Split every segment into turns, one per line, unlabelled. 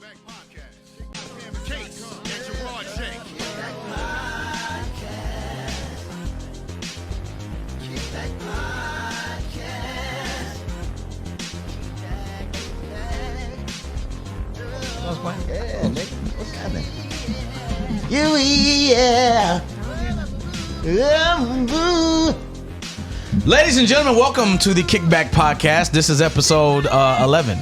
Kickback Podcast. Case and Gerard J.
Kickback Podcast. Kickback Podcast.
What's going on?
Yeah, nigga. What's happening? Yeah.
Ladies and gentlemen, welcome to the Kickback Podcast. This is episode 11,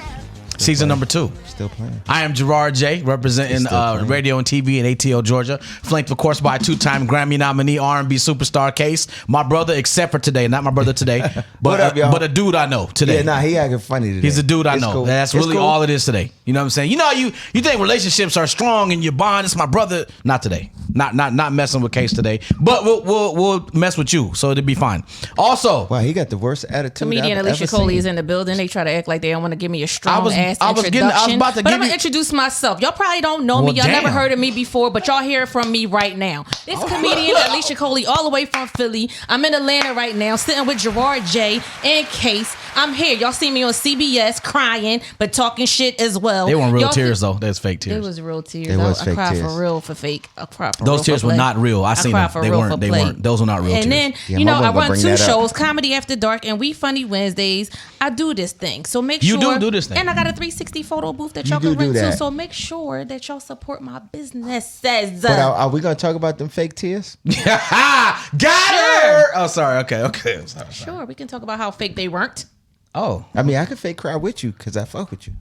season number 2.
Still playing.
I am Gerard J, representing radio and TV in ATL, Georgia. Flanked, of course, by two-time Grammy nominee R&B superstar Case. My brother, except for today. Not my brother today, but,
up, y'all?
but a dude I know today.
Yeah, nah, he acting funny today.
He's a dude I
It's
know.
cool.
That's
It's
really
cool.
all it is today. You know what I'm saying? You know, you think relationships are strong and you bond. It's my brother. Not today. Not messing with Case today. But we'll mess with you, so it'll be fine. Also,
Wow, he got the worst attitude.
Comedian
I've
Alicia
ever
Coley
seen.
is in the building. They try to act like they don't want to give me a strong ass
I was
introduction.
about to
but
give
I'm gonna
you-
introduce myself. Y'all probably don't know me.
Well,
Y'all never
damn.
heard of me before, but y'all hear from me right now. This comedian Alicia Coley, all the way from Philly. I'm in Atlanta right now, sitting with Gerard J and Case. I'm here. Y'all see me on CBS crying, but talking shit as well.
they weren't real
Y'all
tears though. That's fake tears.
It was real tears.
It was
I
fake
cried
tears.
for real for fake. I cried for
Those
real
tears
for
were
play.
not real. I seen
cried
them.
for
They
real
weren't.
for
They
play.
weren't. Those were not real
And
tears.
then,
Yeah,
you
my
know,
mom
I
gonna
run
bring
2
that up.
shows, Comedy After Dark and We Funny Wednesdays. I do this thing. So make
You
sure.
do this thing.
And I got a 360 photo booth that
You
y'all
do
can rent
do
too.
that.
So make sure that y'all support my businesses.
But are we going to talk about them fake tears?
Got her. Oh, sorry. Okay. I'm sorry.
Sure, we can talk about how fake they weren't.
Oh,
I mean, I could fake cry with you because I fuck with you.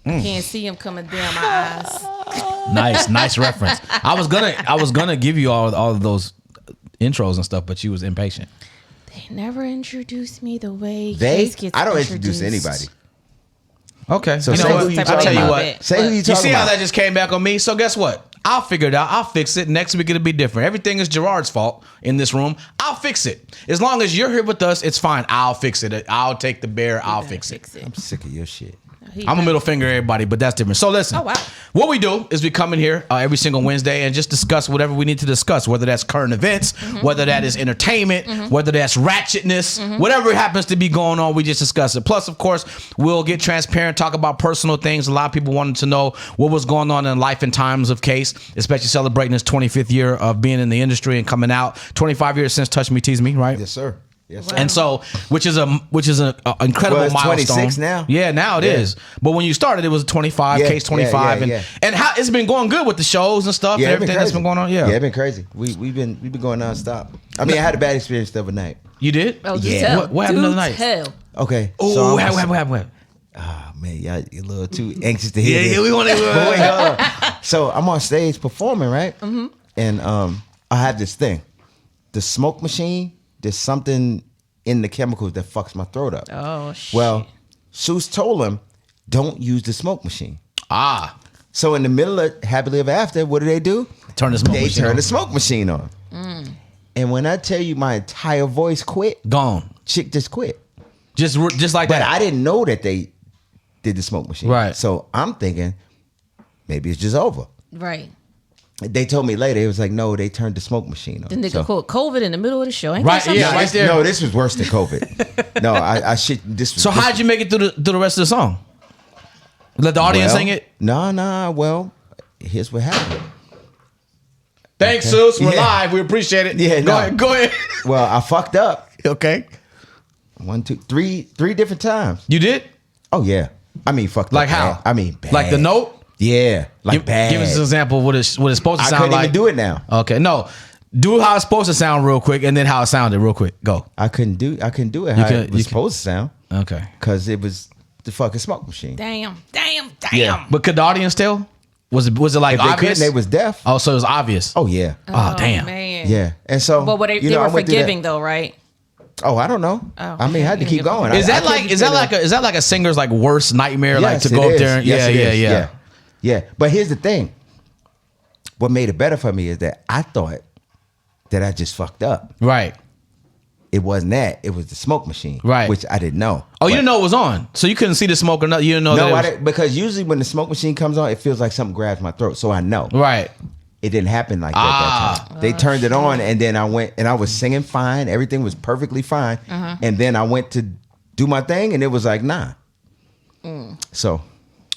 Can't see them coming down my eyes.
nice reference. I was gonna give you all of those intros and stuff, but you was impatient.
They never introduced me the way
They?
Case gets
I don't introduce
introduced.
anybody.
Okay.
So
you know
say
what?
who you
I'll
talking
tell you
about.
what.
Say who you
You
talking
see how
about.
that just came back on me? So guess what? I'll figure it out. I'll fix it. Next week it'll be different. Everything is Gerard's fault in this room. I'll fix it. As long as you're here with us, it's fine. I'll fix it. I'll take the bear. I'll fix it.
I'm sick of your shit.
I'm a middle finger to everybody, but that's different. So listen.
Oh, wow.
What we do is we come in here every single Wednesday and just discuss whatever we need to discuss, whether that's current events, whether that is entertainment, whether that's ratchetness, whatever it happens to be going on, we just discuss it. Plus, of course, we'll get transparent, talk about personal things. A lot of people wanted to know what was going on in life and times of Case, especially celebrating his 25th year of being in the industry and coming out. 25 years since Touch Me, Tease Me, right?
Yes, sir. Yes, sir.
And so, which is an incredible
Well, it's
milestone.
26 now.
Yeah, now it is. But when you started, it was 25,
Yeah,
Case 25,
yeah.
and how it's been going good with the shows and stuff
Yeah,
and
it's been
everything that's
crazy.
been going on. Yeah,
it's been crazy. We've been going nonstop. I mean, I had a bad experience the other night.
you did.
Oh, do
Yeah.
tell.
What happened
Do
the other night?
tell.
Okay.
Oh,
so
what
I'm-
happened?
Oh, man, y'all a little too anxious to hear this.
we want to.
But wait, hold on. So I'm on stage performing, right? Mm-hmm. And I have this thing, the smoke machine. There's something in the chemicals that fucks my throat up.
Oh, shit.
Well, Suice told him, don't use the smoke machine. So in the middle of Happily Ever After, what do?
Turn the smoke
They
machine
turn
on.
the smoke machine on. And when I tell you my entire voice quit,
Gone.
chick just quit.
Just like
But
that.
I didn't know that they did the smoke machine.
Right.
So I'm thinking maybe it's just over.
Right.
They told me later, it was like, no, they turned the smoke machine on.
The nigga
So-
caught COVID in the middle of the show. Ain't
Right,
that
yeah,
something?
right there.
No, this was worse than COVID. No, I shit. This was.
So how'd you make it through the rest of the song? Let the audience sing it.
Nah. Well, here's what happened.
Thanks,
Okay.
Suice. We're
Yeah.
live. We appreciate it.
Yeah,
Go
no.
ahead. Go ahead.
Well, I fucked up.
Okay.
1, 2, 3 different times.
You did?
Oh yeah. I mean, fucked
Like
up.
how?
Bad. I mean, bad.
Like the note?
Yeah, like bad.
Give us an example of what it's supposed to
I
sound
couldn't
like.
even do it now.
Okay, no. Do how it's supposed to sound real quick, and then how it sounded real quick. Go.
I couldn't do it how
can-
it
you
was
can-
supposed to sound
Okay.
because it was the fucking smoke machine.
Damn.
Yeah.
But could the audience tell? Was it like
If they
obvious?
couldn't, they was deaf.
Oh, so it was obvious.
Oh yeah.
Oh, damn.
Man.
Yeah. And so,
But they
I
were
went through that.
forgiving though, right?
Oh, I don't know.
Oh,
I mean, I had to keep going.
Is
I
that like a singer's like worst nightmare? Like
Yes,
to
it
go up
is.
there and
Yes, it is.
yeah.
Yeah. But here's the thing. What made it better for me is that I thought that I just fucked up.
Right.
It wasn't that. It was the smoke machine.
Right.
Which I didn't know.
Oh, you
But-
didn't know it was on, so you couldn't see the smoke or nothing. You didn't know that.
No,
it
I
was-
didn't, because usually when the smoke machine comes on, it feels like something grabs my throat. So I know.
Right.
It didn't happen like that time. They turned it on, and then I went and I was singing fine. Everything was perfectly fine. And then I went to do my thing, and it was like, nah. So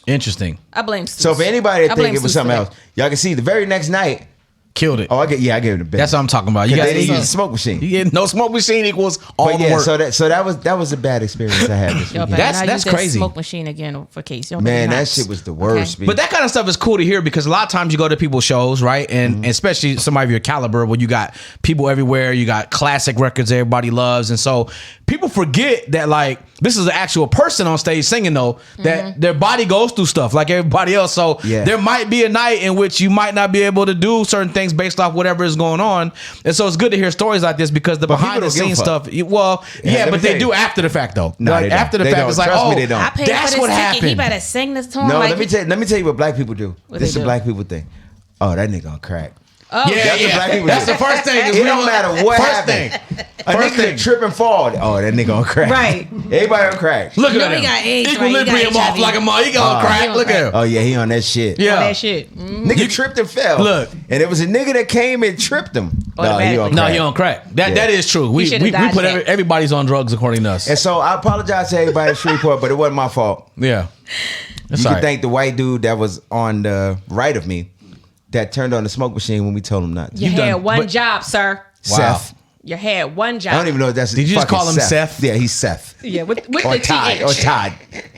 Interesting.
I blame Suice.
So if anybody
I
think
blame
it was
Suice
something
for
else, y'all can see the very next night.
Killed it.
Oh, I gave it a bit.
That's what I'm talking about. You
They
got
didn't
to
use the smoke machine.
no smoke machine equals all
But
the
yeah,
work.
so that was a bad experience I had this
Y'all
weekend.
better
That's
not use that
crazy.
Smoke machine again for Case. Y'all
Man,
better
that
not.
shit was the worst.
But that kind of stuff is cool to hear because a lot of times you go to people's shows, right? And especially somebody of your caliber where you got people everywhere, you got classic records everybody loves. And so people forget that like this is an actual person on stage singing though, that their body goes through stuff like everybody else. So there might be a night in which you might not be able to do certain things based off whatever is going on. And so it's good to hear stories like this because the behind the scenes stuff, but they do after the fact though.
No,
like after the fact, it's like,
Trust me, they don't.
I paid
that's
for
what
this ticket.
happened.
He better sing this to him.
No,
like,
let me tell you what black people do.
What
This is
they
a
do?
black people thing. Oh, that nigga on crack.
Oh,
Yeah,
That's what black people
That's
do.
the first thing.
It don't matter what
first
happened.
thing.
A
First
nigga
thing.
trip and fall. Oh, that nigga on crack.
Right.
Everybody on crack.
Look
You know
at
he
him.
got AIDS, right? He got
Equilibrium off
HIV.
like a mother. He got
he
crack.
on
Look
crack.
at him.
Oh yeah, he on that shit.
Yeah.
that shit.
Nigga tripped and fell.
Look.
And it was a nigga that came and tripped him. No, he on
Automatically.
No,
crack.
he on crack. That
Yeah.
that is true. We
should've
we
dodged
put
that.
everybody's on drugs according to us.
And so I apologize to everybody at Shreveport, but it wasn't my fault.
Yeah. That's
You
all
can
right.
thank the white dude that was on the right of me that turned on the smoke machine when we told him not to.
You had
done-
one
but-
job, sir.
Wow.
Seth.
You had one job.
I don't even know if that's.
Did you just
fucking
call him Seth?
Yeah, he's Seth.
Yeah, with
Or
the
Todd.
TH.
Or Todd.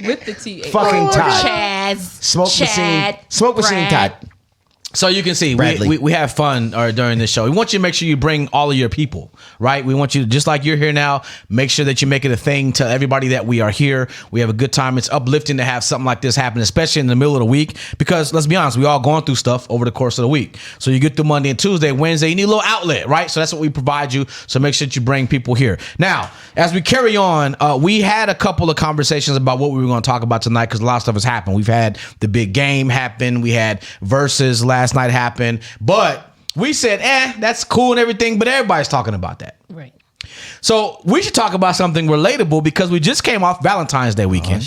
With the TH.
Fucking
Or
Todd.
Chaz.
Smoke
Chad,
machine. Smoke machine
Brad.
Todd.
So you can see
Bradley.
we have fun during this show. We want you to make sure you bring all of your people, right? We want you to, just like you're here now, make sure that you make it a thing. Tell everybody that we are here. We have a good time. It's uplifting to have something like this happen, especially in the middle of the week. Because let's be honest, we all going through stuff over the course of the week. So you get through Monday and Tuesday, Wednesday, you need a little outlet, right? So that's what we provide you. So make sure that you bring people here. Now, as we carry on, we had a couple of conversations about what we were going to talk about tonight because a lot of stuff has happened. We've had the big game happen. We had Versus last night happen. But we said, that's cool and everything, but everybody's talking about that.
Right.
So we should talk about something relatable because we just came off Valentine's Day weekend,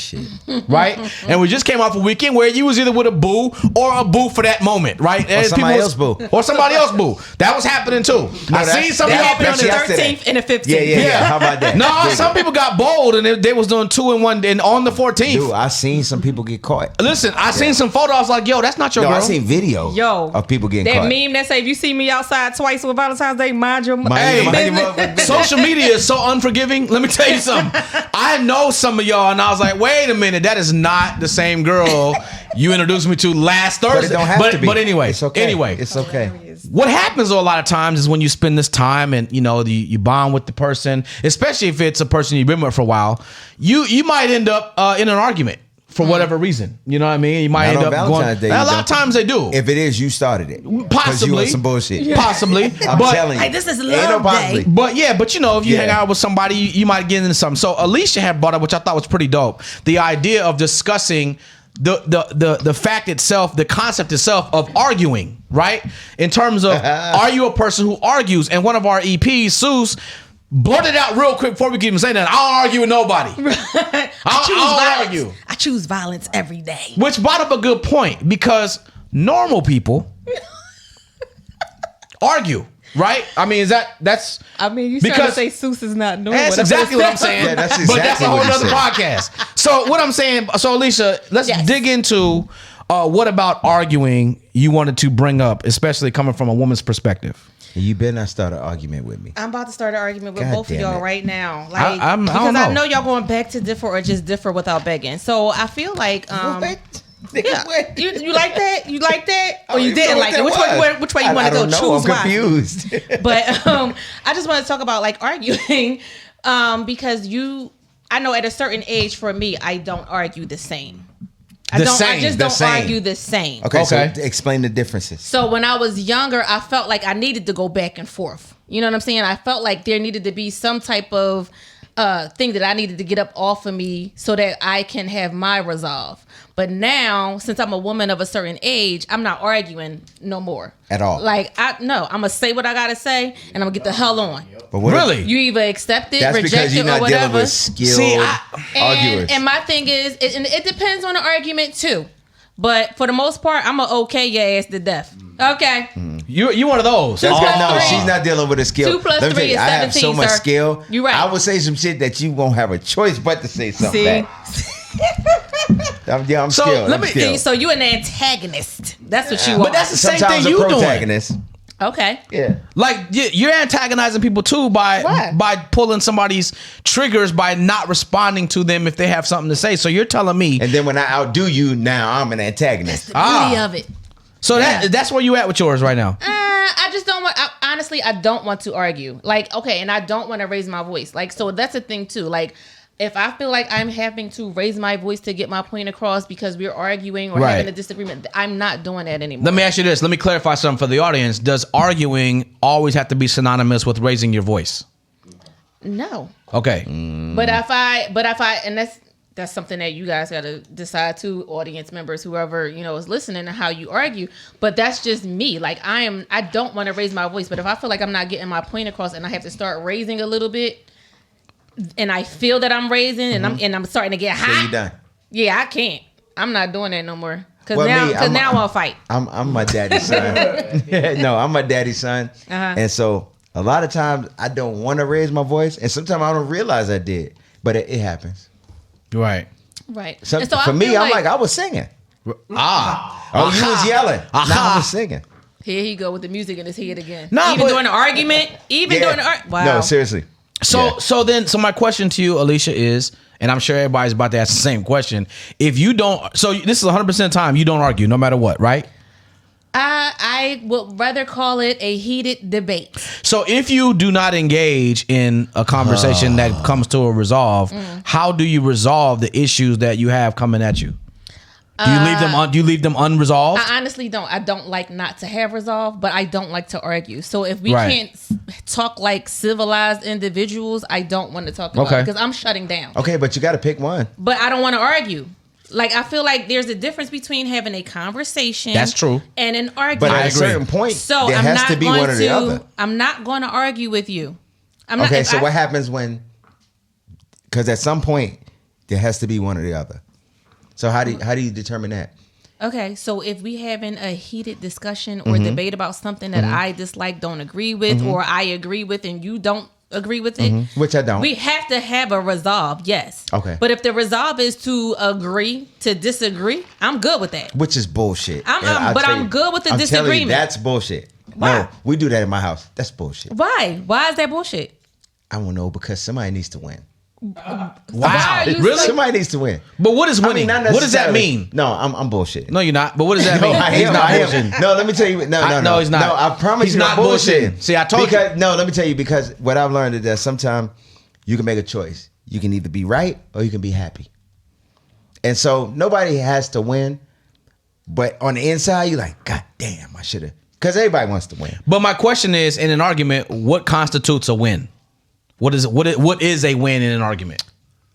right? And we just came off a weekend where you was either with a boo or a boo for that moment, right?
Or somebody else boo.
Or somebody else boo. That was happening too. I seen some
that
people
Happened on the
yesterday.
13th and the 15th.
Yeah. How about that?
No,
Dig
some
it.
people got bold and they was doing 2 and 1 and on the 14th.
Dude, I seen some people get caught.
Listen, I seen some photos like, yo, that's not your
No,
girl.
I seen video
Yo.
of people getting
That
caught.
meme that say, if you see me outside twice with Valentine's Day, mind your
Hey,
business.
social media is so unforgiving. Let me tell you something. I know some of y'all, and I was like, wait a minute, that is not the same girl you introduced me to last Thursday.
But it don't have to be.
But anyway,
It's okay.
anyway,
It's okay.
what happens a lot of times is when you spend this time and you bond with the person, especially if it's a person you've been with for a while, you might end up in an argument for whatever reason. You know what I mean? You might
Not
end
on
up
Valentine's
going.
Day,
A
you
lot of
don't.
times they do.
If it is, you started it. 'Cause you
Possibly.
on some bullshit.
Possibly.
I'm
but
telling you.
Hey, this is
Ain't no
love
possibly.
day.
But yeah, but if you
Yeah.
hang out with somebody, you might get into something. So Alicia had brought up, which I thought was pretty dope, the idea of discussing the fact itself, the concept itself of arguing, right? In terms of, are you a person who argues? And one of our EPs, Suice, blurted out real quick before we can even say that. I don't argue with nobody. I don't argue.
I choose violence every day.
Which brought up a good point because normal people argue, right? I mean, that's
I mean, you trying to
because-
say Suice is not normal.
that's exactly what I'm saying.
Yeah, that's
but that's
exactly
a whole
what he
nother
said.
podcast. So what I'm saying, so Alicia, let's
Yes.
dig into what about arguing you wanted to bring up, especially coming from a woman's perspective.
You better not start an argument with me.
I'm about to start an argument with
God
both of
damn
y'all
it.
right now. Like,
I don't
because
know.
I know y'all going back to differ or just differ without begging. So I feel like yeah. You like that? You like that? Or you didn't like it? Which way you want to go?
I don't know.
Choose
I'm
wisely.
confused.
But I just want to talk about like arguing because I know at a certain age for me, I don't argue the same. I just don't argue the same.
Okay,
Okay.
so explain the differences.
So when I was younger, I felt like I needed to go back and forth. You know what I'm saying? I felt like there needed to be some type of thing that I needed to get up off of me so that I can have my resolve. But now, since I'm a woman of a certain age, I'm not arguing no more.
At all.
Like, I'm going to say what I got to say, and I'm going to get the hell on.
But what
Really?
You either accept it,
That's
reject
because you're
it, or
not dealing
whatever.
with skilled
See,
arguers.
And my thing is, it depends on the argument too. But for the most part, I'm a okay your ass to death. Okay.
You one of those.
That's
Two
good.
plus
No,
three.
she's not dealing with a skill.
2 plus
Let me tell
3
you,
is
I have so
17,
much
sir.
skill.
You right.
I would say some shit that you won't have a choice but to say something
See?
back. I'm
So,
skilled.
let
I'm
me-
skilled.
So you an antagonist. That's what you are.
But that's the same
Sometimes
thing
a
you doing.
protagonist.
okay.
Yeah.
Like you're antagonizing people too
Why?
by pulling somebody's triggers by not responding to them if they have something to say. So you're telling me,
And then when I outdo you, now I'm an antagonist.
The beauty of it.
so that's where you at with yours right now.
I just don't want. Honestly, I don't want to argue. Like, okay, and I don't want to raise my voice. Like, so that's a thing too. Like, if I feel like I'm having to raise my voice to get my point across because we're arguing or
Right.
having a disagreement, I'm not doing that anymore.
Let me ask you this. Let me clarify something for the audience. Does arguing always have to be synonymous with raising your voice?
No.
Okay.
But if I, and that's something that you guys got to decide too, audience members, whoever, is listening, and how you argue. But that's just me. Like, I don't want to raise my voice, but if I feel like I'm not getting my point across and I have to start raising a little bit, and I feel that I'm raising and I'm starting to get hot.
So you done.
Yeah, I can't. I'm not doing that no more. Cause
Well,
now I'll fight.
I'm my daddy's son. No, I'm my daddy's son. And so a lot of times I don't want to raise my voice, and sometimes I don't realize I did, but it happens.
Right.
Right.
So,
And so I
for me,
feel
I'm like, I was singing.
Ah.
Oh, you was yelling.
Aha.
Now I was singing.
here he go with the music in his head again.
Nah,
even
but-
during the argument. Wow.
No, seriously.
So
Yeah.
so my question to you, Alicia, is, and I'm sure everybody's about to ask the same question. If you don't, so this is 100% of the time you don't argue, no matter what, right?
I would rather call it a heated debate.
So if you do not engage in a conversation that comes to a resolve, how do you resolve the issues that you have coming at you? Do you leave them unresolved?
I honestly don't. I don't like not to have resolve, but I don't like to argue. So if we
Right.
can't talk like civilized individuals, I don't want to talk about
Okay.
it because I'm shutting down.
Okay, but you got to pick one.
But I don't want to argue. Like, I feel like there's a difference between having a conversation.
That's true.
And an argument.
But
I
at a
agree.
certain point,
So
there
I'm
has
not
to be
going
one or the
to.
other.
I'm not going to argue with you. I'm
Okay,
not,
so what happens when? Because at some point there has to be one or the other. So how do you determine that?
Okay, so if we having a heated discussion
Mm-hmm.
or debate about something that I dislike, don't agree with, or I agree with and you don't agree with it,
Which I don't.
we have to have a resolve, yes.
Okay.
But if the resolve is to agree to disagree, I'm good with that.
Which is bullshit.
I'm-
And I'll
but
tell
I'm good with the
I'm telling you,
disagreement.
that's bullshit.
Why?
No, we do that in my house. That's bullshit.
Why? Why is that bullshit?
I don't know, because somebody needs to win.
Wow.
Why are you
Really?
so-
Somebody needs to win.
But what is winning?
not
What does that
necessarily.
mean?
No, I'm bullshitting.
No, you're not. But what does that
No,
mean?
I
He's
am.
not
I
bullshitting.
am. No, let me tell you. No,
No, he's not.
No, I promise
He's
you,
not
I'm
bullshitting. See, I told
because, No, let me tell you, because what I've learned is that sometimes you can make a choice. You can either be right or you can be happy. And so nobody has to win, but on the inside, you're like, God damn, I should have. Because everybody wants to win.
But my question is, in an argument, what constitutes a win? What is a win in an argument?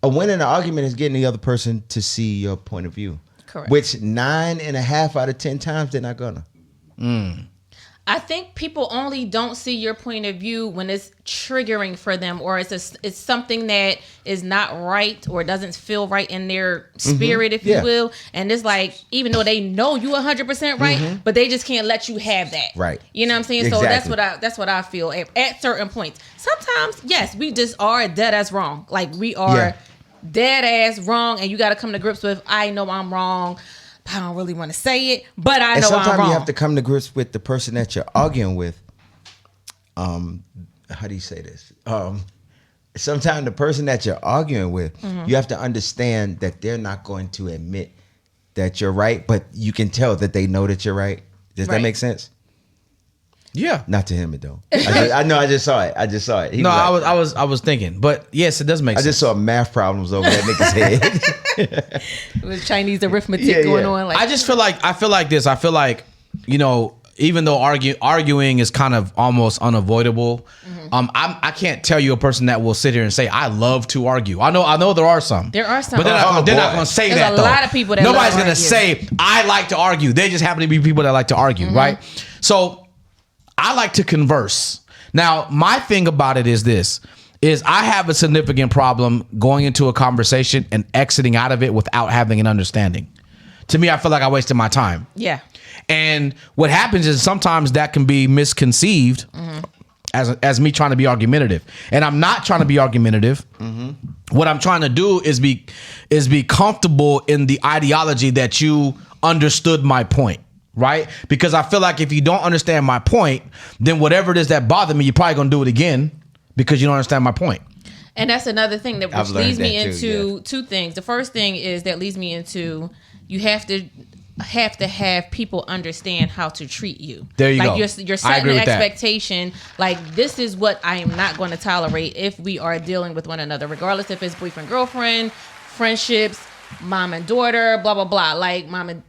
A win in an argument is getting the other person to see your point of view.
Correct.
Which 9.5 out of 10 times they're not gonna.
I think people only don't see your point of view when it's triggering for them, or it's something that is not right or doesn't feel right in their spirit, if
Yeah.
you will. And it's like, even though they know you 100% right, but they just can't let you have that.
Right.
You know what I'm saying? So
Exactly.
that's what I feel at certain points. Sometimes, yes, we just are dead ass wrong. Like, we are
Yeah.
dead ass wrong, and you got to come to grips with, I know I'm wrong. I don't really want to say it, but I
And
know I'm
sometimes
wrong.
you have to come to grips with the person that you're arguing with. How do you say this? Sometimes the person that you're arguing with, you have to understand that they're not going to admit that you're right, but you can tell that they know that you're right. Does that
Right.
make sense?
Yeah.
Not to him, it don't. I know. I just saw it. He
No,
was like-
I was thinking, but yes, it does make
I
sense.
just saw math problems over that nigga's head.
with Chinese arithmetic
Yeah,
going
yeah.
on. Like,
I just feel like this. I feel like, even though arguing is kind of almost unavoidable, I can't tell you a person that will sit here and say, I love to argue. I know there are some.
There are some.
But they're not
boy.
going to say
There's
that,
a
though.
lot of people that
Nobody's
love
going
to
to
argue.
say, I like to argue. They just happen to be people that like to argue, right? So I like to converse. Now, my thing about it is this. I have a significant problem going into a conversation and exiting out of it without having an understanding. To me, I feel like I wasted my time.
yeah.
And what happens is sometimes that can be misconceived as me trying to be argumentative, and I'm not trying to be argumentative. What I'm trying to do is be comfortable in the ideology that you understood my point, right? Because I feel like if you don't understand my point, then whatever it is that bothered me, you're probably gonna do it again because you don't understand my point.
And that's another thing that
I've
which
learned
leads me
that too,
into two things. The first thing is that leads me into you have to have people understand how to treat you.
There you
like
go.
You're
I
setting
agree
an
with that.
expectation. Like, this is what I am not going to tolerate if we are dealing with one another, regardless if it's boyfriend, girlfriend, friendships, mom and daughter, blah, blah, blah. Like mom and,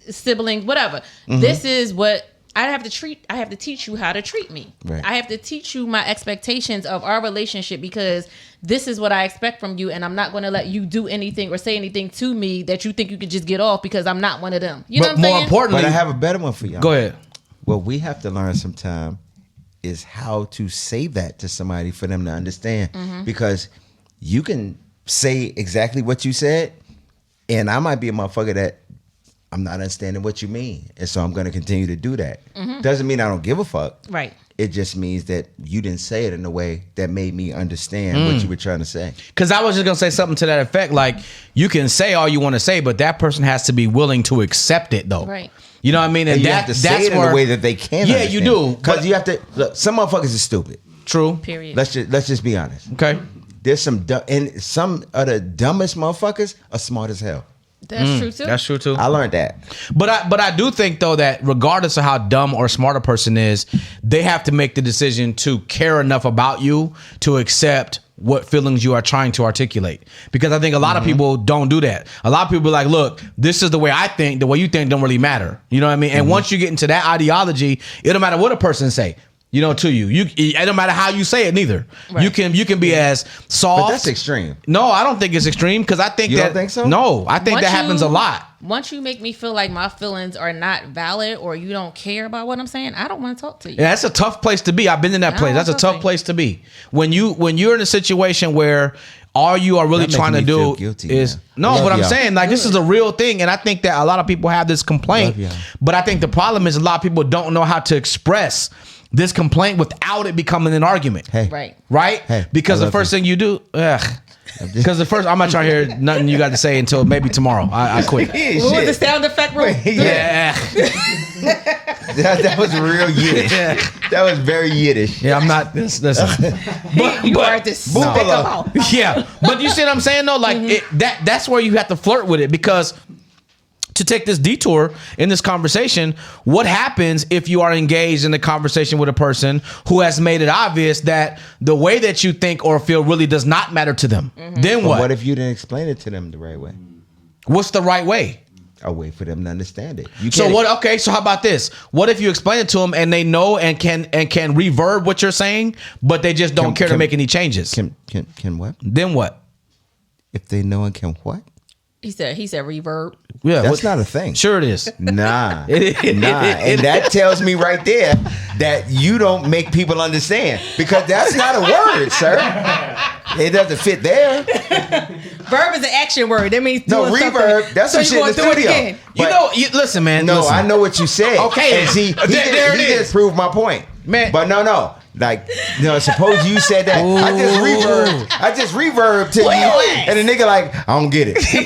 sibling, whatever. This is what I have to teach you how to treat me.
Right.
I have to teach you my expectations of our relationship because this is what I expect from you, and I'm not going to let you do anything or say anything to me that you think you could just get off because I'm not one of them. You know what I'm saying?
More importantly,
But I have a better one for y'all.
go ahead.
What we have to learn sometime is how to say that to somebody for them to understand. Because you can say exactly what you said, and I might be a motherfucker that I'm not understanding what you mean. And so I'm going to continue to do that. Doesn't mean I don't give a fuck.
Right.
It just means that you didn't say it in a way that made me understand what you were trying to say.
Because I was just going to say something to that effect. Like, you can say all you want to say, but that person has to be willing to accept it, though.
Right.
You know what I mean?
And you
that,
have to say
that's
it in
where,
a way that they can
Yeah,
understand.
you do.
Because you have to, look, some motherfuckers are stupid.
True.
Period.
Let's just be honest.
Okay.
There's some of the dumbest motherfuckers are smart as hell.
That's true too.
That's true, too.
I learned that.
But I do think, though, that regardless of how dumb or smart a person is, they have to make the decision to care enough about you to accept what feelings you are trying to articulate. Because I think a lot of people don't do that. A lot of people are like, look, this is the way I think. The way you think don't really matter. You know what I mean? And once you get into that ideology, it don't matter what a person say. To you. It don't matter how you say it neither.
Right.
You can be as soft.
But that's extreme.
No, I don't think it's extreme because I think
You
that.
don't think so?
No, I think that happens a lot.
Once you make me feel like my feelings are not valid or you don't care about what I'm saying, I don't want to talk to you.
Yeah, that's a tough place to be. I've been in that place. That's a tough place to be. When you're in a situation where all you are really
That
trying to
making me
do
feel guilty,
is
man.
no,
Love
but I'm
y'all.
saying, like, this is a real thing, and I think that a lot of people have this complaint.
Love y'all.
But I think the problem is a lot of people don't know how to express this complaint without it becoming an argument.
Hey.
Right.
Hey,
Because
I
the
love
first
you.
thing you do, because I'm not trying to hear nothing you got to say until maybe tomorrow. I quit.
What was the sound effect?
Yeah.
That was real Yiddish. That was very Yiddish.
Yeah, I'm not. Listen.
You are despicable.
Yeah, but you see what I'm saying though? Like that's where you have to flirt with it, because to take this detour in this conversation, what happens if you are engaged in a conversation with a person who has made it obvious that the way that you think or feel really does not matter to them? Then
But
what?
what if you didn't explain it to them the right way?
What's the right way?
A way for them to understand it. You
So
can't-
what? Okay, so how about this? What if you explain it to them and they know and can reverb what you're saying, but they just don't care to make any changes?
Can what?
Then what?
If they know and can what?
He said reverb.
Yeah,
That's not a thing.
Sure, it is.
Nah.
It-
Nah. And that tells me right there that you don't make people understand, because that's not a word, sir. It doesn't fit there.
Verb is an action word. That means
No,
doing
reverb,
something.
that's
so
some
you
shit in the
gonna do it
studio.
again.
But-
Listen, man.
No,
listen.
I know what you said.
Okay,
And see,
there it
he
is.
just proved my point.
Man.
But no. Like, suppose you said that. I just reverb to you. And the nigga like, I don't get it. And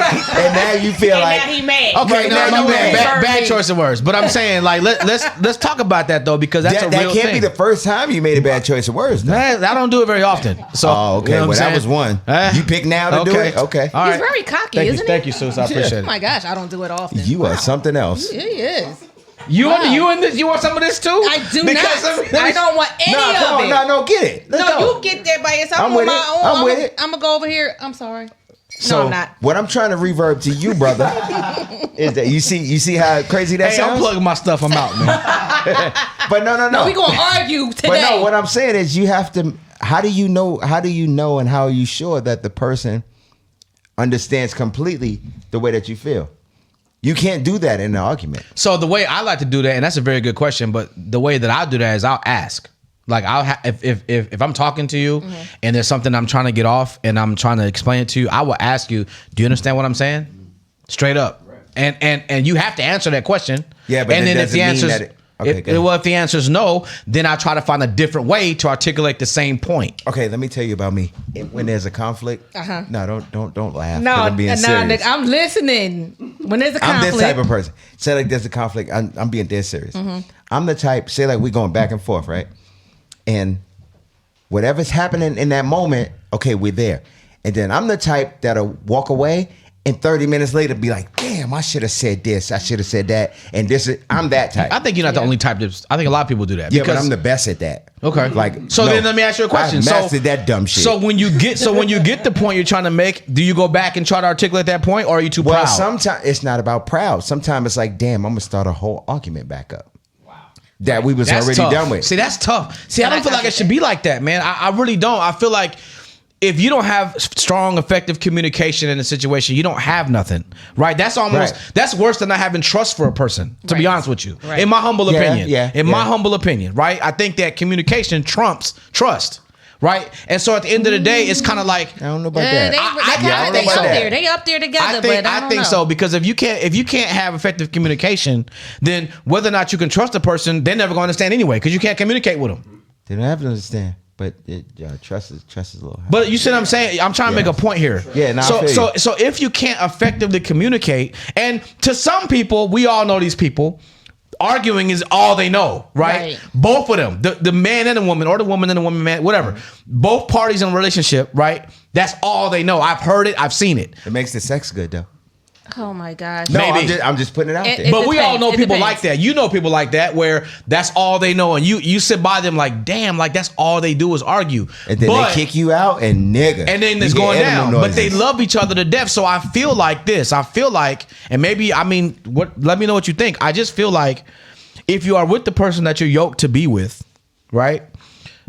now you feel
And
like,
now he mad.
Okay,
Right,
no,
now you mad.
bad choice of words. But I'm saying, like, let's talk about that though, because that's a
that
real
can't
thing.
be the first time you made a bad choice of words. though.
Man, I don't do it very often. So,
Oh, okay.
you know what
Well,
I'm
that
saying?
was one. You picked now to do it? Okay.
All
He's
right.
very cocky,
Thank
isn't
you,
he?
thank you, Suice. I appreciate
Oh
it.
my gosh, I don't do it often.
You are something else.
He is.
You
Wow.
you want some of this too?
I do
Because
not. I don't want any
Nah, come
of
on.
it.
No, get it. Let's
No,
go.
you get that by yourself.
I'm
on
with
my
it.
own.
I'm with it.
I'm gonna go over here. I'm sorry.
So
No, I'm not.
what I'm trying to reverb to you, brother, is that you see how crazy that
Hey, I'm
sounds?
plugging my stuff. I'm out, man.
But no.
We gonna argue today.
But no, what I'm saying is you have to. How do you know, and how are you sure that the person understands completely the way that you feel? You can't do that in an argument.
So the way I like to do that, and that's a very good question, but the way that I'll do that is I'll ask. Like if I'm talking to you and there's something I'm trying to get off and I'm trying to explain it to you, I will ask you, do you understand what I'm saying? Straight up. And you have to answer that question.
Yeah, but
and
it
then if
doesn't
the
mean
answer's
that it. Okay,
If the answer is no, then I try to find a different way to articulate the same point.
Okay, let me tell you about me. When there's a conflict, no, don't laugh.
No,
I'm being serious.
I'm listening. When there's a conflict,
I'm this type of person. Say like there's a conflict, I'm being dead serious. I'm the type. Say like we going back and forth, right? And whatever's happening in that moment, okay, we're there. And then I'm the type that'll walk away. And 30 minutes later, be like, damn, I should have said this. I should have said that. And I'm that type.
I think you're not the only type. I think a lot of people do that.
Yeah, but I'm the best at that.
Okay. Then let me ask you a question.
I mastered that dumb shit.
So when you get the point you're trying to make, do you go back and try to articulate that point, or are you too proud?
Well, sometimes it's not about proud. Sometimes it's like, damn, I'm gonna start a whole argument back up. Wow. That we was already done with.
See, that's tough. See, I don't feel like it should be like that, man. I really don't. I feel like if you don't have strong, effective communication in a situation, you don't have nothing, right? That's that's worse than not having trust for a person, to be honest with you. Right. In my humble opinion. My humble opinion, right? I think that communication trumps trust, right? And so at the end of the day, it's kind of like,
I don't know about that.
They up there together.
I think so, because if you can't have effective communication, then whether or not you can trust a person, they're never going to understand anyway, because you can't communicate with them.
They don't have to understand. But trust is a little high.
But you see what I'm saying? I'm trying to make a point here.
Yeah, now
so if you can't effectively communicate, and to some people, we all know these people, arguing is all they know, right? Both of them, the man and the woman, or the woman and the woman, man, whatever. Both parties in a relationship, right? That's all they know. I've heard it. I've seen it.
It makes the sex good, though.
Oh my gosh.
No, I'm just putting it out there.
But we all know people like that. You know people like that, where that's all they know, and you sit by them like, damn, like that's all they do is argue.
And then they kick you out, and nigga.
And then it's going down. But they love each other to death. So I feel like this. And maybe, let me know what you think. I just feel like if you are with the person that you're yoked to be with, right?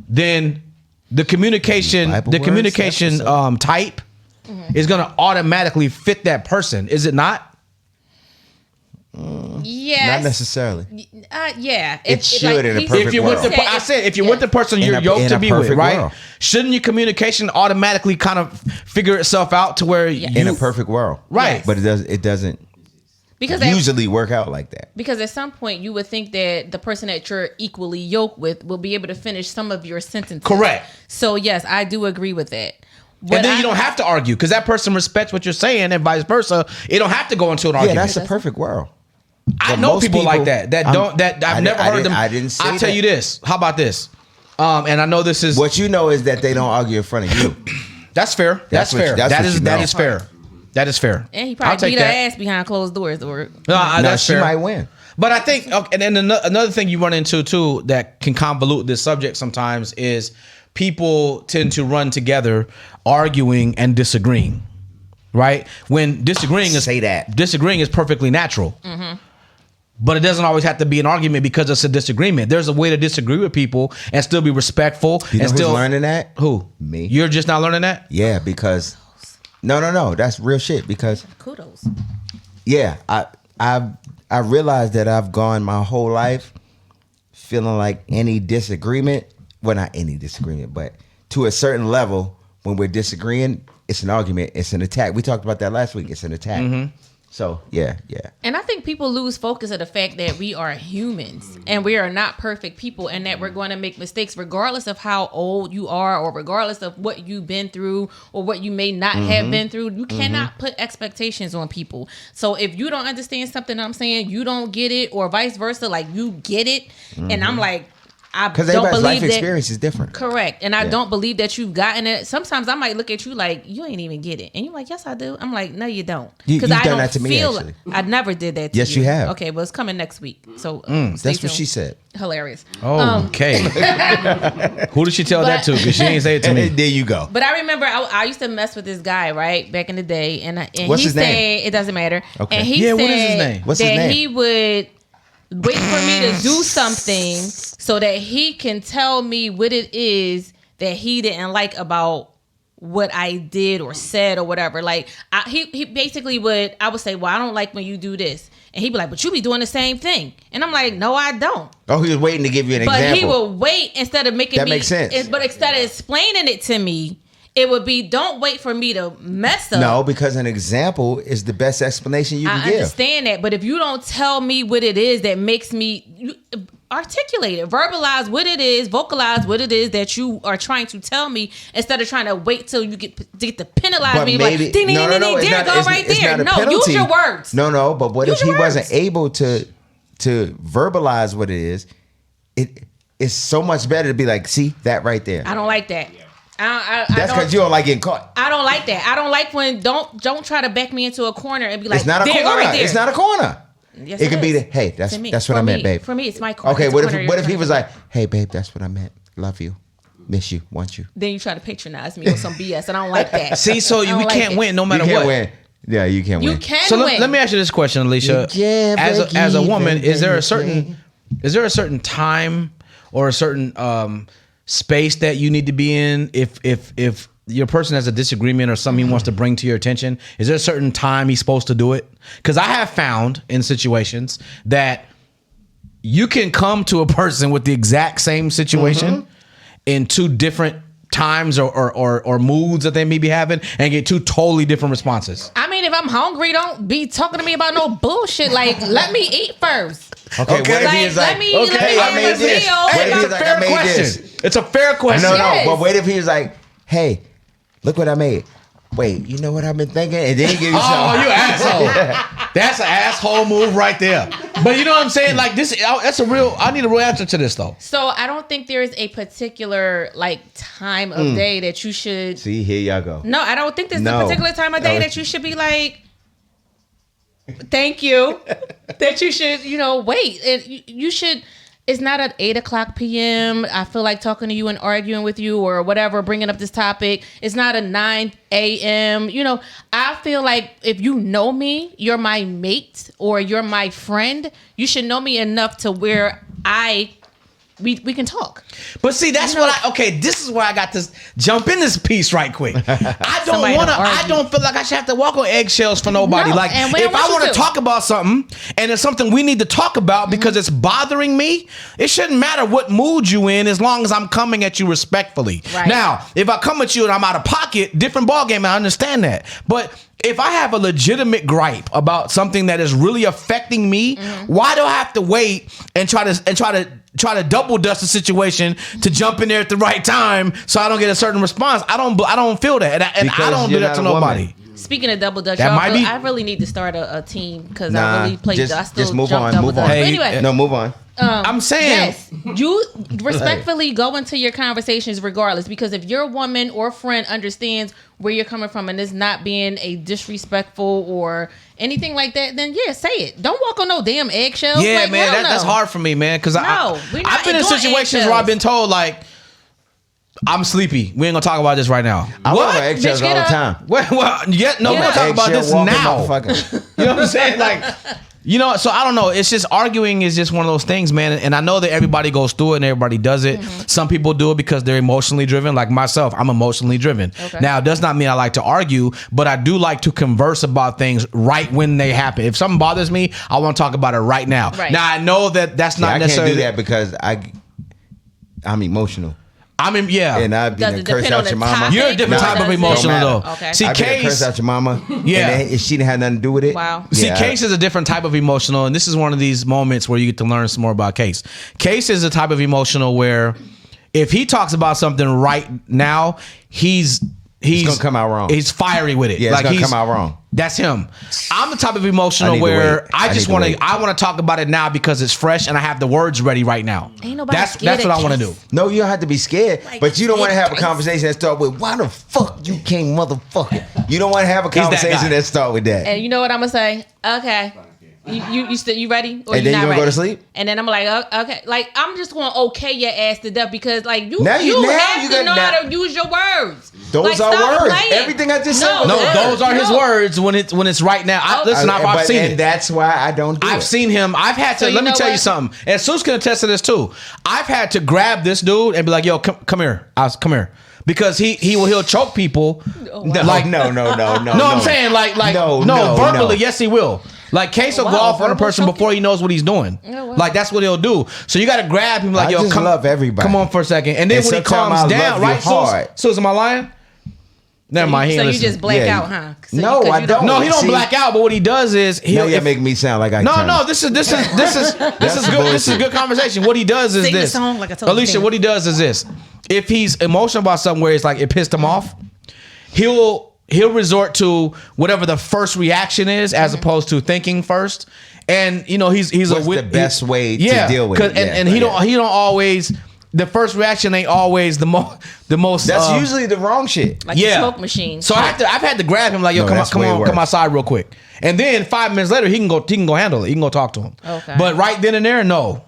Then the communication type is going to automatically fit that person. Is it not?
Yes.
Not necessarily.
Yeah.
It should in a perfect world.
If you're with the person you're yoked to be with, right? World. Shouldn't your communication automatically kind of figure itself out to where
in a perfect world,
right? Yes.
But it doesn't usually work out like that.
Because at some point you would think that the person that you're equally yoked with will be able to finish some of your sentences.
Correct.
So yes, I do agree with that.
And then you don't have to argue because that person respects what you're saying, and vice versa. It don't have to go into an argument.
Yeah, that's a perfect world.
I know people like that. I've never heard them.
I didn't say that.
I'll tell you this. How about this? And I know this is
what you know is that they don't argue in front of you.
That's fair. That is fair. That is fair.
And he probably beat her ass behind closed doors.
That's
she
fair.
might win.
But I think, and then another thing you run into too that can convolute this subject sometimes is people tend to run together arguing and disagreeing, right? When disagreeing is perfectly natural. Mm-hmm. But it doesn't always have to be an argument because it's a disagreement. There's a way to disagree with people and still be respectful.
You know
and still
who's learning that?
Who?
Me.
You're just not learning that?
Yeah, because no, that's real shit. Because
kudos.
Yeah, I realized that I've gone my whole life feeling like any disagreement. Well, not any disagreement, but to a certain level, when we're disagreeing, it's an argument. It's an attack. We talked about that last week. It's an attack. Mm-hmm. So, yeah.
And I think people lose focus of the fact that we are humans and we are not perfect people and that we're going to make mistakes regardless of how old you are or regardless of what you've been through or what you may not have been through. You cannot put expectations on people. So if you don't understand something I'm saying, you don't get it, or vice versa, like you get it. And I'm like,
because everybody's life experience is different.
Correct. And I don't believe that you've gotten it. Sometimes I might look at you like, you ain't even get it. And you're like, yes, I do. I'm like, no, you don't.
Because I done that to me, actually.
I never did that to you.
Yes, you have.
Okay, well, it's coming next week. So
that's what she said.
Hilarious.
Oh, okay. Who did she tell that to? Because she ain't say it to me.
There you go.
But I remember I used to mess with this guy, right, back in the day. And
what's
he
his
said,
name?
it doesn't matter.
Okay.
And he said
what is his name?
What's his name?
He would wait for me to do something so that he can tell me what it is that he didn't like about what I did or said or whatever. Like he basically I would say, well, I don't like when you do this. And he'd be like, but you be doing the same thing. And I'm like, no, I don't.
Oh, he was waiting to give you an example.
But he will wait instead of making
that makes sense.
But instead of explaining it to me, it would be, don't wait for me to mess up.
No, because an example is the best explanation you can give.
I understand that. But if you don't tell me what it is that makes me... articulate it, verbalize what it is, vocalize what it is that you are trying to tell me, instead of trying to wait till you get to penalize
But
me.
maybe,
Like, ding, ding,
no,
ding,
no,
ding, there, go right there. No, use your words.
No, but what
Use
if he
your
wasn't
words.
able to verbalize what it is? It's so much better to be like, see that right there.
I don't like that.
That's because you don't like getting caught.
I don't like that. I don't like when don't try to back me into a corner and be like,
It's not a
there,
corner.
go right there.
It's not a corner.
Yes,
it could be
is.
the hey. That's
To me.
what
For
I meant,
me.
babe.
For me, it's my corner.
Okay,
It's
what
a corner
if
you're
he was
trying
like, hey, babe, that's what I meant. Love you, miss you, want you.
Then you try to patronize me with some BS, and I don't like that.
See, so
I don't
we
like
can't
it.
win no
You
matter
can't
what.
win. Yeah, you can't
You
win.
can
So
win.
let me ask you this question, Alicia.
You can't
As a
break
woman,
even,
is there a
baby.
certain time or a certain space that you need to be in if your person has a disagreement or something he wants to bring to your attention? Is there a certain time he's supposed to do it? Because I have found in situations that you can come to a person with the exact same situation in two different times or moods that they may be having and get two totally different responses.
I mean, if I'm hungry, don't be talking to me about no bullshit. Like, let me eat first.
Okay, what if
Like,
he is like,
let me
okay, I
have
made
a
this.
meal.
What
Hey,
if
it's
he's
a
like, I
fair
made
question.
this?
It's a fair question.
No,
Yes.
but what if he was like, hey, look what I made. Wait, you know what I've been thinking? And then he give you
Oh,
something.
you asshole. That's an asshole move right there. But you know what I'm saying? Like this, that's I need a real answer to this though.
So I don't think there's a particular like time of day that you should.
See, here y'all go.
No, I don't think there's
No.
a particular time of day
No.
that you should be like, thank you. That you should, wait. You should. It's not at 8:00 p.m. I feel like talking to you and arguing with you or whatever, bringing up this topic. It's not at 9 a.m. I feel like if you know me, you're my mate or you're my friend, you should know me enough to where we can talk.
But see, that's this is where I got to jump in this piece right quick. I don't feel like I should have to walk on eggshells for nobody.
No,
Like,
and we
if
don't
I
want
want
you
to
to.
talk about something and it's something we need to talk about because it's bothering me, it shouldn't matter what mood you in as long as I'm coming at you respectfully.
Right.
Now, if I come at you and I'm out of pocket, different ballgame, I understand that. But if I have a legitimate gripe about something that is really affecting me, why do I have to wait and try to double dust the situation to jump in there at the right time so I don't get a certain response? I don't feel that, and I
Because
don't do
you're
that to
not a woman.
nobody.
Speaking of double dutch,
That might be-
I really need to start a team because
Nah,
I really played. I still
just move
jump
on.
double
Move
dutch.
on.
But
Hey,
anyway,
No, move on.
I'm saying,
yes, you respectfully go into your conversations regardless, because if your woman or friend understands where you're coming from and is not being a disrespectful or anything like that, then yeah, say it. Don't walk on no damn eggshells.
yeah,
Like,
man,
hell
that's
no.
hard for me, man, because
we're not
I've been in
doing
situations where I've been told like, I'm sleepy. We ain't gonna talk about this right now.
I walk on
What?
eggshells
Bitch,
all
get
the
up.
time.
Well, yeah, no, we're gonna talk about this
Eggshell walking
now.
motherfucker.
You know what I'm saying? Like, so I don't know. It's just arguing is just one of those things, man. And I know that everybody goes through it and everybody does it. Some people do it because they're emotionally driven. Like myself, I'm emotionally driven.
Okay.
Now, it does not mean I like to argue, but I do like to converse about things right when they happen. If something bothers me, I want to talk about it right now.
Right.
Now, I know that that's not
I can't
necessarily
do that because I'm emotional.
I mean, yeah.
And I've
Does
been
it
curse
depend
out
on the
your mama.
topic?
You're a different
Or
type of
does it-
emotional
Don't
though.
matter.
Okay.
See,
I've been curse
Case.
out your mama.
Yeah.
And if she didn't have nothing to do with it.
Wow.
See,
yeah,
Case is a different type of emotional, and this is one of these moments where you get to learn some more about Case. Case is a type of emotional where if he talks about something right now, he's
gonna come out wrong.
He's fiery with it.
Yeah, it's gonna come out wrong.
That's him. I'm the type of
I
emotional
need to
where
wait.
I
I
just
need to
want to.
wait.
I want to talk about it now because it's fresh and I have the words ready right now.
Ain't nobody
That's
scared
what
of
I want to do.
Case.
No, you don't have to be scared,
Like,
but you don't want to have a
Case.
conversation that start with "Why the fuck you came, motherfucker?" You don't want to have a
that
conversation
guy.
that start with that.
And you know what I'm gonna say? Okay. You ready? Or
And
you
then
not
you gonna
ready?
go to sleep?
And then I'm like, okay, like I'm just gonna okay your ass to death because like you
Now you- now
have
you
to
got-
know how
now-
to use your words.
Those
Like,
are
stop
words.
playing.
Everything I just said was
No,
words.
those are his
No.
words when it's right now. Listen, I've
But-
seen
and
it.
that's why I don't do it.
I've seen him. I've had to.
So you
let me
know
tell you
what?
something. And Suice can attest to this too. I've had to grab this dude and be like, "Yo, come here. Come here," because he'll choke people.
No,
like
no.
No, I'm saying like
No,
verbally.
no.
Yes, he will. Like Case will go
Wow,
off on a
verbal
person
choking?
before he knows what he's doing.
Oh, wow.
Like that's what he'll do. So you got to grab him like,
I
"Yo,
just
come
love everybody.
Come on for a second. And then
And
when he
sometimes
calms
I
down,
love you
right?
hard.
Suice, am I lying? Never mind.
So you just black out, huh? So
No, I don't.
No, he don't
See,
black out. But what he does is
You're making me sound like I.
No. This is good. This is good conversation. What he does is
Sing the
this.
song like I told
Alicia,
you.
what he does is this. If he's emotional about something where it's like it pissed him off, he'll resort to whatever the first reaction is, as opposed to thinking first. And he's
What's the best way to deal with it?
And he don't always. The first reaction ain't always the most.
That's usually the wrong shit.
Like the smoke machine.
So I've had to grab him like, yo, come outside real quick. And then 5 minutes later, he can go handle it. He can go talk to him.
Okay.
But right then and there, no.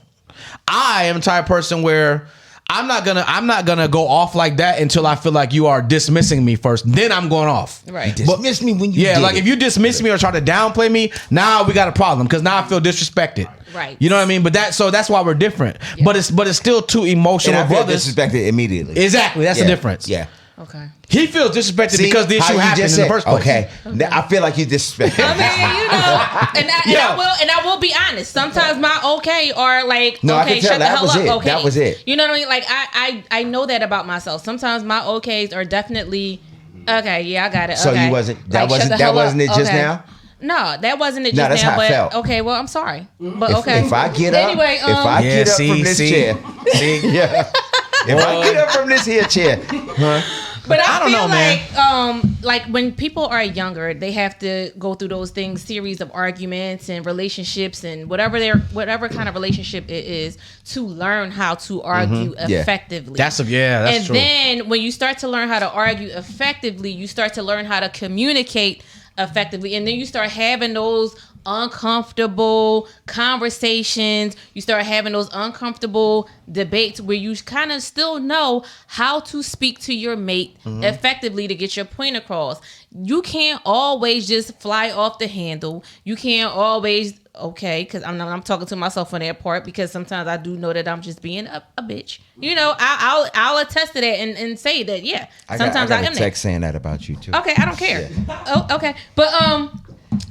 I am the type of person where I'm not gonna go off like that until I feel like you are dismissing me first. Then I'm going off.
Right.
Dismiss me when you
Yeah,
did
like
it.
if you dismiss me or try to downplay me, now we got a problem because now I feel disrespected.
Right.
You know what I mean? But that's why we're different.
Yeah.
But it's still two
And
emotional
I feel
brothers.
disrespected immediately.
Exactly. That's the difference.
Yeah.
Okay.
He feels disrespected because the issue
how you
happened in
just
the
said,
first place.
Okay. I feel like you disrespected.
I mean, I will be honest. Sometimes my okay are like,
No, I
okay,
can tell
shut the
that
hell
was
up.
it.
Okay,
That was it.
You know what I mean? Like I know that about myself. Sometimes my okays are definitely okay. Yeah, I got it.
So
okay.
you wasn't.
Like,
That
shut
wasn't.
the
That
hell
wasn't it
up.
just
Okay.
now.
No, that wasn't it
No,
just
that's
now.
how I
But
felt.
okay, well, I'm sorry, but okay.
If I get up,
anyway,
if I
Yeah,
get up
see,
from this
see.
chair, yeah. If I get up from this here chair, huh?
But
I don't
feel
know, man.
like when people are younger, they have to go through those things, series of arguments and relationships and whatever kind of relationship it is, to learn how to argue
Yeah.
effectively.
That's
and
true.
then when you start to learn how to argue effectively, you start to learn how to communicate effectively, and then you start having those uncomfortable conversations. You start having those uncomfortable debates where you kind of still know how to speak to your mate effectively to get your point across. You can't always just fly off the handle. You can't always because I'm talking to myself on that part, because sometimes I do know that I'm just being a bitch. I'll attest to that and say that sometimes I
got
am
a text saying that about you too.
Okay, I don't care. Oh, okay. But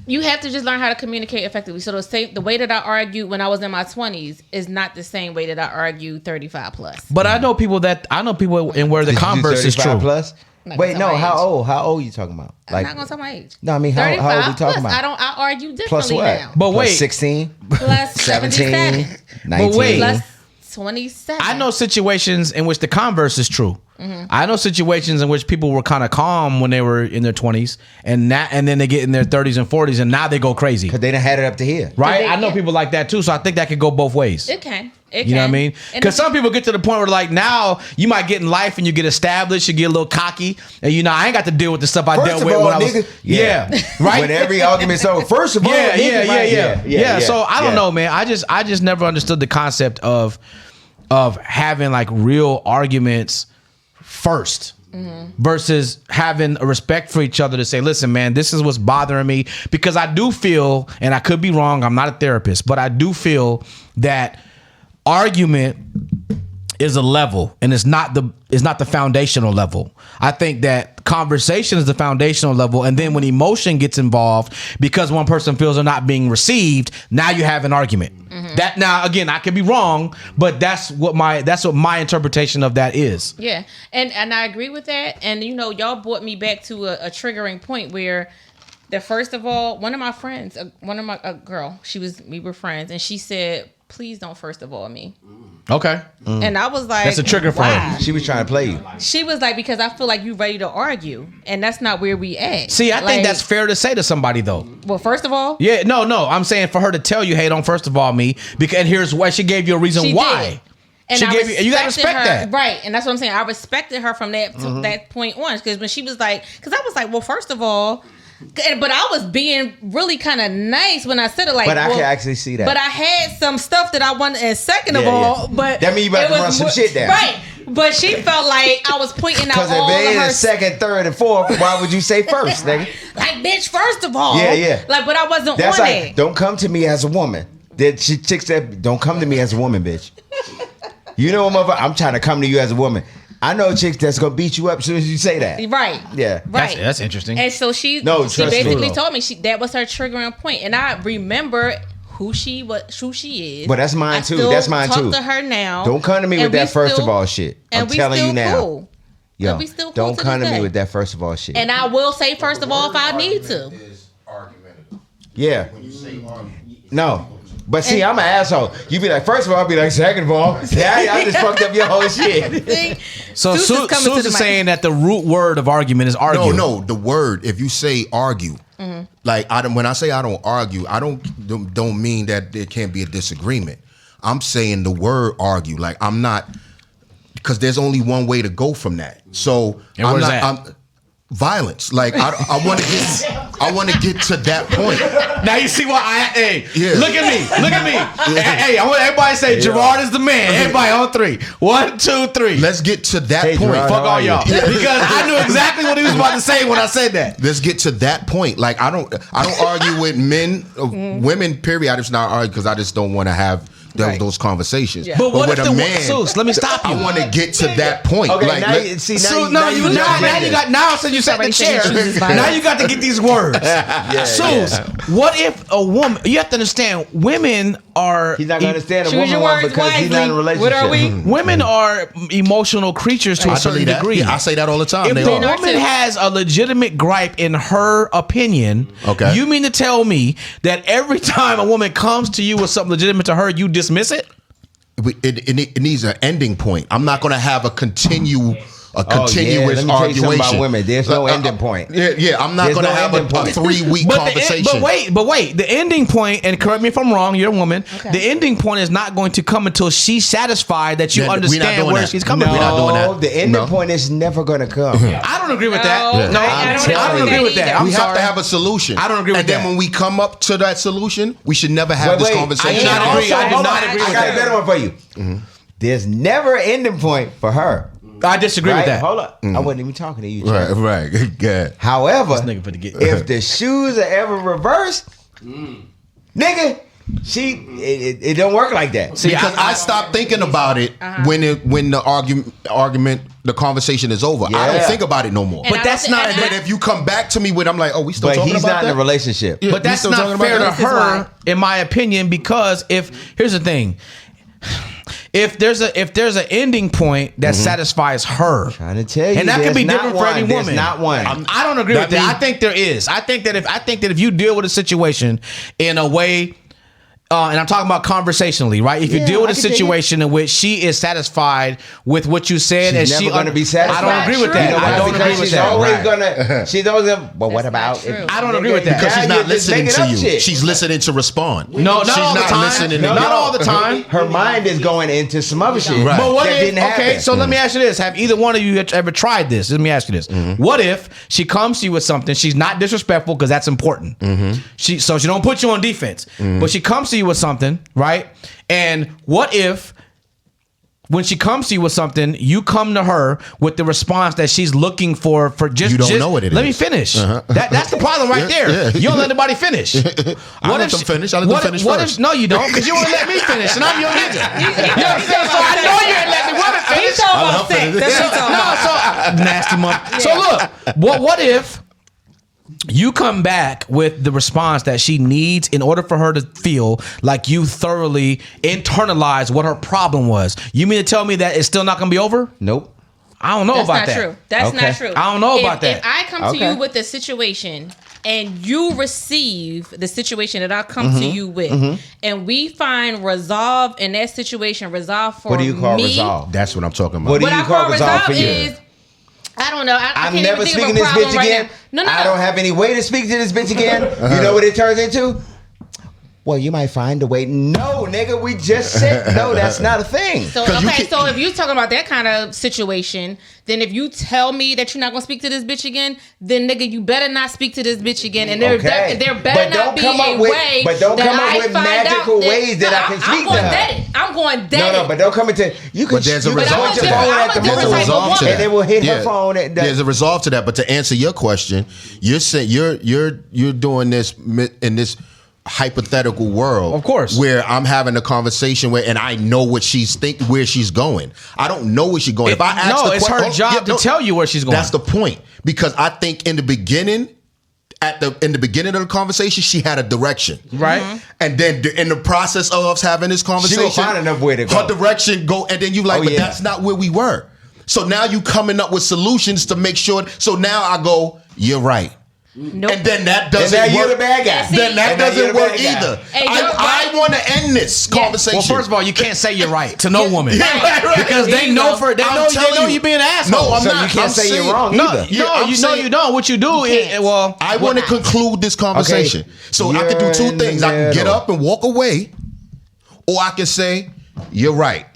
you have to just learn how to communicate effectively. So the way that I argued when I was in my 20s is not the same way that I argue 35 plus.
But I know people in where the
Did you do
converse is
35
true.
Plus?
I'm not
Wait,
gonna
no.
tell my
How
age.
old? How old you talking about?
I'm not gonna tell my age.
No, I mean, how old we
35
talking
plus.
about?
I argue
Plus
differently
what?
now.
But wait.
Plus 16,
Plus
17,
77.
19.
But wait.
Plus 27.
I know situations in which the converse is true.
Mm-hmm.
I know situations in which people were kind of calm when they were in their 20s, and then they get in their 30s and 40s, and now they go crazy.
Because they done had it up to here.
Right?
They-
I know
yeah.
people like that too, so I think that could go both ways.
It can.
You know what I mean?
And
Because some people get to the point where like now you might get in life and you get established, you get a little cocky, and I ain't got to deal with the stuff I
First
dealt
of
with
all,
when I was.
nigga,
Yeah. Right?
When every argument's over. First of all, nigga,
Yeah. So I don't know, man. I just never understood the concept of having like real arguments first. Versus having a respect for each other to say, listen, man, this is what's bothering me. Because I do feel, and I could be wrong, I'm not a therapist, but I do feel that argument is a level, and it's not the foundational level. I think that conversation is the foundational level, and then when emotion gets involved, because one person feels they're not being received, now you have an argument. That now again, I could be wrong, but that's what my interpretation of that is.
Yeah, and I agree with that. And y'all brought me back to a triggering point where first of all, one of my friends, a girl, we were friends, and she said, "Please don't first of all me."
Okay.
And I was like,
That's a trigger for
why?
her.
She was trying to play you.
She was like, because I feel like you ready to argue, and that's not where we at.
See, I think
Like,
that's fair to say to somebody though.
well. First of all,
Yeah, no, I'm saying for her to tell you, hey, don't first of all me, because and here's why she gave you a reason
she
why.
did. And
She
I
gave you gotta
respected
respect
her,
that.
right? And that's what I'm saying. I respected her from that to that point on, because when she was like, because I was like, well, first of all. But I was being really kind of nice when I said it. Like,
But I can actually see that.
But I had some stuff that I wanted. And second of
Yeah,
all,
yeah.
but
That mean you about
it
to
was
run some
more-
shit down.
right? But she felt like I was pointing out
Because
all
if
of
it
her
is second, third, and fourth, why would you say first, nigga?
like, bitch. First of all,
Yeah.
Like, but I wasn't
That's
on
like,
it.
don't come to me as a woman. Chick said, don't come to me as a woman, bitch. You know what, motherfucker? I'm trying to come to you as a woman. I know chicks that's gonna beat you up as soon as you say that.
Right.
Yeah.
Right.
That's interesting.
And so she
trust me.
basically told me that was her triggering point, and I remember who she is.
But that's mine
I
too.
still
That's mine
talk
too.
to her now.
Don't come to me
and
with
we
that first
still-
of all shit. I'm
And we
telling
still
you now.
cool.
Yo,
we still cool
don't
to
come
this
to me
day.
with that first of all shit.
And I will say first of all if I need to.
Yeah. No. But see, I'm an asshole. You be like, first of all, I'll be like, second of all, I just fucked up your whole shit.
So Suice is saying that the root word of argument is argue.
No, the word, if you say argue, like when I say I don't argue, I don't mean that there can't be a disagreement. I'm saying the word argue. Like I'm not, because there's only one way to go from that. So I'm not violence. Like I want to get to that point.
Now you see why look at me. Hey, I want everybody to say Gerard is the man. Everybody on 3. 1, 2, 3.
Let's get to that point.
Gerard,
Fuck all y'all. Because I knew exactly what he was about to say when I said that.
Let's get to that point. Like I don't argue with men, women. Period. I just not argue because I just don't want to have those conversations.
But what
with
if
a man,
Suice, let me stop you.
I want to get to that point.
Okay,
like,
now you see.
Now you sat in the chair. Now you got to get these words. Suice, what if a woman? You have to understand, women are.
He's not gonna understand a
Choose your
woman
words
because he's not in a
wisely.
relationship.
What are we?
Women are emotional creatures to a certain
believe that.
degree.
Yeah, I say that all the time.
If
They
the
are.
woman has a legitimate gripe in her opinion,
Okay.
you mean to tell me that every time a woman comes to you with something legitimate to her, you dismiss it?
It needs an ending point. I'm not going to have a continuous
Let me tell you something
arguation
about women. There's no ending point.
Yeah, I'm not
There's
going to
no
have
ending
a
point.
3-week conversation.
But wait, the ending point, and correct me if I'm wrong, you're a woman.
Okay.
The ending point is not going to come until she's satisfied that you
We're not
understand
doing
where
that.
she's coming
We're
from.
not doing
No,
that.
the ending
No.
point is never gonna come.
I don't agree with that.
No,
No,
I
I don't agree with that. I'm
We have
sorry.
to have a solution.
I don't agree with
And then
that.
when we come up to that solution, we should never have this conversation.
I do not agree. I do not agree
I
with
got a
that.
better one for you. There's never an ending point for her.
I disagree with
Right?
that.
Hold up. I wasn't even talking to you.
Right,
Chuck.
right. Good.
However,
nigga finna get-
if the shoes are ever reversed, nigga, it don't work like that.
See,
Because I stopped thinking about it when the argument, the conversation is over. I
Yeah.
don't think about it no more.
And
But
I
that's
don't
not-
think-
But if you come back to me with, I'm like, oh, we still
But
talking
he's
about
not
that?
in a relationship.
Yeah,
But
we
that's
still
not
talking about
fair to
that?
This is why.
her, in my opinion, because here's the thing. If there's an ending point that satisfies her,
Trying to tell you,
and that can
there's
be
not
different for
one.
any
There's
woman.
not one.
I don't agree with that. I think there is. I think that if you deal with a situation in a way. And I'm talking about conversationally, right? If you
Yeah,
deal with
I
a
can dig
situation in which she is satisfied with what you said,
She's
and
never going to be satisfied.
I don't agree with that.
You know
I
why?
don't
Because
agree with
she's
that.
always
Right.
gonna. She's always gonna. But what
That's
about?
not true.
I don't agree with that.
Because she's
Now
not
you're just
listening
making
to
up
you.
shit.
She's listening to respond.
No, not
she's
all the
not
time.
listening to
Not
you.
all the time.
Her mind is going into some other shit.
Right.
But what
that
if?
didn't happen.
Okay, so let me ask you this: have either one of you ever tried this? Let me ask you this: what if she comes to you with something? She's not disrespectful because that's important. She don't put you on defense, but she comes to you with something, right? And what if, when she comes to you with something, you come to her with the response that she's looking for just
You don't know what it
let me
is.
finish. That's the problem right there.
Yeah.
You don't let anybody finish.
I let them finish. I let them finish first.
No, you don't, because you won't let me finish, and I'm your nigga. You know what I'm saying? So I know you ain't letting the women finish.
He's talking about sex. That's what he's talking about.
Nasty mother. So look, what if you come back with the response that she needs in order for her to feel like you thoroughly internalized what her problem was? You mean to tell me that it's still not going to be over?
Nope.
I don't know
That's
about
not
that.
true. That's
Okay.
not true.
I don't know about that.
If I come to
Okay.
you with a situation and you receive the situation that I come to you with, and we find resolve in that situation, resolve for
What do you call
me,
resolve?
That's what I'm talking about.
What do
What
you
I
call
call
resolve for
resolve
you?
is, I don't know. I
I'm
can't
never
even think
speaking
of
to
a
this
problem
bitch
right
again.
now. No.
I don't have any way to speak to this bitch again. You know what it turns into? Well, you might find a way. No, nigga, we just said no. That's not a thing.
So so if you're talking about that kind of situation, then if you tell me that you're not gonna speak to this bitch again, then nigga, you better not speak to this bitch again. And there better
But
not
don't
be
come
a
up with-
way.
but don't
that
come up
I
with
find
magical
out
ways that I can speak
I'm
to
going
her.
dead it. I'm going dead
No,
it.
but don't come into you can.
But there's a
you can
resolve
point
to
your
that.
phone
I'm
at
a
the
different
mother,
type of woman.
and it will hit her phone.
There's a resolve to that. But to answer your question, you're saying you're doing this in this hypothetical world,
Of course,
where I'm having a conversation and I know what where she's going. I don't know where she's going. If I ask
it's her job to tell you where she's going.
That's the point, because I think in the beginning of the conversation, she had a direction,
right?
And then in the process of us having this conversation,
find enough way to go.
Her direction go, and then you like,
Oh,
but
yeah.
that's not where we were. So now you coming up with solutions to make sure. So now I go, you're right.
Nope.
And then that doesn't
And now
work.
you're the bad guy.
Then that
And now you're
doesn't
the
work
bad guy.
either.
Hey,
I want to end this conversation.
Well, first of all, you can't say you're right to no woman
Right.
because
There
they
you
know
go.
they
I'm
know
telling
you being an asshole.
No, I'm
So
not.
you can't
I'm
say you're
saying-
wrong
No,
either.
you don't. What you do is well,
I want to conclude this conversation.
Okay.
So I can do
You're
two
in the
things. I can get
middle.
up and walk away, or I can say, you're right.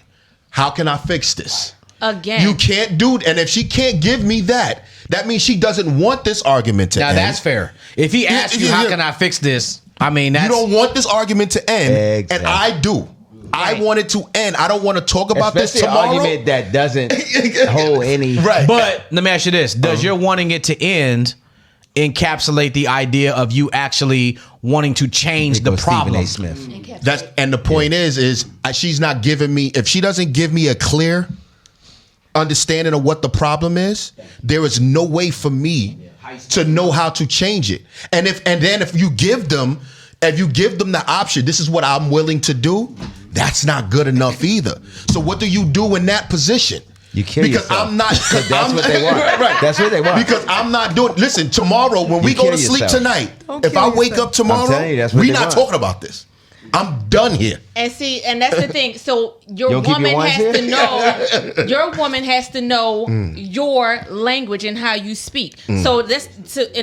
How can I fix this?
Again.
You can't do it. And if she can't give me that, that means she doesn't want this argument to
now
end.
that's fair. If he asks you,
yeah,
how
yeah.
can I fix this? I mean, that's
You don't want this argument to end,
Exactly.
and I do. I want it to end. I don't want to talk about
Especially
this tomorrow.
an argument that doesn't hold any.
Right.
But let me ask you this: does your wanting it to end encapsulate the idea of you actually wanting to change the problem?
Stephen A. Smith.
That's and the point is she's not giving me. If she doesn't give me a clear understanding of what the problem is, there is no way for me to know how to change it. And then if you give them the option, this is what I'm willing to do, that's not good enough either. So what do you do in that position?
You kill
because
yourself.
I'm not.
That's what they want.
Right.
That's what they want.
Because I'm not doing. Listen, tomorrow when we
You
go to
kill
sleep
yourself.
tonight,
Don't
if
kill
I wake
yourself.
up tomorrow,
I'm telling you, that's what
we're
they
not
want.
talking about this. I'm done here.
And see, and that's the thing. So your
You don't keep your
woman
wines
has
here?
to know. Your woman has to know your language and how you speak. So and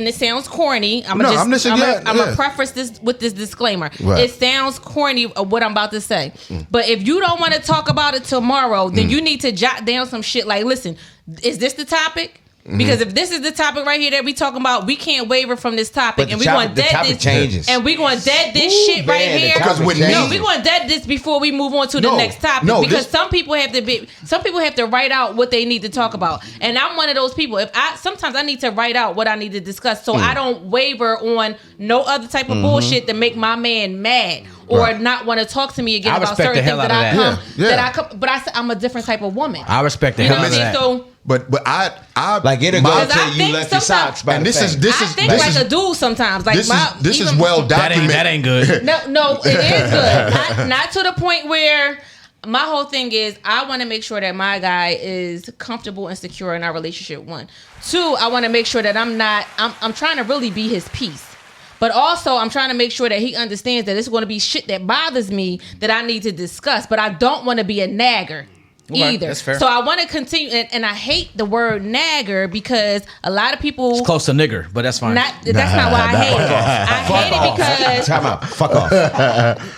it sounds corny. I'm
No,
gonna
I'm listening, yeah.
gonna preface this with this disclaimer.
Right.
It sounds corny of what I'm about to say, but if you don't want to talk about it tomorrow, then you need to jot down some shit. Like, listen, is this the topic? Because if this is the topic right here that we talking about, we can't waver from this topic,
But
and
the
we're going to
topic
dead this.
changes.
And we're going to dead this
Ooh,
shit right
man, the
here.
topic
Because with
changes.
me-
we're going to dead this before we move on to the
No,
next topic.
no,
because
this-
some people have to write out what they need to talk about, and I'm one of those people. Sometimes I need to write out what I need to discuss, so I don't waver on no other type of bullshit to make my man mad or
Right.
not want to talk to me again
I
about
respect
certain
the hell
things
out
that
of
I
that.
come.
Yeah,
That
yeah.
I come, but I'm a different type of woman.
I respect the
You know
hell
what
out
I
of
mean?
that.
So.
But I
Like it'll
my-
go
Because I
till you
think
left your
sometimes-
socks by
and
the
this is
fan.
this
I
is
think
this
like
is,
a dude sometimes. Like
this is
even-
well
That
documented.
ain't good.
No, it is good. Not to the point where my whole thing is I want to make sure that my guy is comfortable and secure in our relationship. 1, 2, I want to make sure that I'm trying to really be his peace. But also, I'm trying to make sure that he understands that it's going to be shit that bothers me that I need to discuss. But I don't want to be a nagger.
Okay,
Either.
that's fair.
So I want to continue, and I hate the word nagger because a lot of people
It's close to nigger, but that's fine.
that's not why I hate it. I hate it because
Time out. Fuck off.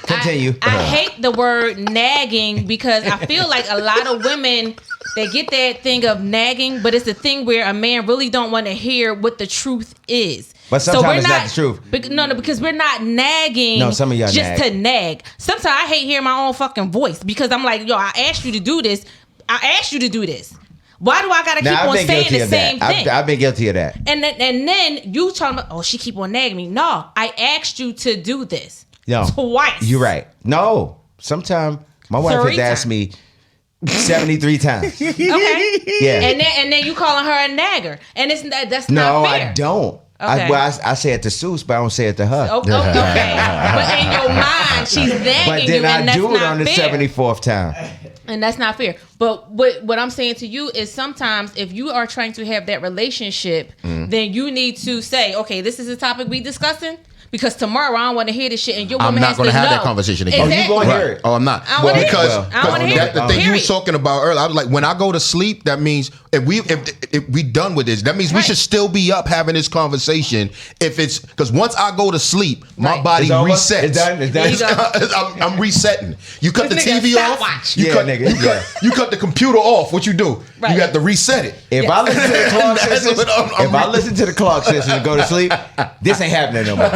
Continue.
I hate the word nagging because I feel like a lot of women, they get that thing of nagging, but it's a thing where a man really don't want to hear what the truth is.
But sometimes it's not the truth.
No, because we're not nagging.
No, some of y'all
just
nag.
to nag. Sometimes I hate hearing my own fucking voice because I'm like, yo, I asked you to do this. I asked you to do this. Why do I gotta keep on saying the same thing?
I've been guilty of that.
And then you talking about, oh, she keep on nagging me. No, I asked you to do this.
No,
Twice.
You're right. No, sometimes my wife
3
has asked me 73 times.
Okay.
Yeah.
And then you calling her a nagger, and that's
No,
not fair.
I don't.
Okay.
I say it to Suice, but I don't say it to her.
Okay. But in your mind, she's nagging
But
you,
then
and
I
that's
do it
not
on the
fair.
74th time.
And that's not fair. But what I'm saying to you is sometimes if you are trying to have that relationship, then you need to say, okay, this is the topic we discussing. Because tomorrow I don't want to hear this shit, and your
I'm
woman
not
has to
going to have
know.
that conversation again.
Oh, you
Exactly.
gonna hear
Right.
it.
Oh, I'm not.
I wanna hear it.
because
I wanna hear it.
the thing you was
Period.
talking about earlier, I was like, when I go to sleep, that means if we done with this, that means we
Right.
should still be up having this conversation. If it's because once I go to sleep, my
Right.
body
It's over?
resets.
It's done? It's done?
There you go.
I'm resetting. You cut the
This nigga
TV off.
stopwatch.
You
Yeah,
cut,
nigga,
you cut the computer off. What you do?
Right.
You got to reset it.
If I listen to the clock
That's
system,
what I'm
if I listen to the clock system and go to sleep, this ain't happening no more.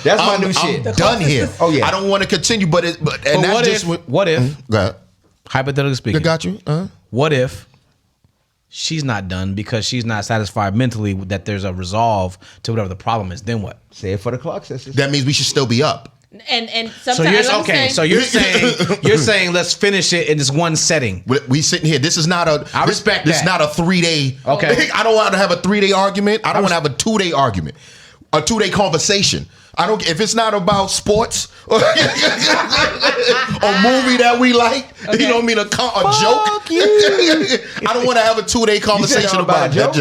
That's my new shit.
I'm done here.
Oh, yeah.
I don't want to continue, but and
But
that's
what
just
if? What if?
Go ahead.
Hypothetically
I
speaking,
got you.
what if she's not done because she's not satisfied mentally that there's a resolve to whatever the problem is? Then what?
Say it for the clock system.
That means we should still be up.
And
So
sometimes
you're okay. So you're saying let's finish it in this one setting.
We sitting here. This is not a.
I respect
This is
that.
not a 3-day.
Okay.
I don't want to have a 3-day argument. I don't want to have a 2-day argument, a 2-day conversation. I don't. If it's not about sports or movie that we like, you know what I mean, a joke. I don't want to have a 2-day conversation about a joke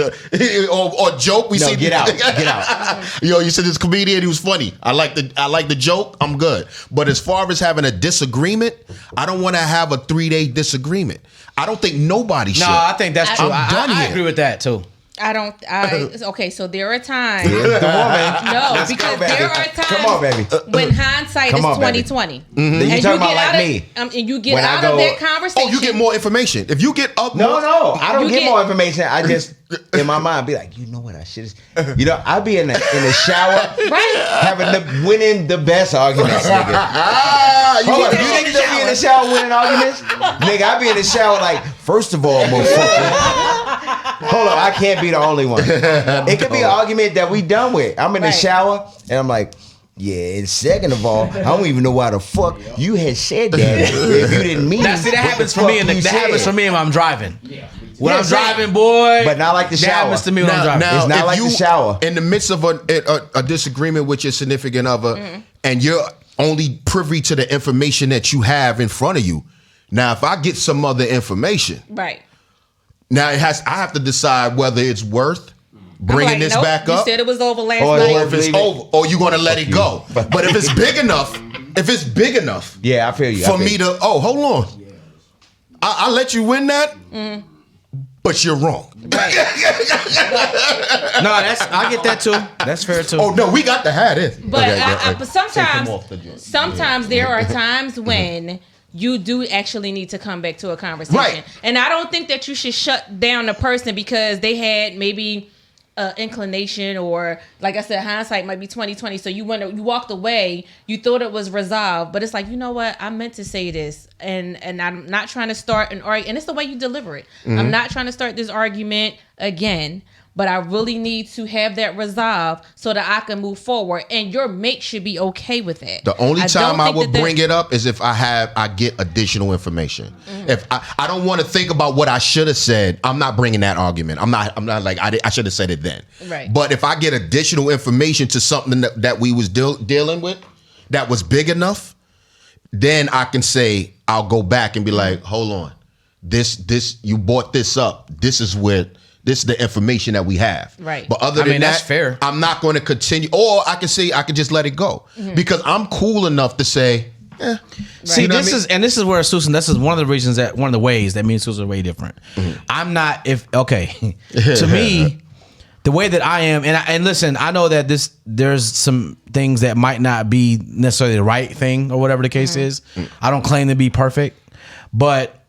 or joke. We
No,
see
get out. Get out.
Yo, you said this comedian, he was funny. I like the joke. I'm good. But as far as having a disagreement, I don't want to have a 3-day disagreement. I don't think nobody should.
No, I think that's true.
I'm done
I
here.
agree with that too.
Okay, so there are times.
The woman.
No, because there are times.
Come on, baby.
When hindsight
Come
is
on, baby.
2020.
Then you talking about like me.
And you get
When I
out
go-
of that conversation.
Oh, you get more information. If you get up more.
No, I don't
You
get
get-
more information. I just in my mind be like, you know what I should have. You know, I be in the shower
Right.
winning the best arguments, nigga. Hold on, you niggas don't be in the shower winning arguments? Nigga, I be in the shower like, first of all, motherfucker. Hold on, I can't be the only one. It could be an argument that we done with. I'm in the
Right.
shower and I'm like, yeah, and second of all, I don't even know why the fuck you had said that if you didn't mean
That
what
happens
the
for me.
fuck
And
you
that happens
said.
for me when I'm driving. When
Yeah,
I'm
same.
driving, boy.
But not like the
that
shower.
happens to me when I'm driving.
It's not
if
like
you
the shower.
in the midst of a disagreement with your significant other, and you're only privy to the information that you have in front of you. Now, if I get some other information,
Right.
now I have to decide whether it's worth bringing
I'm like,
this
nope,
back
you
up,
said it was over last
Or
night.
or if it's
Leave it.
over, or you gonna let it go. But if it's big enough,
Yeah, I feel you.
for me to, hold on, I let you win that, but you're wrong.
No, I get that too. That's fair too.
Oh no, we got to have this.
But,
Okay,
but
Take him off the joint.
sometimes there are times when you do actually need to come back to a conversation.
Right.
And I don't think that you should shut down a person because they had maybe inclination, or like I said, hindsight might be 2020. So you walked away, you thought it was resolved, but it's like, you know what? I meant to say this, and I'm not trying to start an argument. And it's the way you deliver it. I'm not trying to start this argument again, but I really need to have that resolved so that I can move forward. And your mate should be okay with that.
The only time I would bring
it.
it up is if I get additional information. If I don't want to think about what I should have said, I'm not bringing that argument. I'm not like I should have said it then.
Right.
But if I get additional information to something that we was dealing with that was big enough, then I can say I'll go back and be like, hold on, this you brought this up. This is the information that we have.
Right.
But other than
that's
that,
fair.
I'm not going to continue. Or I can say I can just let it go because I'm cool enough to say,
See,
You know
this
what I mean?
is where Susan. This is one of the reasons one of the ways that me and Susan are way different. I'm not to me, the way that I am, and listen, I know that there's some things that might not be necessarily the right thing or whatever the case is. I don't claim to be perfect, but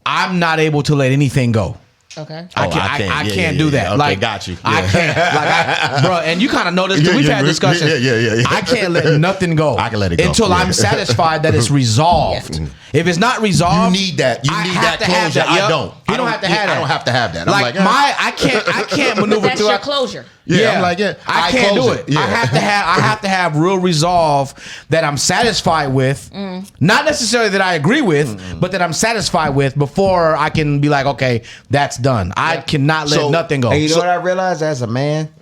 I'm not able to let anything go.
Okay.
I can't do that.
Okay,
Like,
got you.
I can't, bro. And you kind of know this because we've had discussions.
Yeah.
I can't let nothing go.
I can let it go.
until
Yeah.
I'm satisfied that it's resolved. If it's not resolved,
You need that. You
I
need
have
that
to have
closure.
that. Yup.
I don't.
You don't have to have that.
I don't have to have that. I'm
Like I can't maneuver
That's
through
your
it.
closure.
Yeah, I'm like,
I can't do
close
it.
Yeah.
I have to have real resolve that I'm satisfied with. Not necessarily that I agree with, but that I'm satisfied with before I can be like, okay, that's done. I cannot let
So-
nothing go.
And you know what I realized as a man?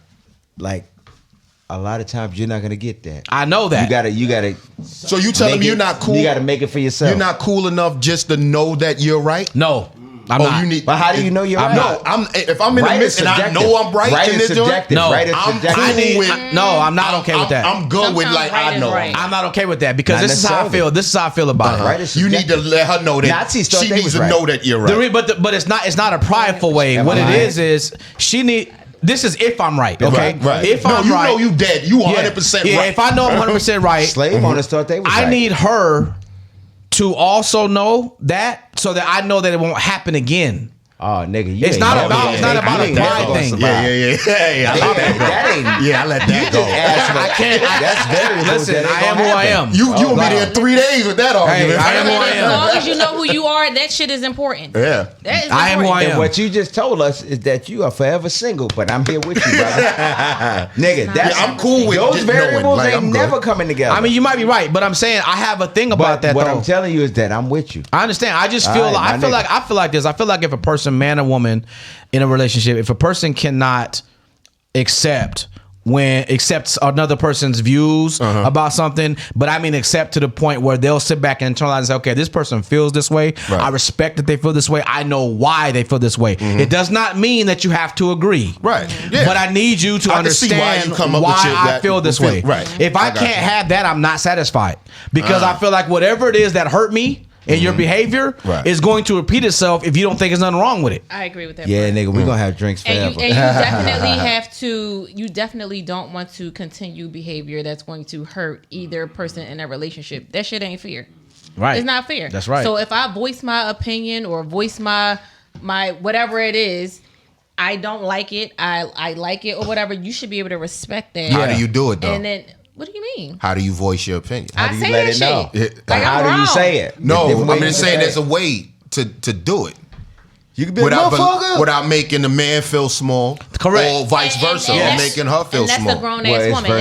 Like, a lot of times you're not gonna get that.
I know that.
You gotta.
So you telling
make
me
it-
you're not cool?
You gotta make it for yourself.
You're not cool enough just to know that you're right?
No, I'm
Oh,
not.
you need.
But how do you know you're
I'm
right?
not.
No, if I'm in
Right
the
is
midst and I
subjective.
know I'm right in
is
this joint,
subjective.
No,
Right is
I'm
subjective.
cool
I'm not okay with that.
I'm good with
Sometimes
like
right
I
is
know.
right.
I'm not okay with that because
Not
this is how I
necessarily.
feel. This is how I feel about it.
Right is
You need to
subjective.
let her know that
Nazis thought
she
they
needs
was
to
right.
know that you're right.
But it's not a prideful way.
Am I
What it
lying?
is she need. This is if I'm right. Okay.
Right.
If
no,
I'm
you
right.
know you dead. You 100%
yeah,
right.
if I know I'm 100% right,
Slave owners thought they was
I
right.
need her to also know that so that I know that it won't happen again.
Oh, nigga, you
It's
ain't
not
never
about-
gonna
it's not
make-
about
you
a
ain't never
pride
gonna
thing.
survive.
Yeah. I let that go.
That ain't.
Yeah, I let that go.
Ask for-
I can't.
That's very.
Listen,
that ain't
I am
gonna
who I
happen.
am.
You gonna
wow.
be there 3 days with that argument.
I am who I
As
am.
long as you know who you are, that shit is important.
Yeah.
That is
I am who I
important.
am.
And what you just told us is that you are forever single, but I'm here with you, brother. Nigga, that's
Yeah, I'm cool with
those
just knowing,
variables
like,
ain't
I'm good.
never coming together.
I mean, you might be right, but I'm saying I have a thing about
but
that
what
though.
I'm telling you is that I'm with you.
I understand. I just
All
feel
right,
like
my nigga.
I feel like this. I feel like if a person, man or woman, in a relationship, if a person cannot accept when accepts another person's views about something, but I mean accept to the point where they'll sit back and internalize and say, okay, this person feels this way. Right. I respect that they feel this way. I know why they feel this way. It does not mean that you have to agree.
Right. Yeah.
But I need you to understand why I feel this way.
Right.
If I can't have that, I'm not satisfied. Because I feel like whatever it is that hurt me and your behavior is going to repeat itself if you don't think there's nothing wrong with it.
I agree with that.
Yeah, nigga, we're gonna have drinks forever.
And you definitely have to. You definitely don't want to continue behavior that's going to hurt either person in a relationship. That shit ain't fair.
Right.
It's not fair.
That's right.
So if I voice my opinion or voice my whatever it is, I don't like it. I like it or whatever. You should be able to respect that.
How do you do it though?
And then. What do you mean?
How do you voice your opinion?
How do you
say
let
that
it know?
shit.
Like, how do you say it?
No,
Different
I'm
ways
just
to
saying
say
there's a way to do it.
You can be motherfucker.
Without making the man feel small.
Correct.
Or vice versa.
And
or making her feel
and that's
small.
a grown ass woman.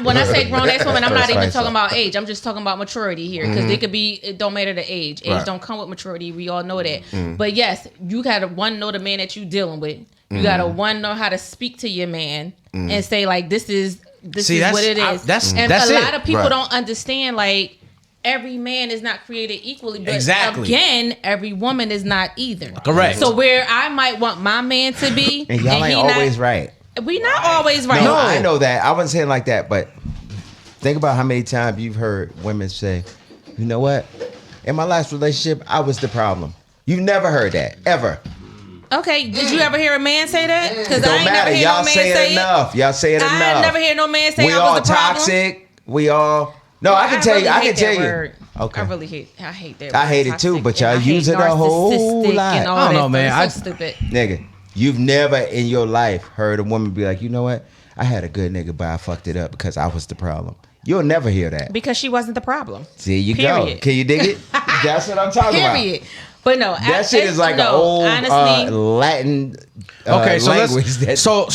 When I say grown ass woman, I'm not even talking about age. I'm just talking about maturity here. Because it could be, it don't matter the age. Age don't come with maturity. We all know that. But yes, you gotta know the man that you dealing with. You gotta know how to speak to your man and say like, this is what it is. And a lot of people don't understand like every man is not created equally. But again, every woman is not either.
Correct.
So where I might want my man to be,
and y'all ain't always right.
We not always right.
No, I know that. I wasn't saying like that, but think about how many times you've heard women say, you know what? In my last relationship, I was the problem. You've never heard that, ever.
Okay, did you ever hear a man say that? Because I ain't never hear
Y'all
no man
say it enough. Y'all say it enough.
I never hear no man say
we
I
all
was the problem.
toxic. We all. No, I can tell you. I can tell you.
Word.
Okay.
I hate that.
I hate it too, but y'all use it a whole lot.
I don't know, man. So stupid.
Nigga, you've never in your life heard a woman be like, you know what? I had a good nigga, but I fucked it up because I was the problem. You'll never hear that.
Because she wasn't the problem.
See, you go. Can you dig it? That's what I'm talking about.
Period. But no,
that shit is like an old Latin language.
So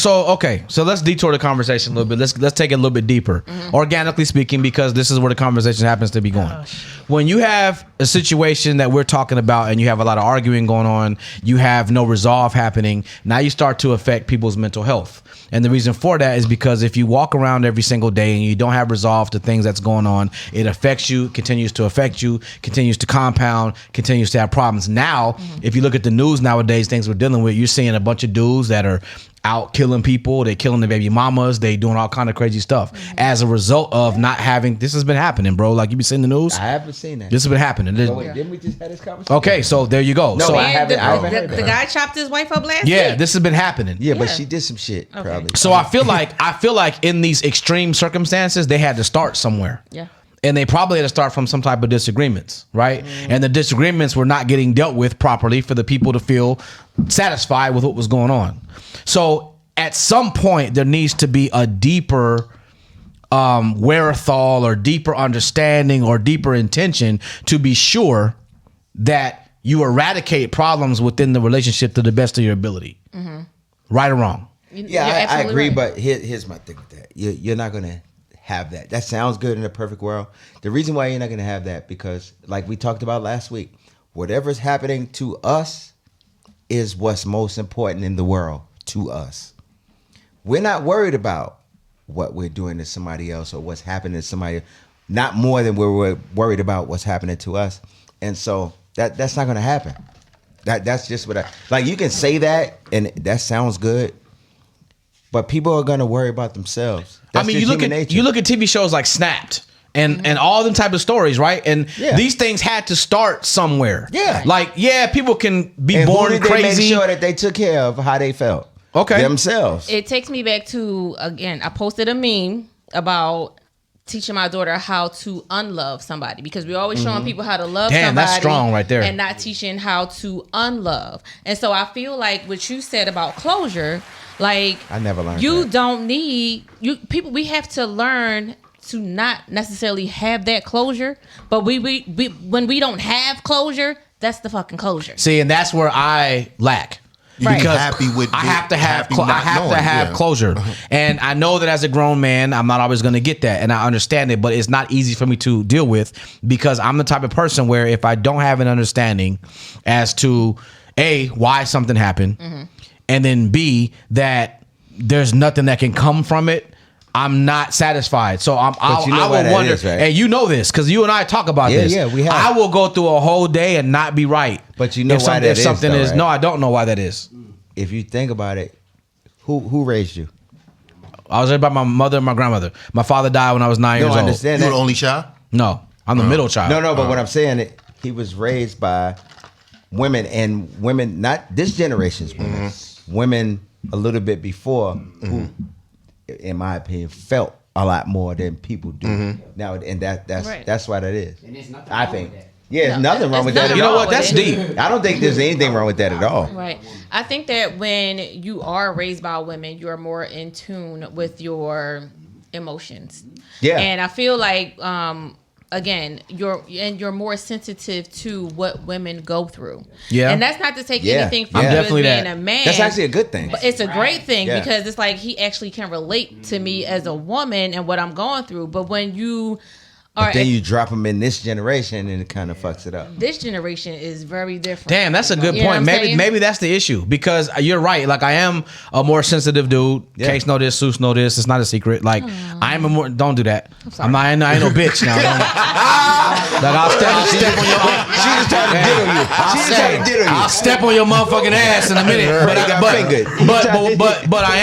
let's detour the conversation a little bit. Let's take it a little bit deeper, organically speaking, because this is where the conversation happens to be going. When you have a situation that we're talking about and you have a lot of arguing going on, you have no resolve happening. Now you start to affect people's mental health. And the reason for that is because if you walk around every single day and you don't have resolve to things that's going on, it affects you, continues to affect you, continues to compound, continues to have problems. Now, if you look at the news nowadays, things we're dealing with, you're seeing a bunch of dudes that are out killing people. They're killing the baby mamas. They doing all kind of crazy stuff as a result of not having. This has been happening, bro. Like you been seeing the news.
I haven't seen that.
This has been happening.
Wait, didn't we just have this conversation?
Okay, so there you go.
No,
so
I haven't heard that.
The guy chopped his wife up last week.
Yeah, this has been happening.
Yeah, but she did some shit probably.
So I feel like in these extreme circumstances, they had to start somewhere.
Yeah.
And they probably had to start from some type of disagreements, right? And the disagreements were not getting dealt with properly for the people to feel satisfied with what was going on. So at some point, there needs to be a deeper wherewithal or deeper understanding or deeper intention to be sure that you eradicate problems within the relationship to the best of your ability. Right or wrong?
Yeah, I agree,
right.
but here's my thing with that. You're not going to have that. That sounds good in a perfect world. The reason why you're not going to have that, because like we talked about last week, whatever's happening to us is what's most important in the world to us. We're not worried about what we're doing to somebody else or what's happening to somebody, not more than we're worried about what's happening to us. And so that's not going to happen. That's just what like you can say that and that sounds good, but people are going to worry about themselves. That's
you look at TV shows like Snapped and all them type of stories, right? And these things had to start somewhere. Yeah. Like, people can be born crazy.
They make sure that they took care of how they felt.
Okay.
Themselves.
It takes me back to, again, I posted a meme about teaching my daughter how to unlove somebody, because we're always showing people how to love somebody.
That's strong right there.
And not teaching how to unlove. And so I feel like what you said about closure, like
I never learned
you
that.
don't need people. We have to learn to not necessarily have that closure, but we when we don't have closure, that's the fucking closure.
See, and that's where I lack.
Right.
Because
I
have to have closure. And I know that as a grown man, I'm not always going to get that. And I understand it, but it's not easy for me to deal with, because I'm the type of person where if I don't have an understanding as to A, why something happened, and then B, that there's nothing that can come from it, I'm not satisfied. So I will wonder, right? And you know this because you and I talk about this.
Yeah, we have.
I will go through a whole day and not be right.
But you know why that is,
something
though,
is.
right?
No, I don't know why that is.
If you think about it, who raised you?
I was raised by my mother and my grandmother. My father died when I was 9 years
I
old.
understand
You
that.
the only child?
No, I'm the middle child.
No, but what I'm saying, he was raised by women, and women, not this generation's women, women a little bit before, who, in my opinion, felt a lot more than people do now, and that's why that is.
And there's nothing
I
wrong
think.
with that.
Yeah, there's nothing wrong with that.
You know what?
with
That's
it.
deep.
I don't think there's anything wrong with that at all.
Right. I think that when you are raised by women, you're more in tune with your emotions.
Yeah.
And I feel like again, you're more sensitive to what women go through.
Yeah.
And that's not to take
Yeah.
anything from
Yeah.
you as
Definitely
being
that.
a man.
That's actually a good thing.
But it's a great thing
Yeah.
because it's like he actually can relate to me as a woman and what I'm going through. But when you are
But then you drop them in this generation, and it kind of fucks it up.
this generation is very different.
Damn, that's a good
You know
point.
what I'm saying?
Maybe that's the issue because you're right. Like I am a more sensitive dude.
Yeah.
Case know this, Suice know this. It's not a secret. Like I am a more. Don't do that. I'm not. I ain't no bitch now. Like I'll step on your.
She just trying to diddle you. She just trying to diddle you.
I'll step on your motherfucking ass in a minute.
Already got fingered.
But I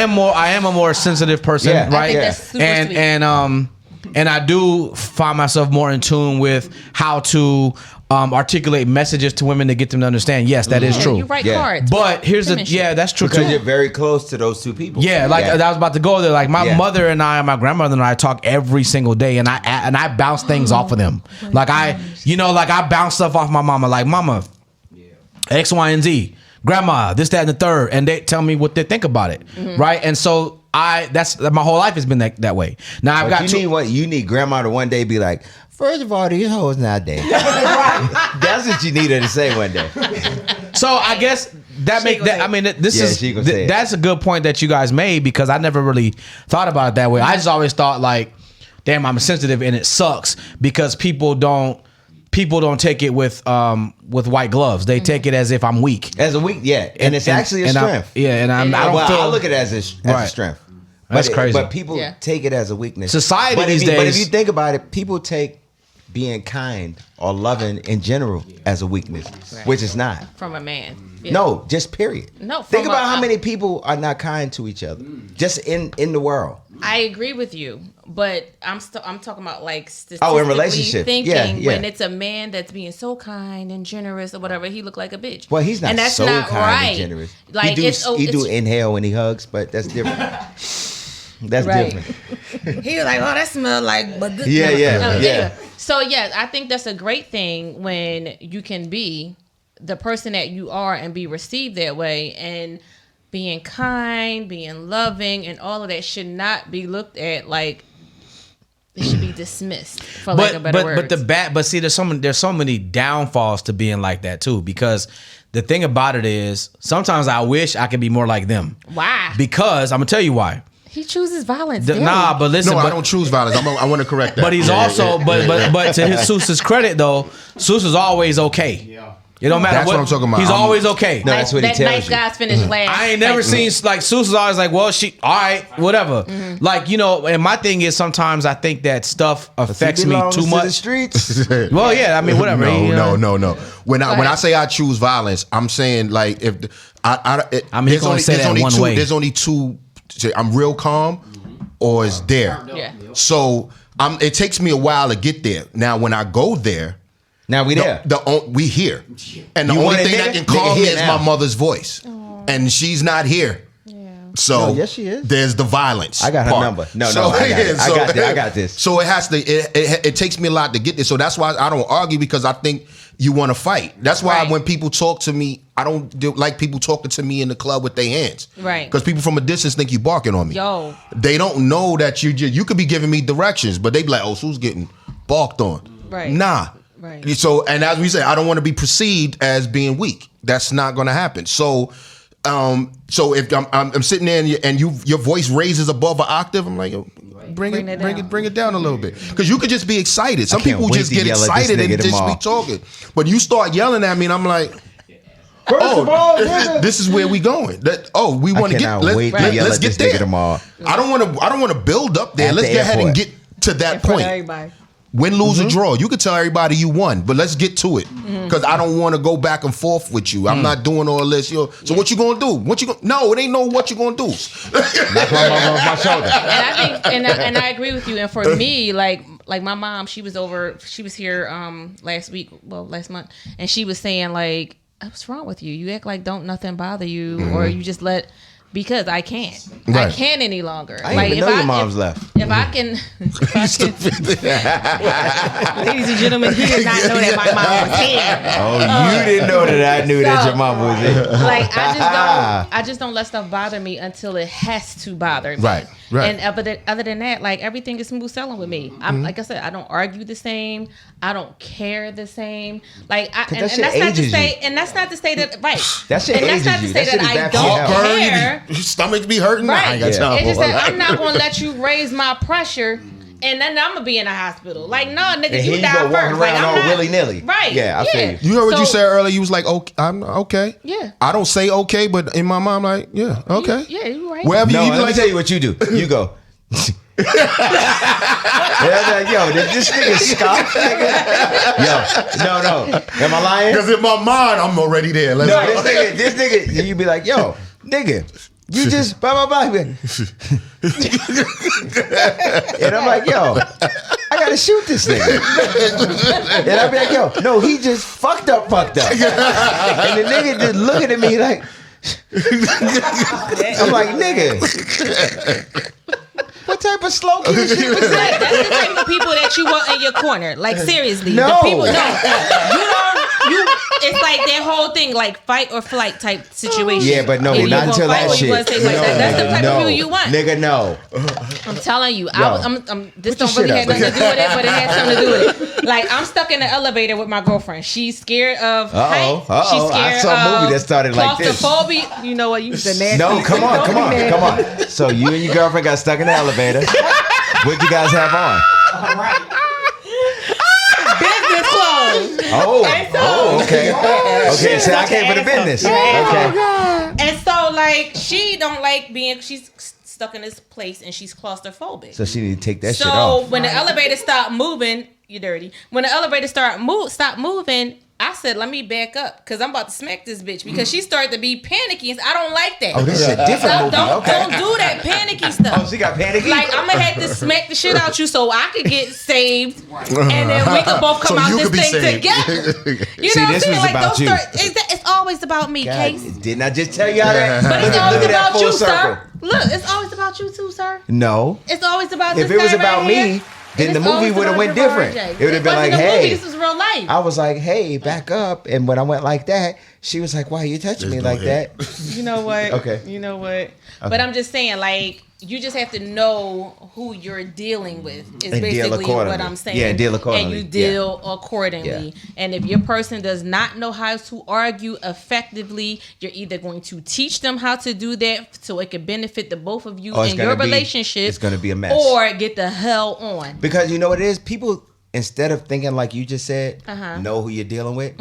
am a more sensitive person,
Yeah.
right?
I think that's super sweet.
And I do find myself more in tune with how to articulate messages to women to get them to understand. Yes, that is
Yeah,
true.
You write
Yeah.
cards.
But here's the
Penmanship.
that's true
Because
too.
you're very close to those two people.
Yeah, like I was about to go there. Like my
Yeah.
mother and I, my grandmother and I talk every single day, and I bounce things off of them. Like I bounce stuff off my mama. Like mama, X, Y, and Z. Grandma, this, that, and the third, and they tell me what they think about it, right? And so that's my whole life has been that way. Now I've got
you need grandma to one day be like, first of all, these hoes not dead. That's what you need her to say one day.
So I guess that make that. I mean, this
Yeah, she gonna say it.
that's a good point that you guys made because I never really thought about it that way. I just always thought like, damn, I'm sensitive and it sucks because people don't take it with white gloves. They take it as if I'm weak.
As a weak, yeah, and it's actually a strength.
I don't feel.
I look at it as a
Right.
strength.
That's crazy.
But people
Yeah.
take it as a weakness.
Society
but
these
But if
days-
you think about it, people take being kind or loving in general as a weakness, which is not.
From a man. Yeah.
No, just period.
No,
think
from
about
a-
how many people are not kind to each other, just in the world.
I agree with you, but I'm talking about like
Oh, in
statistically
relationship.
thinking
Yeah.
when it's a man that's being so kind and generous or whatever, he look like a bitch.
Well, he's not
and that's
so
not
kind
right.
and generous.
Like
he do inhale when he hugs, but that's different. That's
Right.
different.
He was like, "Oh, that smell like," but this
Yeah, yeah, yeah.
Anyway. So yeah, I think that's a great thing when you can be the person that you are and be received that way, and being kind, being loving, and all of that should not be looked at like it should be dismissed for lack of better words.
But see, there's so many downfalls to being like that too because. The thing about it is, sometimes I wish I could be more like them.
Why?
Because I'm gonna tell you why.
He chooses violence. daily.
But listen.
No,
but,
I don't choose violence. I want to correct that.
But he's also, but to his Suice's credit though, Suice is always okay. It don't matter
That's what I'm talking about.
He's always okay.
No, that's what he
that
tells
nice
you.
guys finish last.
I ain't never seen like Suice is always like, well, she all right, whatever. Like and my thing is sometimes I think that stuff affects me
belongs
too
to
much.
the streets.
Well, yeah, I mean, whatever.
No. When I say I choose violence, I'm saying like if
he's gonna say that one way.
There's only two. I'm real calm, or it's there.
Yeah.
So it takes me a while to get there. Now when I go there.
Now we there.
We here, and the
You
only
want it,
thing that
nigga?
can calm
Nigga
me
here
is
now.
my mother's voice, and she's not here. So
No, yes, she is.
There's the violence.
I got her
part.
number. No, I got it. I got this.
So it takes me a lot to get this. So that's why I don't argue because I think you want to fight. That's why
Right.
when people talk to me, I don't like people talking to me in the club with their hands.
Right.
Because people from a distance think you barking on me.
Yo.
They don't know that you could be giving me directions, but they be like, oh, Sue's getting barked on.
Right.
Nah.
Right.
So, and as we say, I don't want to be perceived as being weak. That's not going to happen. So, if I'm sitting there and your voice raises above an octave, I'm like, bring it down a little bit, because you could just be excited. Some
can't
people
wait
just
to
get
yell at this
excited and
nigga
just
tomorrow.
be talking, but you start yelling at me, and I'm like,
First of all, nigga.
this is where we going. We want to get.
Let's
get there tomorrow. I don't want to build up there. Let's get ahead and get to that point.
Everybody.
Win, lose, or draw. You can tell everybody you won, but let's get to it. Because I don't want to go back and forth with you. I'm not doing all this. So what you gonna do? No, it ain't no what you gonna do.
Knock my shoulder.
And I think, and I agree with you. And for me, like my mom, she was here last month, and she was saying like, what's wrong with you? You act like don't nothing bother you, or you just let. Because I can't.
Right.
I can't any longer.
I didn't even know your mom's left.
If I can, ladies and gentlemen, he did not know that my mom was here.
Oh, you didn't know that I knew that your mom was here.
Like I just don't let stuff bother me until it has to bother me.
Right.
And other than that, like everything is smooth sailing with me. I'm like I said, I don't argue the same. I don't care the same. Like and that's not to say, and that's not to say that right.
That shit
and that's not to say that I don't care.
Your stomach be hurting.
Right.
I ain't got time
It's just
for
that I'm not gonna let you raise my pressure. And then I'm gonna be in the hospital. Like, no, nigga, you die first.
Walking
Like,
around
I'm
all
not
willy-nilly.
Right.
Yeah, I feel you.
You know what you said earlier? You was like, okay, I'm okay.
Yeah.
I don't say okay, but in my mind, like, yeah, okay.
Yeah, you right.
Wherever
No,
you
let me
like,
tell you what you do. You go. Yo, did this nigga scoff? Yo, no. Am I lying?
because in my mind, I'm already there. Let's
No,
go.
this nigga, you be like, yo, nigga, you just blah, blah, blah. And I'm like, yo, I gotta shoot this nigga. And I be like, yo, no, he just fucked up. And the nigga just looking at me like, I'm like, nigga. What type of slow kid shit was that?
That's the type of people that you want in your corner. Like, seriously.
No.
The people, it's like that whole thing, like fight or flight type situation.
Yeah, but no,
Either
not
you
until
gonna
that
fight or you
shit.
gonna stay like that. That's the type of people you want.
Nigga, no.
I'm telling you, this
Put your
don't really
shit
have
up.
nothing to do with it, but it has something to do with it. Like, I'm stuck in the elevator with my girlfriend. She's scared of height. She's
I
scared
saw a movie
of
that started like this.
claustrophobia. You know what? You the nasty.
No, come on. So you and your girlfriend got stuck in the elevator. What'd you guys have on?
Business clothes.
Okay. Okay, so I came for the business. Okay.
And so, like, she don't like she's stuck in this place and she's claustrophobic.
So she need to take that shit
So
off.
when the elevator stopped moving, you dirty. When the elevator stopped moving, I said, let me back up because I'm about to smack this bitch because she started to be panicky. And I don't like that.
Oh, this is a different movie.
Don't
Okay.
do that panicky stuff.
Oh, she got panicky?
Like, I'm going to have to smack the shit out you so I could get saved and then we could both come
So
out
you
this
could be
thing
saved.
together. You
See,
know what I'm
this
saying?
was
Like,
about
those
you.
It's always about me, Case.
Didn't I just tell you how that?
But it's always
Look at that
about
full
you,
circle.
sir. Look, it's always about you too, sir.
No.
It's always about
If
this
it was
guy
about
right
me,
here,
then
and
the
it's
movie
always
would have
about
went
Gerard
different.
J.
It would have been like,
wasn't a movie,
hey.
this was real life.
I was like, hey, back up. And when I went like that, she was like, why you touching me
Just
like
go
that?
You know what?
Okay.
You know what? But I'm just saying, like, you just have to know who you're dealing with is
And deal
basically
accordingly.
what I'm saying.
Yeah, deal accordingly.
And you deal accordingly.
Yeah.
And if your person does not know how to argue effectively, you're either going to teach them how to do that so it can benefit the both of you
Or it's
in your
gonna be-
relationship.
it's gonna be a mess.
Or get the hell on.
Because you know what it is? People, instead of thinking like you just said,
Uh-huh.
know who you're dealing with,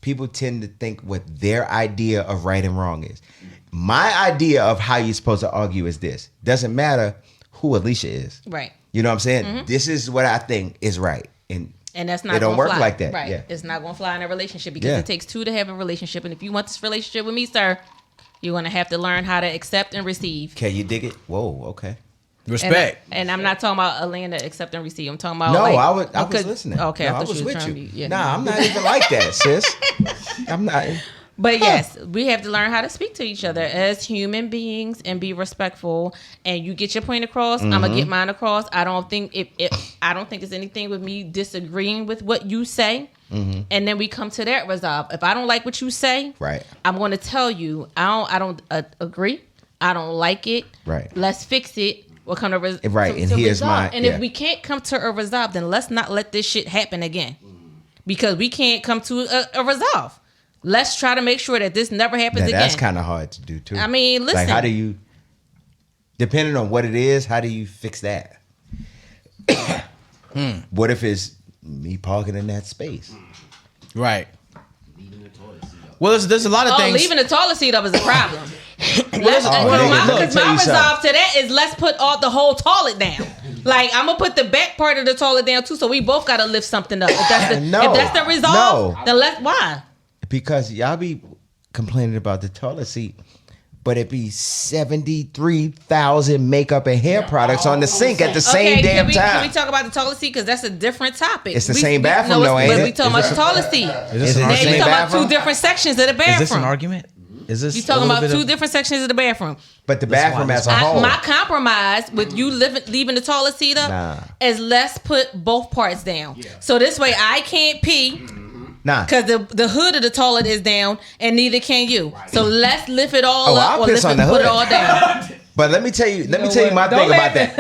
people tend to think what their idea of right and wrong is. My idea of how you're supposed to argue is this. Doesn't matter who Alicia is.
Right.
You know what I'm saying? This is what I think is right. And
that's not
it don't
gonna
work
fly.
like that.
Right.
Yeah.
It's not gonna fly in a relationship because
Yeah.
it takes two to have a relationship. And if you want this relationship with me, sir, you're gonna have to learn how to accept and receive.
Can you dig it? Whoa, okay.
Respect.
And I'm not talking about Alanda accept and receive. I'm talking about
No,
like,
I was
because-
listening.
Okay,
No,
I thought
was
you was
with
trying
you.
to be, yeah.
Nah, I'm not even like that, sis. I'm not.
But yes, we have to learn how to speak to each other as human beings and be respectful. And you get your point across. I'm gonna get mine across. I don't think I don't think there's anything with me disagreeing with what you say. And then we come to that resolve. If I don't like what you say,
Right.
I'm going to tell you I don't agree. I don't like it.
Right.
Let's fix it. We'll come to
Right, and here's
resolve.
my-
And
yeah.
if we can't come to a resolve, then let's not let this shit happen again, because we can't come to a resolve. Let's try to make sure that this never happens again.
That's kind of hard to do too.
I mean, listen.
Like, how do you, depending on what it is, how do you fix that? What if it's me parking in that space?
Right. Well, there's a lot of things.
Leaving the toilet seat up is a problem.
Because
my resolve to that is let's put the whole toilet down. Like I'm gonna put the back part of the toilet down too, so we both gotta lift something up. If that's the resolve, then why?
Because y'all be complaining about the toilet seat, but it be 73,000 makeup and hair products on the sink at the same damn time.
Can we talk about the toilet seat? Because that's a different topic.
It's the same bathroom though, ain't it?
But we talking about the toilet seat.
Is it the same
You talking about
bathroom?
two different sections of the bathroom.
Is this an argument? Is this
you talking about two different sections of the bathroom?
But the bathroom as a whole.
My compromise with you leaving the toilet seat up is let's put both parts down. Yeah. So this way I can't pee. Because the hood of the toilet is down and neither can you. Right. So let's lift it all up or put it all down.
But let me tell you my thing about that.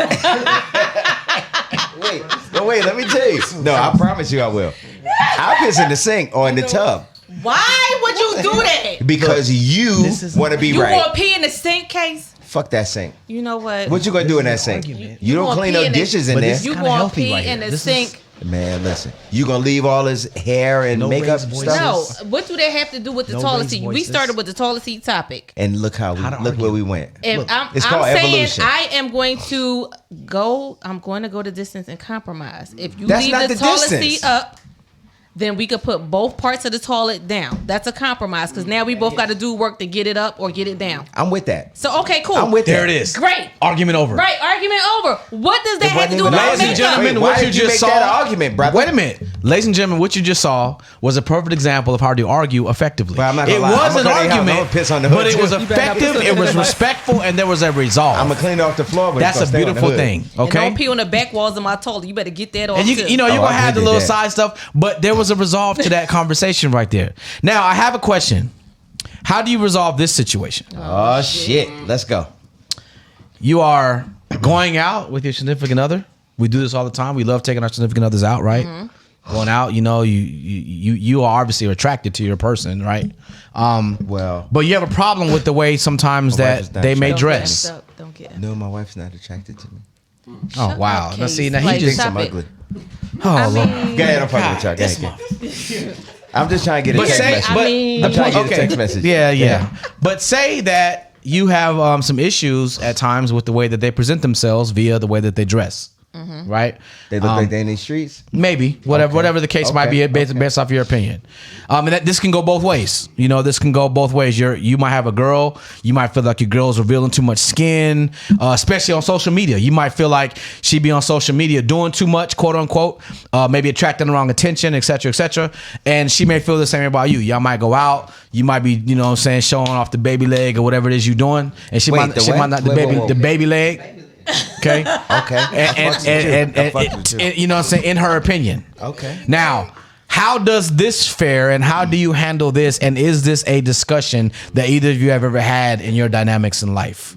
Wait, let me tell you. No, I promise you I will. I'll piss in the sink or in the tub.
Why would you do that?
Because you want to be right.
You want to pee in the sink, Case?
Fuck that sink.
You know what?
What you gonna do in that sink? You don't clean no dishes in there.
You want to pee in the sink.
Man, listen. You gonna leave all his hair and makeup stuff?
No. What do that have to do with the toilet seat? We started with the toilet seat topic.
And look where we went.
It's called evolution. I'm going to go the distance and compromise. If you leave the toilet seat up, then we could put both parts of the toilet down. That's a compromise because now we both got to do work to get it up or get it down.
I'm with that.
So, okay, cool.
I'm with that.
There it is.
Great.
Argument over.
Right, argument over. What does that have to do with
ladies and gentlemen, what you just saw?
That argument, brother?
Wait a minute. Ladies and gentlemen, what you just saw was a perfect example of how to argue effectively.
But I'm not
it
gonna lie.
was an argument, but it was effective, it was respectful, and there was a resolve.
I'm going to clean it off the floor. But
that's a beautiful thing, okay?
And don't pee on the back walls of my toilet. You better get that off,
and you're going to have the little side stuff, but there was a resolve to that conversation right there. Now, I have a question. How do you resolve this situation?
Oh, shit. Let's go.
You are going out with your significant other. We do this all the time. We love taking our significant others out, right? Mm-hmm. Going out, you are obviously attracted to your person, right? But you have a problem with the way sometimes that they may dress.
No, my wife's not attracted to me.
Oh, wow. Now, see, now he just
thinks I'm ugly.
Oh, Lord.
Go ahead, I'm fucking with y'all. I'm just trying to get a text message. I'm trying to get a text message.
Yeah. But say that you have some issues at times with the way that they present themselves via the way that they dress. Mm-hmm. Right?
They look like they're in these streets?
Maybe. Whatever the case might be, based off your opinion. And this can go both ways. This can go both ways. You might have a girl. You might feel like your girl's revealing too much skin, especially on social media. You might feel like she be on social media doing too much, quote unquote, maybe attracting the wrong attention, et cetera, et cetera. And she may feel the same about you. Y'all might go out. You might be, showing off the baby leg or whatever it is you're doing. And she might not the baby leg. Okay. And you know what I'm saying, in her opinion.
Okay.
Now, how does this fare and how do you handle this? And is this a discussion that either of you have ever had in your dynamics in life?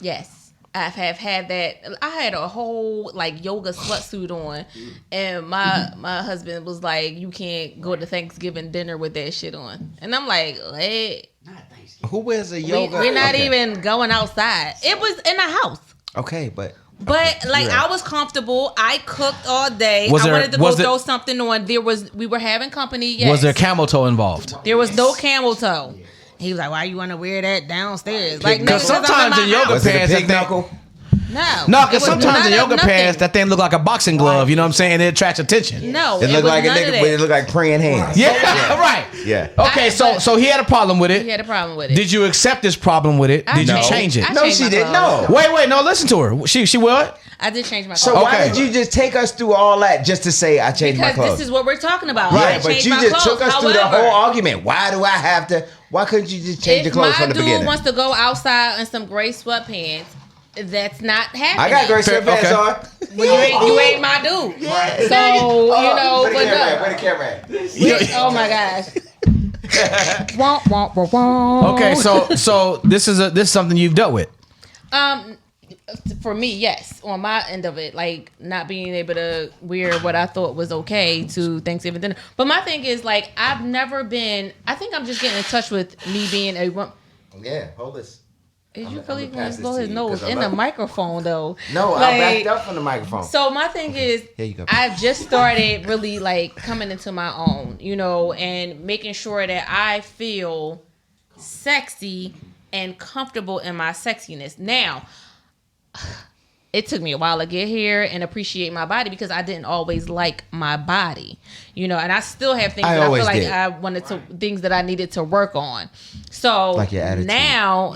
Yes. I have had that. I had a whole yoga sweatsuit on, and my husband was like, "You can't go to Thanksgiving dinner with that shit on." And I'm like, "Hey,
who wears a yoga?"
We're not even going outside. It was in the house.
Okay, but
I was comfortable. I cooked all day. I wanted to go throw something on. We were having company. Yes.
Was there camel toe involved?
There was no camel toe. He was like, "Why you want to wear that downstairs?"
Because sometimes in yoga pants, No, because sometimes in yoga pants, that thing look like a boxing glove. You know what I'm saying? It attracts attention.
No,
it look like a nigga, but it look like praying hands.
Yeah, right.
Yeah.
Okay, so he had a problem with it.
He had a problem with it.
Did you accept his problem with it? Did you change it?
No, she didn't. No.
Wait. No, listen to her. She what?
I did change my clothes.
So why did you just take us through all that just to say I changed my clothes?
Because this is what we're talking about.
Right, but you just took us through the whole argument. Why do I have to? Why couldn't you just change your clothes from the beginning?
If my dude wants to go outside in some gray sweatpants, that's not happening.
I got gray sweatpants on.
Well, you ain't my dude. Yeah. So,
where the camera at?
Oh my gosh.
Okay, so this is something you've dealt with.
For me, yes. On my end of it, not being able to wear what I thought was okay to Thanksgiving dinner. But my thing is, I've never been. I think I'm just getting in touch with me being a woman.
Yeah, hold this.
You really gonna
pass this
blow
to
his
you,
nose
'cause I
in
love
the
it.
microphone though.
No,
Like,
I backed up from the microphone.
So my thing is,
Here you go.
I've just started really like coming into my own, and making sure that I feel sexy and comfortable in my sexiness. Now, it took me a while to get here and appreciate my body because I didn't always like my body, and I still have things
I
that I
always
feel like
did.
I wanted to, things that I needed to work on. So
Like your attitude.
now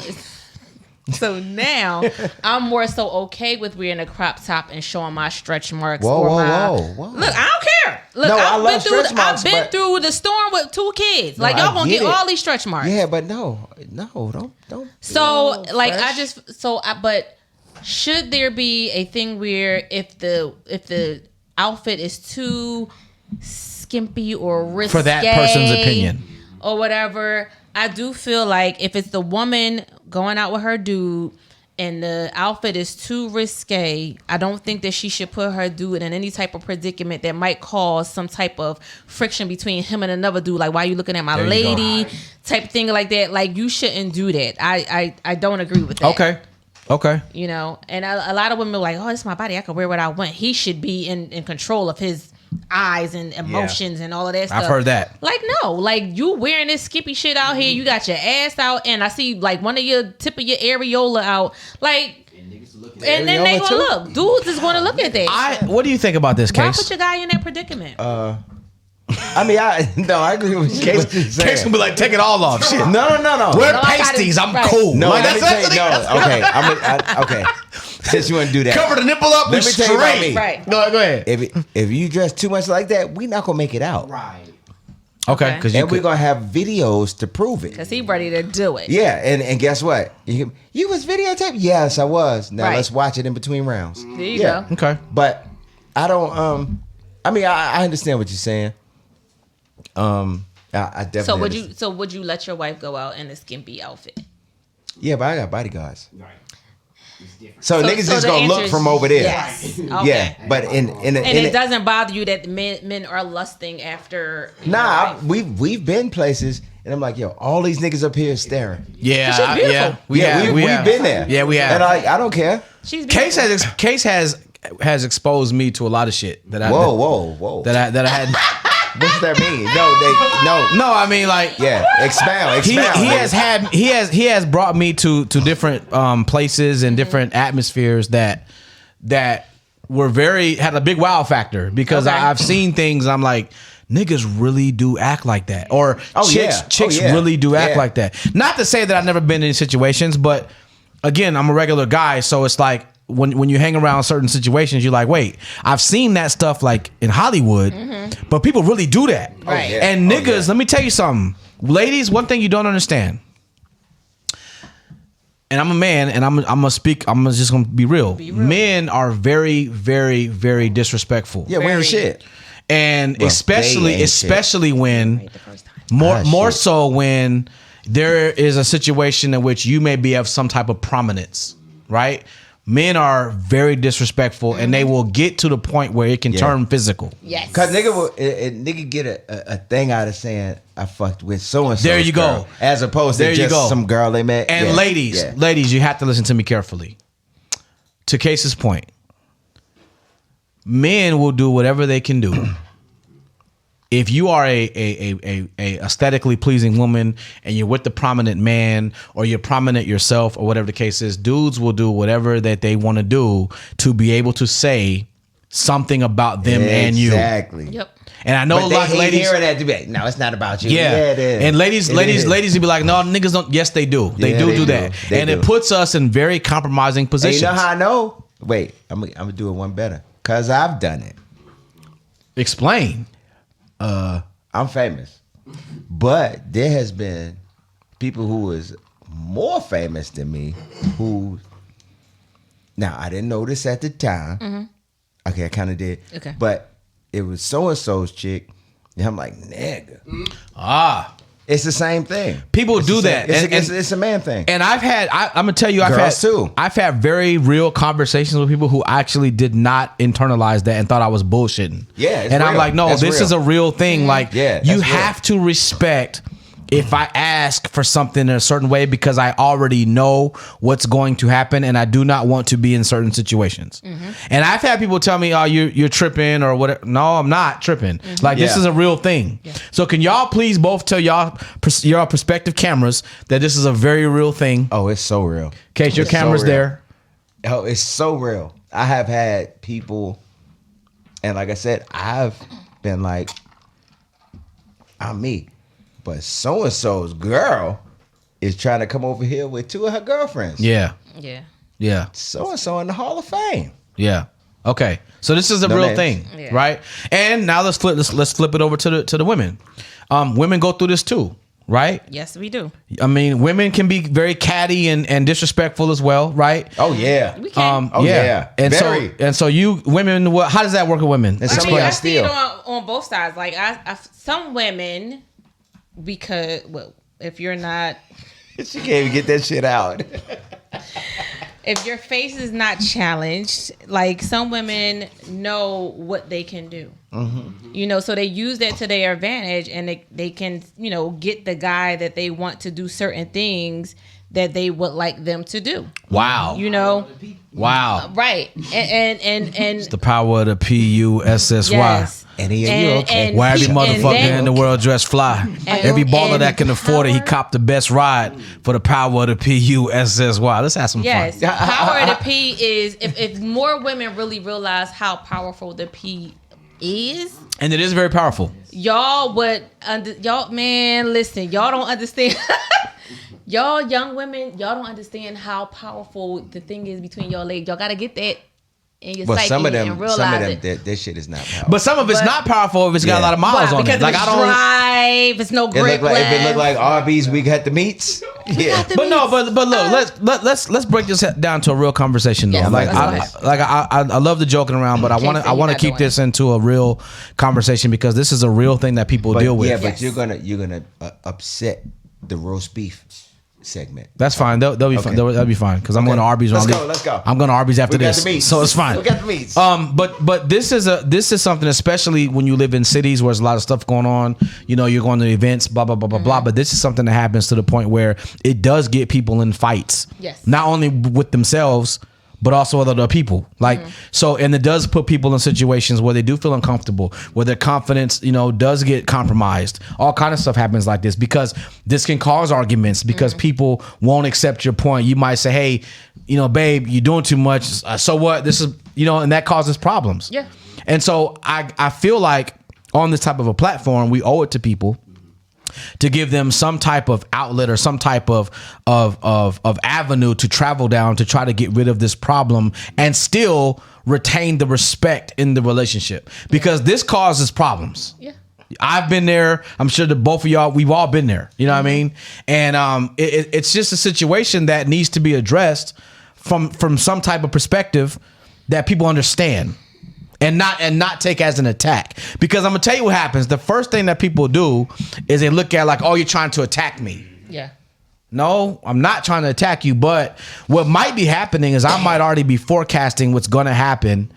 I'm more so okay with wearing a crop top and showing my stretch marks.
Whoa,
or
whoa,
my,
whoa.
Look, I don't care. Look,
No, I
I've
love
been through
stretch marks,
I've been
but-
through the storm with 2 kids.
No,
Like y'all
I
gonna
get
get
it.
all these stretch marks.
Yeah, but don't.
So like
fresh.
but should there be a thing where if the outfit is too skimpy or risque
For that person's opinion.
or whatever, I do feel like if it's the woman going out with her dude and the outfit is too risque, I don't think that she should put her dude in any type of predicament that might cause some type of friction between him and another dude. Like, why are you looking at my
There you go.
lady? Type thing like that. Like, you shouldn't do that. I don't agree with that.
Okay.
And a lot of women are like, oh, it's my body. I can wear what I want. He should be in control of his eyes and emotions and all of that stuff.
I've heard that.
Like, no, like you wearing this skimpy shit out here. You got your ass out and I see like one of your tip of your areola out. Like, and then they
Areola
gonna look. Dudes is gonna look at that.
What do you think about this
Why
case?
put your guy in that predicament?
I mean, I agree with you. What you're saying.
Case gonna be like, take it all off. Shit.
No.
Wear
No, I got
pasties.
it.
I'm
Right.
cool.
No,
Like,
let me
that's
tell you. No, okay. Okay. Since you want to do that,
Cover the nipple up.
Let
We
me tell you about
straight.
me.
Right.
No, go ahead.
if you dress too much like that, we not gonna make it out.
Right.
Okay, because you
And we're
could.
gonna have videos to prove it.
Because he ready to do it.
Yeah, and guess what? You was videotaped? Yes, I was. Now
Right.
let's watch it in between rounds.
There you go.
Okay.
But I don't. I mean, I understand what you're saying. I definitely.
So
understand.
would you let your wife go out in a skimpy outfit?
Yeah, but I got bodyguards.
Right. It's different.
So niggas
so
just
the
gonna
answer
look
is
from over there.
Yes. Okay.
Yeah, but in
And it doesn't bother you that men are lusting after. your
Nah,
wife?
we've been places, and I'm like, yo, all these niggas up here staring.
Yeah,
She's beautiful.
yeah.
We've
have.
been there.
Yeah, we have.
And I don't care.
She's
Case
beautiful.
has exposed me to a lot of shit that I
Whoa.
that I had.
What's that mean?
No, I mean like
Yeah, expound.
he
nigga.
has brought me to different places and different atmospheres that were had a big wow factor because
Okay.
I've seen things. I'm like, niggas really do act like that, or chicks
yeah.
really do act
Yeah.
like that. Not to say that I've never been in situations, but again, I'm a regular guy, so it's like when you hang around certain situations, you're like, wait, I've seen that stuff like in Hollywood, but people really do that.
Right.
yeah.
And
Oh,
niggas,
yeah.
let me tell you something. Ladies, one thing you don't understand. And I'm a man, and I'm just gonna be real. Men are very, very, very disrespectful.
Yeah, we
Very.
ain't shit.
And
Well,
especially
they ain't shit.
when
Right, the first time.
more
shit.
so when there is a situation in which you may be of some type of prominence, right? Men are very disrespectful, and they will get to the point where it can
Yeah.
turn physical.
Yes.
Cause nigga get a thing out of saying I fucked with so and so.
There you go.
As opposed
There
to
you
just
go.
some girl they met.
And
Yeah,
ladies,
yeah.
ladies, you have to listen to me carefully. To Case's point, men will do whatever they can do. If you are a aesthetically pleasing woman and you're with the prominent man, or you're prominent yourself, or whatever the case is, dudes will do whatever that they want to do to be able to say something about them and you.
Exactly.
Yep.
And I know
But
a
they
lot of
hate
ladies.
hearing that debate. No, it's not about you.
Yeah.
Yeah, it is.
And ladies,
It
ladies,
is.
ladies, would be like, no, niggas don't. Yes, they do. They
Yeah,
do
they
do
do.
that,
They
and
do.
it puts us in very compromising
And
positions.
you know how I know? Wait, I'm gonna do it one better. Cause I've done it.
Explain.
I'm famous. But there has been people who was more famous than me who now I didn't know this at the time. Okay, I kind of did.
Okay.
But it was so-and-so's chick. And I'm like, nigga. It's the same thing.
People
It's
do
the
that.
same-
And-
It's a man thing.
And I'm gonna tell you,
Girls too.
I've had very real conversations with people who actually did not internalize that and thought I was bullshitting.
Yeah, it's
and I'm
real.
like, no,
That's
this
real.
is a real thing. Like,
Yeah,
you
that's real.
have to respect if I ask for something in a certain way because I already know what's going to happen and I do not want to be in certain situations. And I've had people tell me, oh, you're tripping or whatever. No, I'm not tripping. Like, this is a real thing. So can y'all please both tell y'all prospective cameras that this is a very real thing?
Oh, it's so real.
Case your
It's so
camera's
real.
there.
Oh, it's so real. I have had people, and like I said, I've been like, I'm me. But so-and-so's girl is trying to come over here with 2 of her girlfriends.
Yeah.
Yeah.
Yeah.
So-and-so in the Hall of Fame.
Yeah. Okay. So this is a
No
real
names.
thing,
Yeah.
right? And now let's flip it over to the women. Women go through this too, right?
Yes, we do.
I mean, women can be very catty and disrespectful as well, right?
Oh, yeah.
We can.
Oh, yeah.
And
Very.
so you women, how does that work with women?
And
I
some
mean,
of
I
y'all
see it
steal.
on both sides. Like, some women, because, well, if you're not,
She can't even get that shit out.
if your face is not challenged, like, some women know what they can do. You know, so they use that to their advantage, and they can, you know, get the guy that they want to do certain things that they would like them to do.
Wow.
You know,
Wow.
right? And
The power of the PUSSY.
yes.
And you okay?
Why every
and
motherfucker
that-
in the world dress fly? Every baller that can afford it, he copped the best ride for the power of the PUSSY. Let's have some
Yes,
fun.
power of the P is if more women really realize how powerful the P is,
And it is very powerful.
y'all would y'all man, listen, y'all don't understand. Y'all young women, y'all don't understand how powerful the thing is between your legs. Y'all gotta get that in your
But
psyche
some of them,
and realize
that shit is not powerful.
But some of it's
But-
not powerful if it's got a
Yeah.
lot of miles
Why?
on
Because
it. Like
it's
I don't.
dry, if it's no
It
grip
look like, if it look
left.
like Arby's, we got the meats. Yeah.
But no, but look, let's break this down to a real conversation though.
Yes,
like
let's go
I love the joking around, but I
Can't
want
say
to
you're not
keep
doing
this into a real conversation because this is a real thing that people deal with.
Yeah, but
Yes.
you're gonna upset the roast beef segment.
That's fine. They'll be fine. That'll be fine because I'm going to Arby's.
Let's
when I
go,
leave.
let's go.
I'm going to Arby's after
We got
this,
the meats.
so it's fine.
We got the meats.
But this is something, especially when you live in cities where there's a lot of stuff going on. You know, you're going to events, blah blah blah blah blah. But this is something that happens to the point where it does get people in fights.
Yes.
Not only with themselves, but also with other people. Like so, and it does put people in situations where they do feel uncomfortable, where their confidence, you know, does get compromised. All kind of stuff happens like this because this can cause arguments because people won't accept your point. You might say, "Hey, you know, babe, you're doing too much. So what? This is, you know," and that causes problems.
Yeah.
And so I feel like on this type of a platform, we owe it to people to give them some type of outlet or some type of avenue to travel down to try to get rid of this problem and still retain the respect in the relationship because this causes problems.
Yeah.
I've been there. I'm sure that both of y'all, we've all been there. You know what I mean? And it's just a situation that needs to be addressed from some type of perspective that people understand. And not take as an attack. Because I'm gonna tell you what happens. The first thing that people do is they look at like, oh, you're trying to attack me.
Yeah.
No, I'm not trying to attack you. But what might be happening is I might already be forecasting what's gonna happen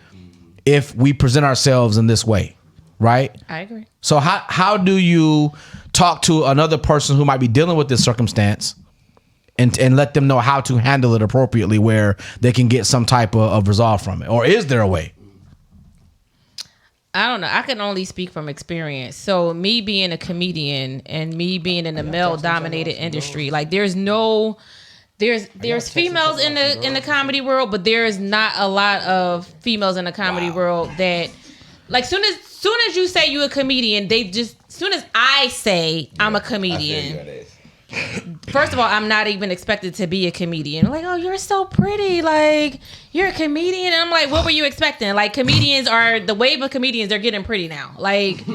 if we present ourselves in this way. Right?
I agree.
So how do you talk to another person who might be dealing with this circumstance and let them know how to handle it appropriately where they can get some type of resolve from it? Or is there a way?
I don't know. I can only speak from experience. So me being a comedian and me being in a male dominated industry, like there's females in the comedy world, but there is not a lot of females in the comedy world that like soon as you say you're a comedian, soon as I say I'm a comedian. First of all, I'm not even expected to be a comedian. Like, oh, you're so pretty. Like, you're a comedian. And I'm like, what were you expecting? Like, comedians are, the wave of comedians are getting pretty now. Like,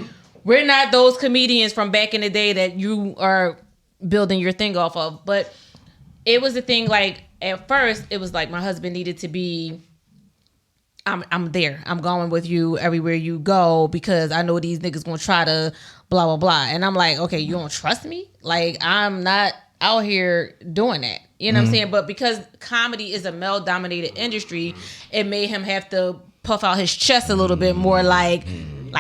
we're not those comedians from back in the day that you are building your thing off of. But it was a thing, like, at first, it was like my husband needed to be, I'm there. I'm going with you everywhere you go because I know these niggas gonna try to blah, blah, blah. And I'm like, okay, you don't trust me? Like, I'm not out here doing that. You know what I'm saying? But because comedy is a male-dominated industry, it made him have to puff out his chest a little bit more like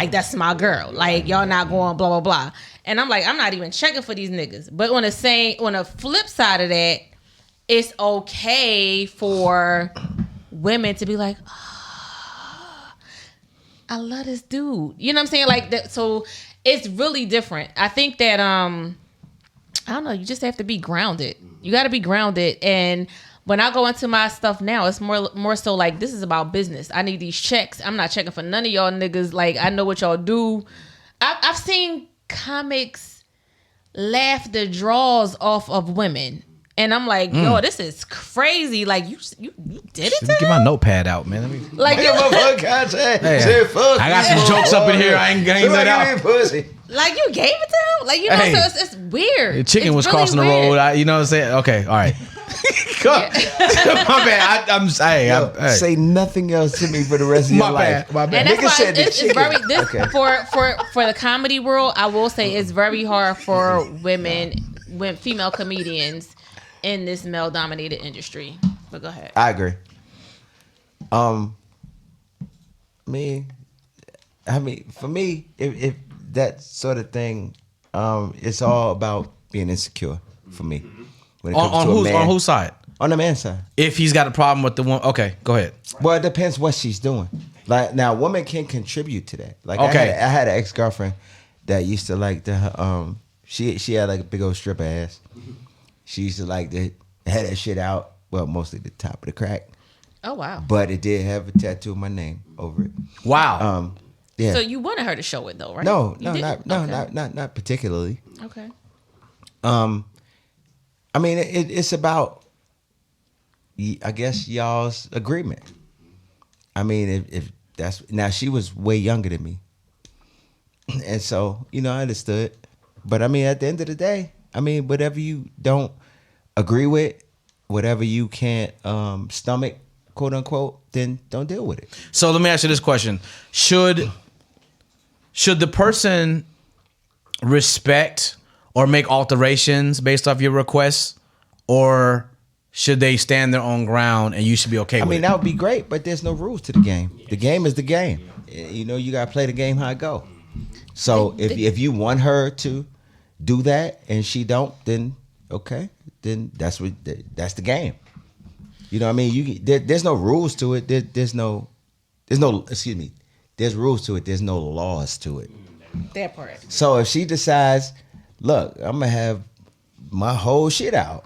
that's my girl. Like, y'all not going blah, blah, blah. And I'm like, I'm not even checking for these niggas. But on the flip side of that, it's okay for women to be like, oh, I love this dude. You know what I'm saying? Like that. So it's really different. I think that I don't know. You just have to be grounded. You got to be grounded. And when I go into my stuff now, it's more so like, this is about business. I need these checks. I'm not checking for none of y'all niggas. Like, I know what y'all do. I've seen comics laugh the draws off of women. And I'm like, yo, this is crazy. Like, you did it to
Get
him?
my notepad out, man. Let me,
Like,
Hey,
I got some jokes up in here. I ain't let out.
Pussy.
like you gave it to him? Like, you know,
Hey.
so it's weird.
The chicken
It's
was
really
crossing the
weird.
road. You know what I'm saying? Okay, all right. My bad.
Yo, say nothing else to me for the rest of your life.
My bad.
And that's
Nigga
why
said the
it's
chicken.
very this
Okay.
for the comedy world. I will say it's very hard for female comedians in this male dominated industry. But go ahead.
I agree. For me, if that sort of thing, it's all about being insecure for me. When it comes
On
to a
whose
man.
on whose side?
On the man's side.
If he's got a problem with the one, okay, go ahead.
Well, it depends what she's doing. Like now, women can contribute to that. Like
Okay.
I had an ex girlfriend that used to like the she had like a big old strip ass. She used to like to have that shit out. Well, mostly the top of the crack,
Oh wow.
but it did have a tattoo of my name over it.
Wow.
Yeah.
So you wanted her to show it though, right?
No,
You didn't?
not particularly.
Okay.
I mean, it's about, I guess, y'all's agreement. I mean, if that's now, she was way younger than me, and so I understood. But I mean, at the end of the day, I mean, whatever you don't agree with, whatever you can't stomach, quote unquote, then don't deal with it.
So let me ask you this question: Should the person respect or make alterations based off your requests, or should they stand their own ground and you should be okay
I
with
mean,
it?
that would be great, but there's no rules to the game. The game is the game. You gotta play the game how it go. So if you want her to do that and she don't, then okay, then that's the game. You know what I mean? There's no rules to it. There's no excuse me. There's rules to it. There's no laws to it.
That part.
So if she decides, look, I'm gonna have my whole shit out,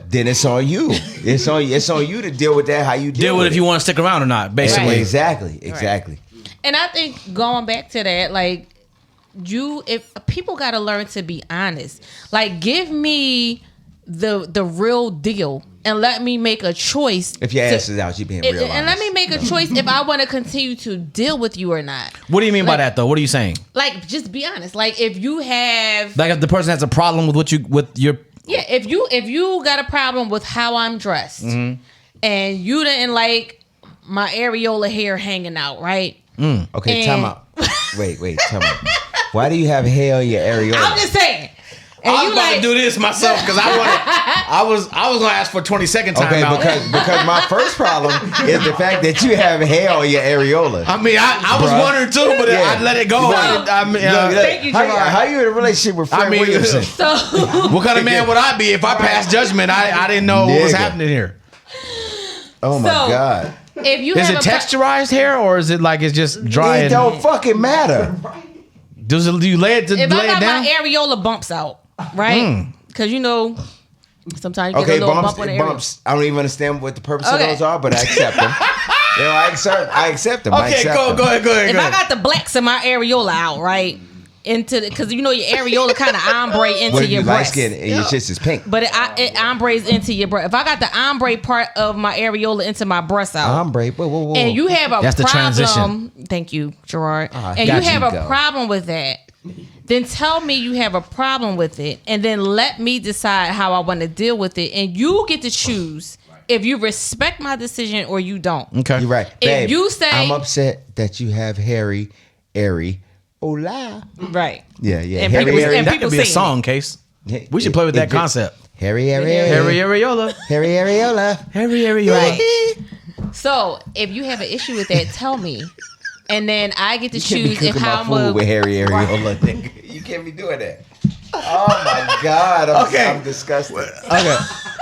then it's on you. It's on you to deal with that. How you
Deal with it if you want to stick around or not, basically.
Right.
Exactly.
And I think going back to that, like if people got to learn to be honest, like give me the real deal and let me make a choice.
If your ass is out, you being real honest.
And let me make a choice if I want to continue to deal with you or not.
What do you mean by
Like-
that, though? What are you saying?
Like, just be honest. Like, if you have,
Like if the person has a problem with your
yeah, if you got a problem with how I'm dressed,
Mm-hmm.
and you didn't like my areola hair hanging out, right?
Okay,
And-
time out. Wait, time out. Why do you have hair on your areola?
I'm just saying. And
I
you
was about
like,
to do this myself because I was gonna ask for 20-second time
Okay,
out.
because my first problem is the fact that you have hair on your areola.
I mean, I was
Bruh.
wondering too, but
Yeah.
I let it go.
Look,
I mean,
Thank you, Gerard.
how you in a relationship with Fred
I mean,
Williamson?
so
what kind of man would I be if I passed judgment? I didn't know what was
Nigga.
happening here.
Oh my
So-
God.
if you
Is
have
it texturized hair or is it like it's just dry?
It don't fucking matter.
Do you lay it
if I
lay it
got
down?
my areola bumps out, right? Because sometimes you get
Okay,
a little
bumps,
bump on the area.
bumps. I don't even understand what the purpose of
Okay.
those are, but I accept them. I accept them. I
Okay,
accept
go
them.
ahead.
If I got the blacks in my areola out, right, because your areola kind of ombre into
When
your
you light
breast,
skin and your shit is pink.
but it ombres into your breast. If I got the ombre part of my areola into my breast out,
Ombre, whoa.
and you have a
That's the
problem,
transition.
thank you, Gerard, and you
got
have
you,
a
go.
problem with that, then tell me you have a problem with it, and then let me decide how I want to deal with it, and you get to choose if you respect my decision or you don't.
Okay,
You're right.
If
Babe,
you say-
I'm upset that you have hairy, airy, hola.
Right.
Yeah.
And
Hairy,
people-
airy.
and
that
people
could be a
sing
song, Case. We should play with that concept.
Hairy, airy,
Harry
airy.
Areola.
Hairy, areola.
Harry Areola.
Right. So if you have an issue with that, tell me, and then I get to
You can't be
choose if
cooking
how
my
I'm
food with hairy areola, nigga. You can't be doing that. Oh my God. I'm disgusted.
Okay.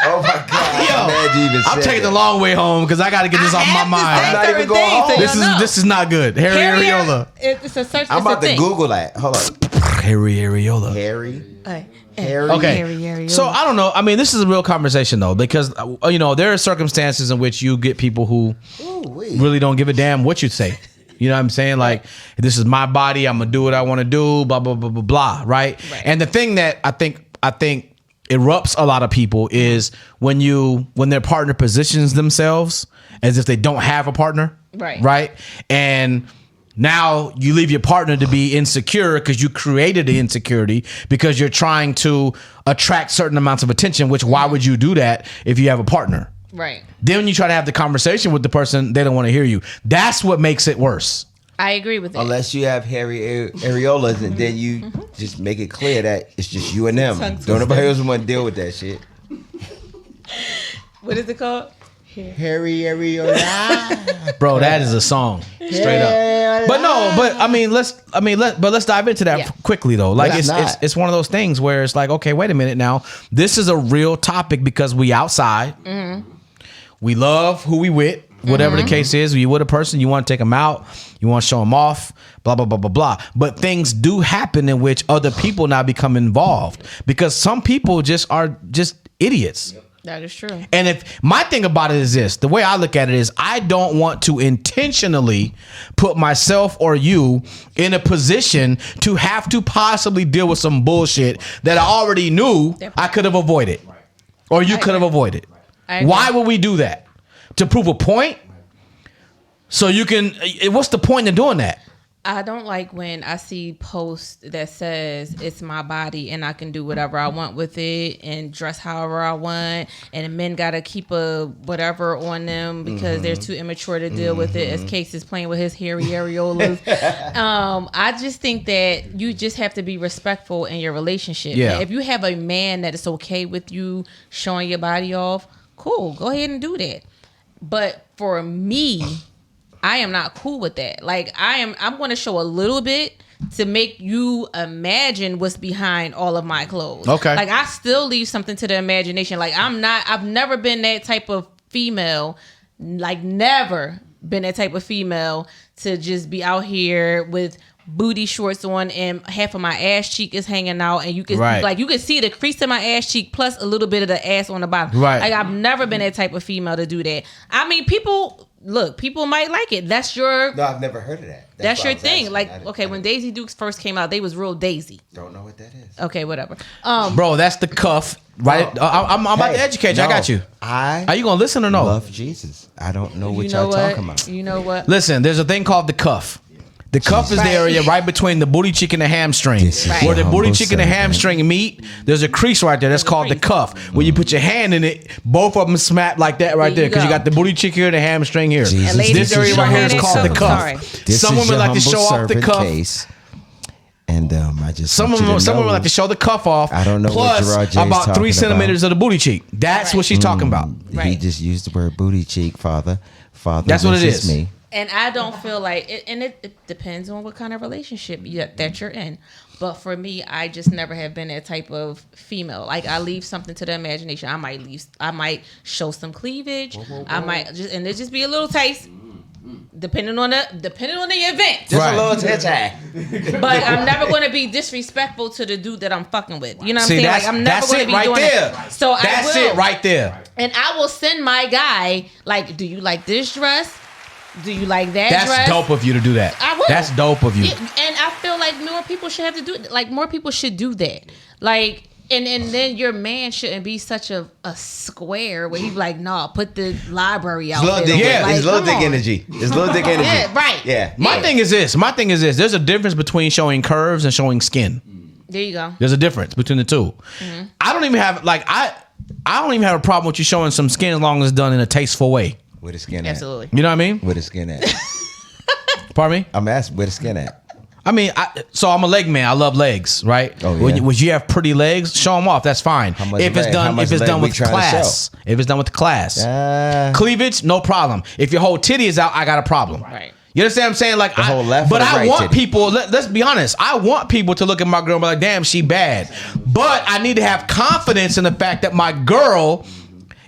Oh my God.
Yo,
I'm mad you even
I'm
said
taking
that.
the long way home because I got to get this off my mind.
I'm not even going home.
This is not good. Harry Areola.
It's a search.
I'm
it's a
about to
thing.
Google that. Hold on.
Harry Areola.
Harry.
Harry.
Okay. So I don't know. I mean, this is a real conversation though, because there are circumstances in which you get people who really don't give a damn what you say. You know what I'm saying? Like, this is my body. I'm gonna do what I want to do. Blah blah blah blah blah. Right? And the thing that I think erupts a lot of people is when their partner positions themselves as if they don't have a partner. Right. And now you leave your partner to be insecure because you created the insecurity because you're trying to attract certain amounts of attention, which why would you do that if you have a partner?
Right.
Then when you try to have the conversation with the person, they don't want to hear you. That's what makes it worse.
I agree with that.
Unless you have Harry areolas, and then you just make it clear that it's just you and them. Don't nobody else want to deal with that shit.
What is it called?
Harry areola.
Bro, that is a song. Straight up. But let's dive into that quickly though. Like it's one of those things where it's like, okay, wait a minute now. This is a real topic because we outside. We love who we with. Whatever the case is, you with a person, you want to take them out, you want to show them off, blah, blah, blah, blah, blah. But things do happen in which other people now become involved because some people are just idiots.
That is true.
And if my thing about it is this, the way I look at it is I don't want to intentionally put myself or you in a position to have to possibly deal with some bullshit that I already knew I could have avoided or you could have avoided. Why would we do that? To prove a point? So you can, what's the point in doing that?
I don't like when I see posts that says it's my body and I can do whatever I want with it and dress however I want and men gotta keep a whatever on them because they're too immature to deal with it, as Case is playing with his hairy areolas. I just think that you just have to be respectful in your relationship.
Yeah.
If you have a man that is okay with you showing your body off, cool, go ahead and do that. But for me, I am not cool with that. Like I'm going to show a little bit to make you imagine what's behind all of my clothes.
Okay.
Like I still leave something to the imagination. Like I've never been that type of female, like never been that type of female to just be out here with booty shorts on and half of my ass cheek is hanging out and you can you can see the crease in my ass cheek plus a little bit of the ass on the bottom.
Right.
Like I've never been that type of female to do that. I mean, people might like it. That's your
No, I've never heard of that.
That's your thing. Like, okay, when Daisy Dukes first came out, they was real Daisy.
Don't know what that is.
Okay, whatever.
Bro, that's the cuff, right? I'm about to educate you. I got you. Are you gonna listen or no?
Love Jesus. I don't know what y'all talking about.
You know what?
Listen, there's a thing called the cuff. The cuff is the area right between the booty cheek and the hamstring. Where the booty cheek and the hamstring meet, there's a crease right there. That's called the cuff. When you put your hand in it, both of them smack like that right there. Because you got the booty cheek here and the hamstring here. This area right here is called the cuff. Some women like to show off the cuff.
And I just
some women like to show the cuff off.
I don't know
plus
what Gerard J's
about 3 centimeters
about.
of the booty cheek. That's what she's talking about.
He just used the word booty cheek, Father.
That's what it is.
Me.
And I don't feel like it, and it depends on what kind of relationship that you're in. But for me, I just never have been that type of female. Like I leave something to the imagination. I might show some cleavage. I might just be a little taste. Depending on the event.
Just a little titty.
But I'm never going to be disrespectful to the dude that I'm fucking with. You know what I'm saying? Like I'm never going to be doing it. So
that's it right there.
And I will send my guy like, do you like this dress? Do you like that
dress? That's dope of you to do that.
I will.
That's dope of you.
Yeah, and I feel like more people should have to do it. Like more people should do that. Like and then your man shouldn't be such a square where he's like, no, put the library out.
It's little dick energy. It's little dick energy.
Yeah, right.
Yeah.
My thing is this. There's a difference between showing curves and showing skin.
There you go.
There's a difference between the two. Mm-hmm. I don't even have a problem with you showing some skin as long as it's done in a tasteful way.
Where the skin at?
Absolutely.
You know what I mean?
Where the skin at?
Pardon me?
I'm asking where the skin at.
I mean, so I'm a leg man. I love legs, right?
Oh, yeah.
When you have pretty legs, show them off. That's fine. If it's done with class. If it's done with class. Cleavage, no problem. If your whole titty is out, I got a problem.
Right.
You understand what I'm saying? Like,
The whole left
but
or the
I
right
want
titty?
people. Let's be honest. I want people to look at my girl and be like, "Damn, she bad." But I need to have confidence in the fact that my girl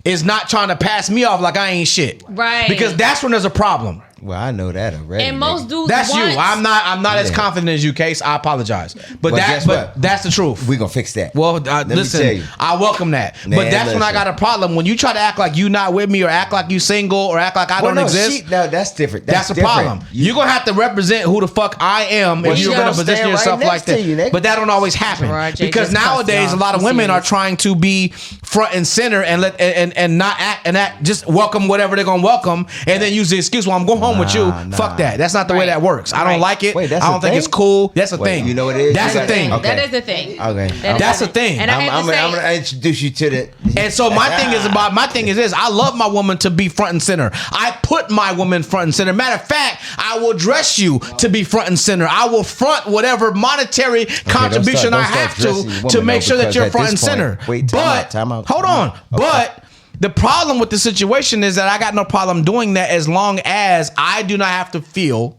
is not trying to pass me off like I ain't shit.
Right.
Because that's when there's a problem.
Well, I know that already.
And most
nigga.
dudes
That's
want,
you. I'm not as
Yeah.
confident as you, Case. I apologize. But
guess what?
that's the truth.
We gonna fix that.
Well,
Let me
listen,
tell you.
I welcome that.
Man,
but that's when I
listen.
got a problem. When you try to act like you not with me or act like you single or act like I
Well,
don't
no,
exist,
no, that's different.
that's a
different.
problem. You're going to have to represent who the fuck I am
Well,
if
you
you're going to
gotta
position
stand right
yourself
next
like that.
to you, nigga.
But that don't always happen.
Gerard J.
Because
just cussed,
nowadays,
y'all.
a lot of
Be
women are
serious.
trying to be front and center and not act, just welcome whatever they're going to welcome and then use the excuse, well, I'm going home with you.
Nah.
Fuck that. That's not the way
Right.
that works. I don't
Right.
like it.
Wait, that's
I
a
don't think
thing?
it's cool. That's a
Wait,
thing.
you know what it is?
That's
You
a
gotta-
thing.
Okay.
That is the thing.
Okay.
That's the thing.
And I have
I'm
to say,
gonna introduce you to the.
And so my thing is this: I love my woman to be front and center. I put my woman front and center. Matter of fact, I will dress you to be front and center. I will front whatever monetary contribution
don't
I
start
have
dressing your
to
woman,
make
though,
sure that
because
you're
at
front
this
and center.
point- wait, time out.
Hold on.
Okay.
But the problem with the situation is that I got no problem doing that as long as I do not have to feel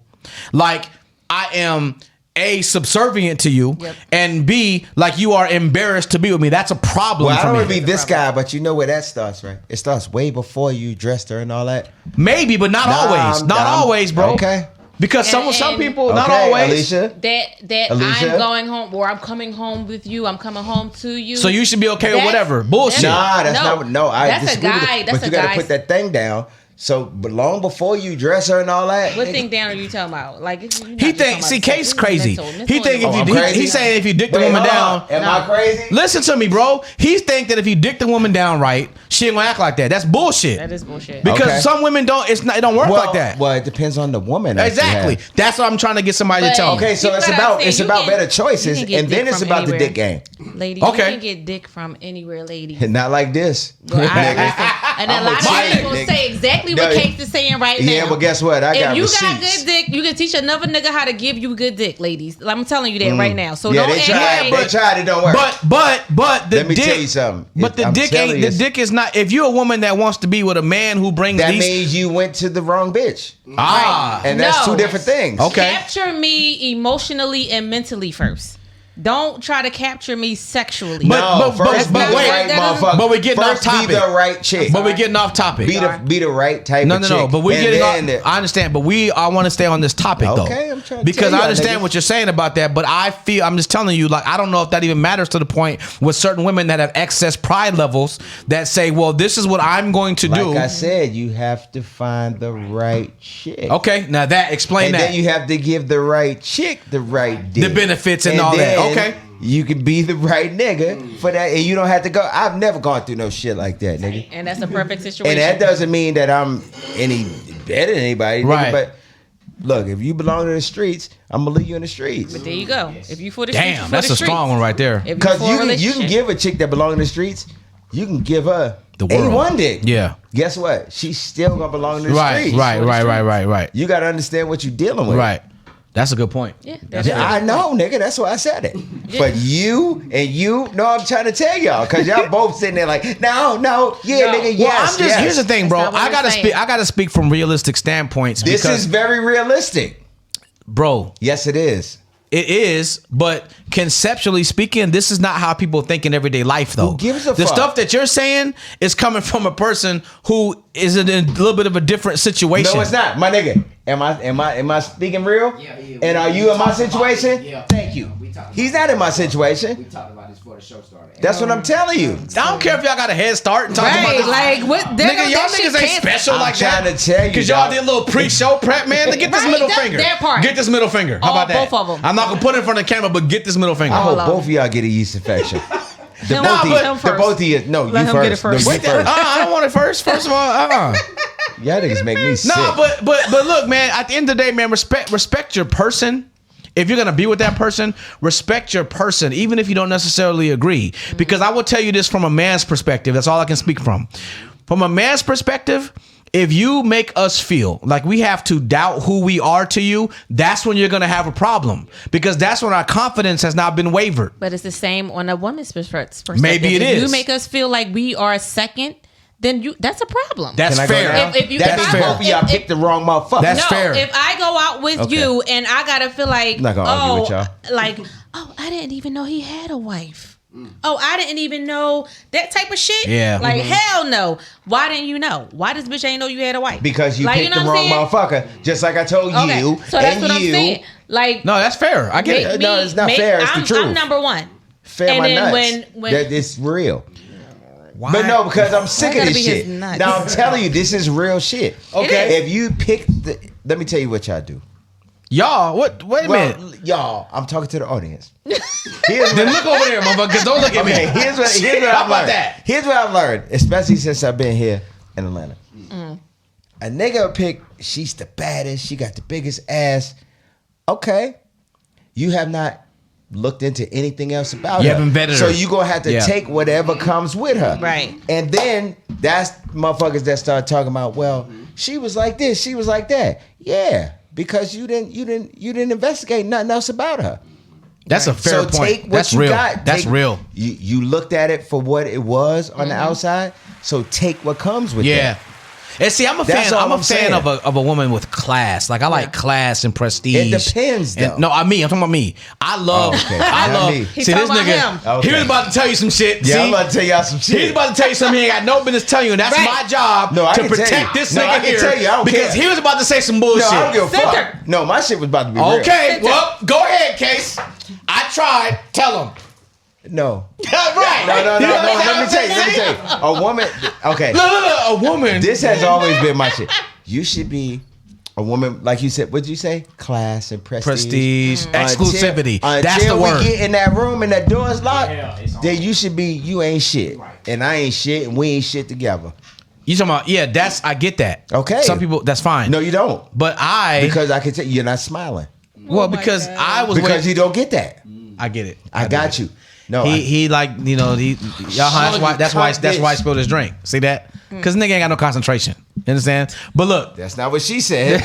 like I am A, subservient to you,
Yep.
and B, like you are embarrassed to be with me. That's a problem
Well, I
for
don't
me.
want to be this guy, but you know where that starts, right? It starts way before you dressed her and all that.
Maybe, but not
Nah,
always.
I'm
Not
down.
always, bro.
Okay.
Because some
And-
people, not
Okay,
always.
Alicia.
that
Alicia?
I'm going home or I'm coming home with you. I'm coming home to you.
So you should be okay with
That's-
whatever. Bullshit.
Nah, that's not. No, I
That's a
disagree with
guy.
it.
That's
But
a
you got to
guy.
put that thing down. So, but long before you dress her and all that.
What
nigga-
thing down are you talking about? Like
He think, see, Case crazy. He think if
I'm
you,
crazy?
he's saying if you dick the
Wait,
woman
hold
down.
on. Am I crazy?
Listen to me, bro. He think that if you dick the woman down right, she ain't gonna act like that. That's bullshit.
That is bullshit.
Because
Okay.
some women don't. It don't work like that.
Well, it depends on the woman. that you
Exactly.
have.
That's what I'm trying to get somebody to
But-
tell me.
Okay, so
You
it's
gotta
about
understand, you can-
better
you
choices,
can get
and then
dick
it's
from
about the
anywhere.
dick game.
Ladies,
Okay.
you can get dick from anywhere, ladies.
Not like this.
Well,
Nigga.
and a
I'ma
lot of
tell you,
people
nigga.
say exactly what
No,
Kate is saying right now.
Yeah, but guess what? I got
if you
receipts.
got good dick, you can teach another nigga how to give you good dick, ladies. I'm telling you that right now. So
Yeah,
don't
they tried.
act
They
like
tried. It don't work.
But the
Let me
dick.
tell you something.
But the
I'm
dick
telling
ain't.
you,
The dick is not. If you're a woman that wants to be with a man who brings
that
these.
means you went to the wrong bitch, and that's
No.
two different things.
Okay.
capture me emotionally and mentally first. Don't try to capture me sexually.
But-
No, first be
but
the
wait,
right
that doesn't-
motherfucker.
But we getting
first
off topic.
Be the right chick.
But we're getting off topic.
Be the right type
No,
of
no,
chick.
no. But we're
And
getting
then
off. I understand, but I want to stay on this topic though.
Okay, I'm trying to
because
tell
I
y'all
understand
niggas.
what you're saying about that. But I'm just telling you, like I don't know if that even matters to the point with certain women that have excess pride levels that say, "Well, this is what I'm going to do."
Like I said, you have to find the right chick.
Okay, now that explain
And
that.
then you have to give the right chick the right dick.
The benefits and all that.
then
Okay.
You can be the right nigga for that, and you don't have to go. I've never gone through no shit like that, nigga.
and that's a perfect situation.
And that doesn't mean that I'm any better than anybody, nigga.
Right.
But look, if you belong to the streets, I'm gonna leave you in the streets.
But there you go. If you for the streets, you
Damn,
for
that's
the
a strong
streets.
one right there.
If
Because
for a
you can
relationship.
give a chick that belong in the streets, you can give her
The world.
A1 dick.
Yeah.
Guess what? She's still gonna belong to the
Right,
streets.
right.
You gotta understand what you're dealing with.
Right. That's a good point.
Yeah, that's
Yeah, I know, nigga. That's why I said it. But you and you, no, I'm trying to tell y'all because y'all both sitting there like, no, yeah,
No.
nigga,
Well,
yes.
Well, I'm just
yes.
here's the thing, bro.
That's not what
I gotta
we're
speak.
saying.
I gotta speak from realistic standpoints.
This
because,
is very realistic.
bro.
Yes, it is.
It is, but conceptually speaking, this is not how people think in everyday life, though.
Who gives a
the
fuck?
stuff that you're saying is coming from a person who is in a little bit of a different situation.
No, it's not, my nigga. Am I speaking real?
Yeah.
And are you in my situation?
Yeah.
Thank you.
We talked
He's
about
not in my
We
situation.
talked about this before the show started.
That's what I'm telling you.
I don't care if y'all got a head start and talking about
Right,
this.
like what?
Nigga, y'all niggas ain't special
I'm
like that.
trying to tell you,
Because y'all
dog.
did a little pre-show prep, man. To get this
Right,
middle
that's
finger.
their part.
Get this middle finger. How
All-
about that?
both of 'em.
I'm not gonna put it in front of the camera, but get this middle finger.
I hope
Hold on.
both of y'all get a yeast infection. The
No,
both
but-
of
him
you. The
first.
both of you. No,
Let
you
him get it
first.
first.
No, you first.
I don't want it first. First of all,
Y'all niggas make me sick.
No, but look, man. At the end of the day, man, respect your person. If you're gonna be with that person, respect your person, even if you don't necessarily agree. Because I will tell you this from a man's perspective. That's all I can speak from. From a man's perspective, if you make us feel like we have to doubt who we are to you, that's when you're gonna have a problem. Because that's when our confidence has not been wavered.
But it's the same on a woman's perspective.
Maybe it
If
is.
you make us feel like we are second, then that's a problem.
That's
Can I go
fair.
now?
If you-
That
if
means
I
both
go-
of y'all
if-
picked the wrong motherfucker.
That's
no,
fair.
if I go out with
Okay.
you and I gotta feel like,
I'm not gonna argue with y'all.
like, oh, I didn't even know he had a wife. Oh, I didn't even know that type of shit.
Yeah.
Like, hell no. Why didn't you know? Why this bitch ain't know you had a wife?
Because you
like,
picked
know
the
what
wrong
I'm saying?
motherfucker. Just like I told
Okay,
you
so that's
and
what I'm
you.
saying. Like,
No, that's fair. I get
make
it.
me,
No, it's not
make-
fair. It's the
I'm,
truth.
I'm number one.
Fair
And
my
then
nuts.
when-
that it's real.
Why?
But no, because I'm sick
Why
of
gotta
this
be his
shit.
nuts?
Now I'm telling you, this is real shit.
Okay.
If you pick the, let me tell you what y'all do.
Y'all, what? Wait a minute.
Well, y'all, I'm talking to the audience. Here's
Then
what,
look over there, motherfucker. Don't look at
okay,
me.
here's what
How
I've
about
learned.
that?
Here's what I've learned, especially since I've been here in Atlanta. A nigga will pick, she's the baddest, she got the biggest ass. Okay. You have not looked into anything else about
You
her.
haven't vetted
so
her.
you're gonna have to
Yeah.
take whatever comes with her.
Right.
And then that's motherfuckers that start talking about, well, she was like this, she was like that. Yeah. Because you didn't investigate nothing else about her.
That's a fair
So
point.
take what
That's
you
real.
got.
That's
Take-
real.
You looked at it for what it was on the outside. So take what comes with
Yeah.
that.
And see, I'm a
That's
fan.
all
I'm a
I'm
fan
saying.
of a woman with class. Like I like class and prestige.
It depends,
And-
though.
no, I'm talking about me. I love.
Oh, okay.
I
Not
love.
me.
He
See this
talking about
nigga.
him.
Okay.
He was about to tell you some shit.
Yeah,
see?
I'm about to tell y'all some shit.
He's about to tell you something he ain't got no business telling you, and that's
Right.
my job
No, I
to
can tell
protect
you.
this
No,
nigga
I can
here
tell you, I don't
because
care.
he was about to say some
No,
bullshit.
I don't give a fuck.
Center.
No, my shit was about to be real.
Okay, well, go ahead, Case. I tried. Tell him.
No.
Right.
No.
You know what
Let me
I'm
tell you.
saying?
A woman. Okay.
Look, a woman.
This has always been my shit. You should be a woman, like you said. What'd you say? Class and prestige.
Prestige, exclusivity. That's
Until
the word.
we get in that room and that door's locked,
Yeah, it's on.
then you should be. You ain't shit, and I ain't shit, and we ain't shit together.
You talking about? Yeah, I get that.
Okay.
Some people, that's fine.
No, you don't,
But
because I can tell you're not smiling
well,
Oh my
because
God.
I was
because
waiting.
you don't get that.
I get it.
I got you. No,
He like y'all. That's why he spilled his drink. See that? Because nigga ain't got no concentration. You understand? But look,
that's not what she said.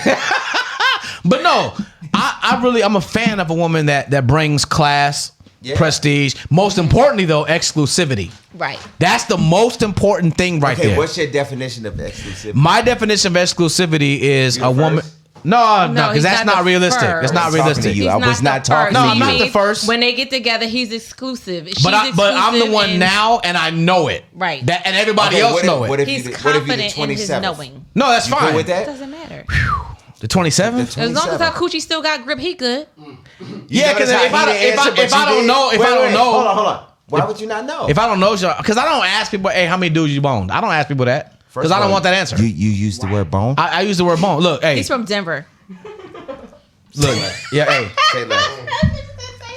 but no, I'm a fan of a woman that brings class,
Yeah.
prestige. Most importantly, though, exclusivity.
Right.
That's the most important thing right
Okay,
there.
what's your definition of exclusivity?
My definition of exclusivity is
You're
a woman.
first?
No,
No,
because
he's
that's
not
not
the
realistic.
first.
It's not
I was talking
realistic.
to you.
He's
I was not
the
talking
first.
No, I'm
He
not the
means
first.
When they get together, he's exclusive. She's
But I'm the
exclusive
one
and
now, and I know it.
Right.
That and everybody
Okay,
else
what if-
know it.
what if-
He's
you the- what if you the
confident in his
27th?
knowing.
No, that's
You
fine.
good with
It
that?
doesn't matter.
The 27th.
As long as
27.
our coochie still got grip, he good.
Yeah, because
notice
if
how
I
he didn't answer, but
if I
you
don't
did?
know, if
Wait,
I don't
wait,
know,
hold on. Why would you not know?
if I don't know, because I don't ask people, hey, how many dudes you boned? I don't ask people that because
First
I
of
don't
all,
want that answer.
You use the word bone.
I use the word bone. Look, hey,
He's from Denver.
look, yeah, hey.
Say less.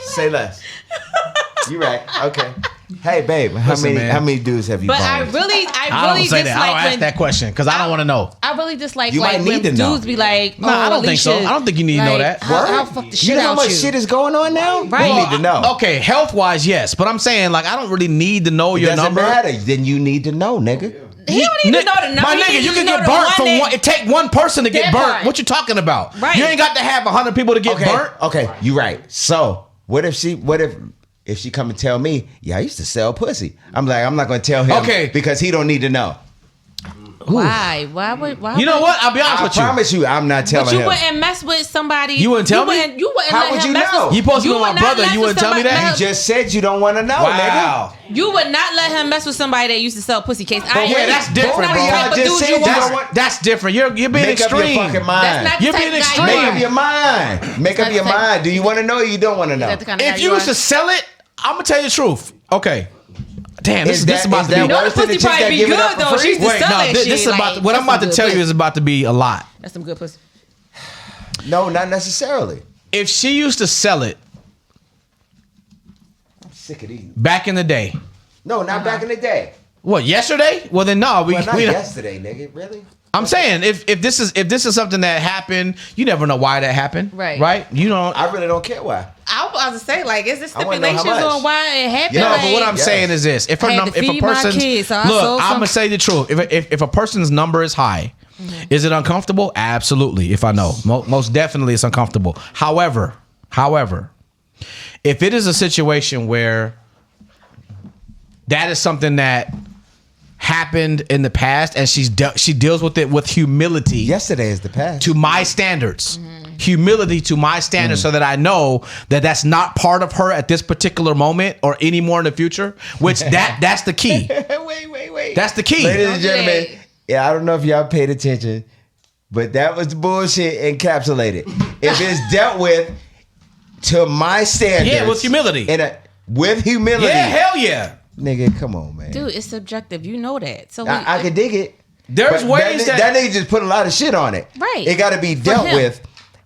Say less. You right. Okay. Hey, babe. How
Listen,
many?
man.
How many dudes have you
But
boned?
I really
I don't say that. I don't ask
when
that question because I don't want to know.
I really dislike
You
like
might
when
need to know.
dudes be like,
No, I don't think so.
Alicia,
I don't think you need to know
like,
that.
I'll fuck the shit
you know how
out
much
you.
shit is going on now?
Right.
You need to know.
Okay, health wise, yes, but I'm saying like I don't really need to know
It
your
doesn't
number.
matter. Then you need to know, nigga.
He don't even know the number.
My
He
nigga,
just
you can
know
get
the
burnt
one
from
that-
one. It take one person to get
That
burnt.
part.
What you talking about?
Right.
You ain't got to have 100 people to get
Okay.
burnt.
Okay. You right. So what if she come and tell me, yeah, I used to sell pussy. I'm like, I'm not gonna tell him.
Okay.
Because he don't need to know.
Why? Why would? Why?
You know
would-
what? I'll be honest
I
with you.
promise you, I'm not telling
But you
him.
wouldn't mess with somebody.
You wouldn't tell me?
You wouldn't
How
let
would
him
you
mess
know?
with
You supposed to be
would
my
not
brother.
mess
You
with
wouldn't tell me
somebody-
that?
You just said you don't want to know,
Wow.
You would not let him mess with somebody that used to sell pussy case. I
Yeah,
ain't
that's
the
different,
Both
bro.
of
type
y'all
of
just
dude
said
you
you don't
want.
want.
That's different. You're being
Make up
extreme.
your fucking mind.
That's not the
You're
type
being
of guy
extreme.
you
Make
are.
up your mind. Make up
That's
your
the type-
mind. Do you want to know or you don't want to know?
That's the kind of guy
If you
are.
was to sell it, I'm gonna tell you the truth. Okay. Damn, this
Is
is
that-
about
is
to be.
that
You know the
worse than
pussy
chick that
probably be
give it
good
up for
though.
free?
She's to
Wait,
sell
no,
that
this
shit.
is about
like,
what
that's
I'm about
some
to tell
good
you is about to be a lot.
That's some good pussy.
No, not necessarily.
If she used to sell it
I'm sick of these.
back in the day,
No, not back in the day.
what yesterday? Well, then no,
Well, not
we
yesterday, nigga. Really?
I'm saying if this is something that happened, you never know why that happened,
Right.
Right? You don't.
I really don't care why.
I was about to say, like, is there
I wanna know how
stipulations
much.
on why it happened?
Yeah,
No,
like,
but what I'm
Yes.
saying is this: if
I had to
if a
feed my
person's
kids, so I
look,
sold
I'm
some-
gonna say the truth. If a person's number is high, is it uncomfortable? Absolutely. If I know, most definitely, it's uncomfortable. However, if it is a situation where that is something that happened in the past, and she deals with it with humility.
Yesterday is the past.
To my standards. Humility to my standards, so that I know that that's not part of her at this particular moment or any more in the future, which that's the key.
Wait.
That's the key.
Ladies and gentlemen, yeah, I don't know if y'all paid attention, but that was the bullshit encapsulated. If it's dealt with to my standards.
Yeah, with humility.
With humility.
Yeah, hell yeah.
Nigga, come on, man.
Dude, it's subjective. You know that. So
I can dig it.
There's
but
ways
that nigga just put a lot of shit on it.
Right.
It got to be dealt with.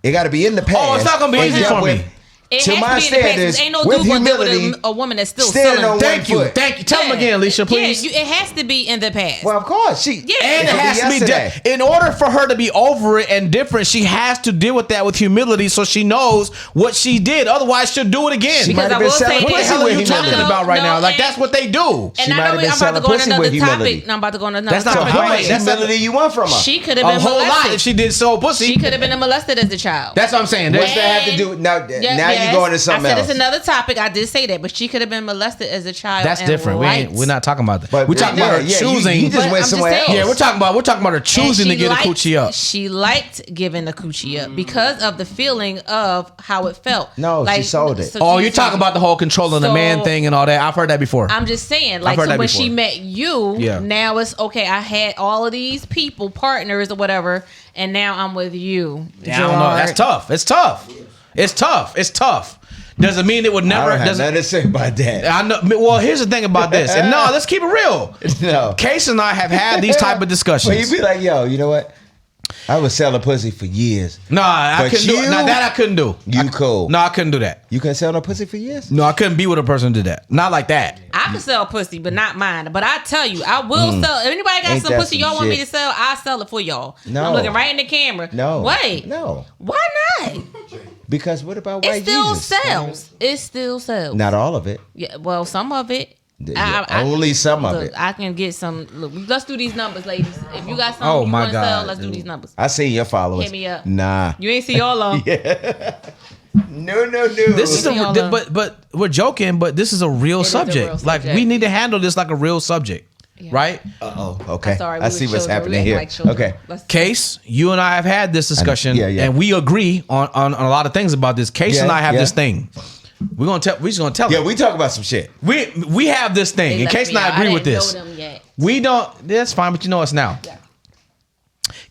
It got to be in the past.
Oh, it's not gonna be easy for me.
It
to
has
my
to be in the past.
standards,
Ain't no
with
dude gonna deal
humility,
with a woman that's still
standing
selling.
on
Thank you.
one foot.
Thank you. Tell him again, Alicia, please.
Yeah, it has to be in the past.
Well, of course.
Yeah.
And it has to be
yesterday.
in order for her to be over it and different, she has to deal with that with humility, so she knows what she did. Otherwise, she'll do it again.
She
Because
might have
I
been
will say
selling
What the
this.
hell are
with
you
humility.
talking about right now? Like, that's what they do.
She
And
might
I
have
know
been
I'm about to
selling
go on
pussy
another
with humility.
topic. I'm about to go on another
That's not
So
the
topic.
how
point.
much
That's
humility you want from her?
She could have
A
been
whole lot
molested.
if she did so pussy.
She could have been molested as a child.
That's what I'm saying.
What's
There's-
that have to do? Now
Yes.
you're going to something
I said
else.
it's another topic. I did say that, but she could have been molested as a child.
That's
and
different.
liked-
We're not talking about that.
But
We're talking about her
yeah,
choosing.
You just
But
went
I'm
somewhere
just
else.
saying.
Yeah, we're talking about her choosing to
And
get a
she
coochie up.
She liked giving the coochie up because of the feeling of how it felt.
No, she sold it.
so
Oh,
she
you're talking
sold
about the whole controlling the man
So-
thing and all that. I've heard that before.
I'm just saying, like,
heard
so
that
when
before.
she met you,
Yeah.
now it's okay. I had all of these people, partners or whatever, and now I'm with you.
Yeah, I don't know. That's tough. It's tough. It's tough. It's tough. Doesn't mean it would
I
never.
don't have
Doesn't,
nothing to say about that.
I know. Well, here's the thing about this. And no, let's keep it real.
No.
Case and I have had these type of
Well,
discussions.
you'd be like, yo, you know what? I was selling pussy for years.
Nah, I
But
couldn't do
you-
it. Now that I couldn't do.
You cool.
No, I couldn't do that.
You couldn't sell no pussy for years?
No, I couldn't be with a person who did that. Not like that.
I can sell pussy, but not mine. But I tell you, I will sell. If anybody got
Ain't
some
that
pussy
some
y'all want me
shit?
to sell, I'll sell it for y'all.
No.
I'm looking right in the camera.
No.
Wait.
No.
Why not?
Because what about
It
white
still
Jesus?
sells. It still sells.
Not all of it.
Yeah, well, some of it.
Yeah, only some of
look,
it.
I can get some. Look, let's do these numbers, ladies. If you got something
Oh,
you
my
want to sell,
God.
let's do these numbers.
I see your followers.
Hit me up.
Nah.
You ain't see all of them.
No.
This is
Y'all
a,
know.
but we're joking. But this is a real
is a
subject.
real
Like
subject.
we need to handle this like a real subject,
Yeah.
right?
Oh, okay.
Sorry,
I
we
see
were
what's
children.
happening
We
here.
act like children.
Okay.
Let's-
Case, you and I have had this discussion,
Yeah, yeah.
and we agree on a lot of things about this. Case
Yeah,
and I have
yeah.
this thing. We're just gonna tell
Yeah,
it.
we talk about some shit.
We have this thing.
They
In
left
Case
me
and I
out.
agree with
didn't
this.
know them yet.
We don't. That's fine, but you know us now.
Yeah.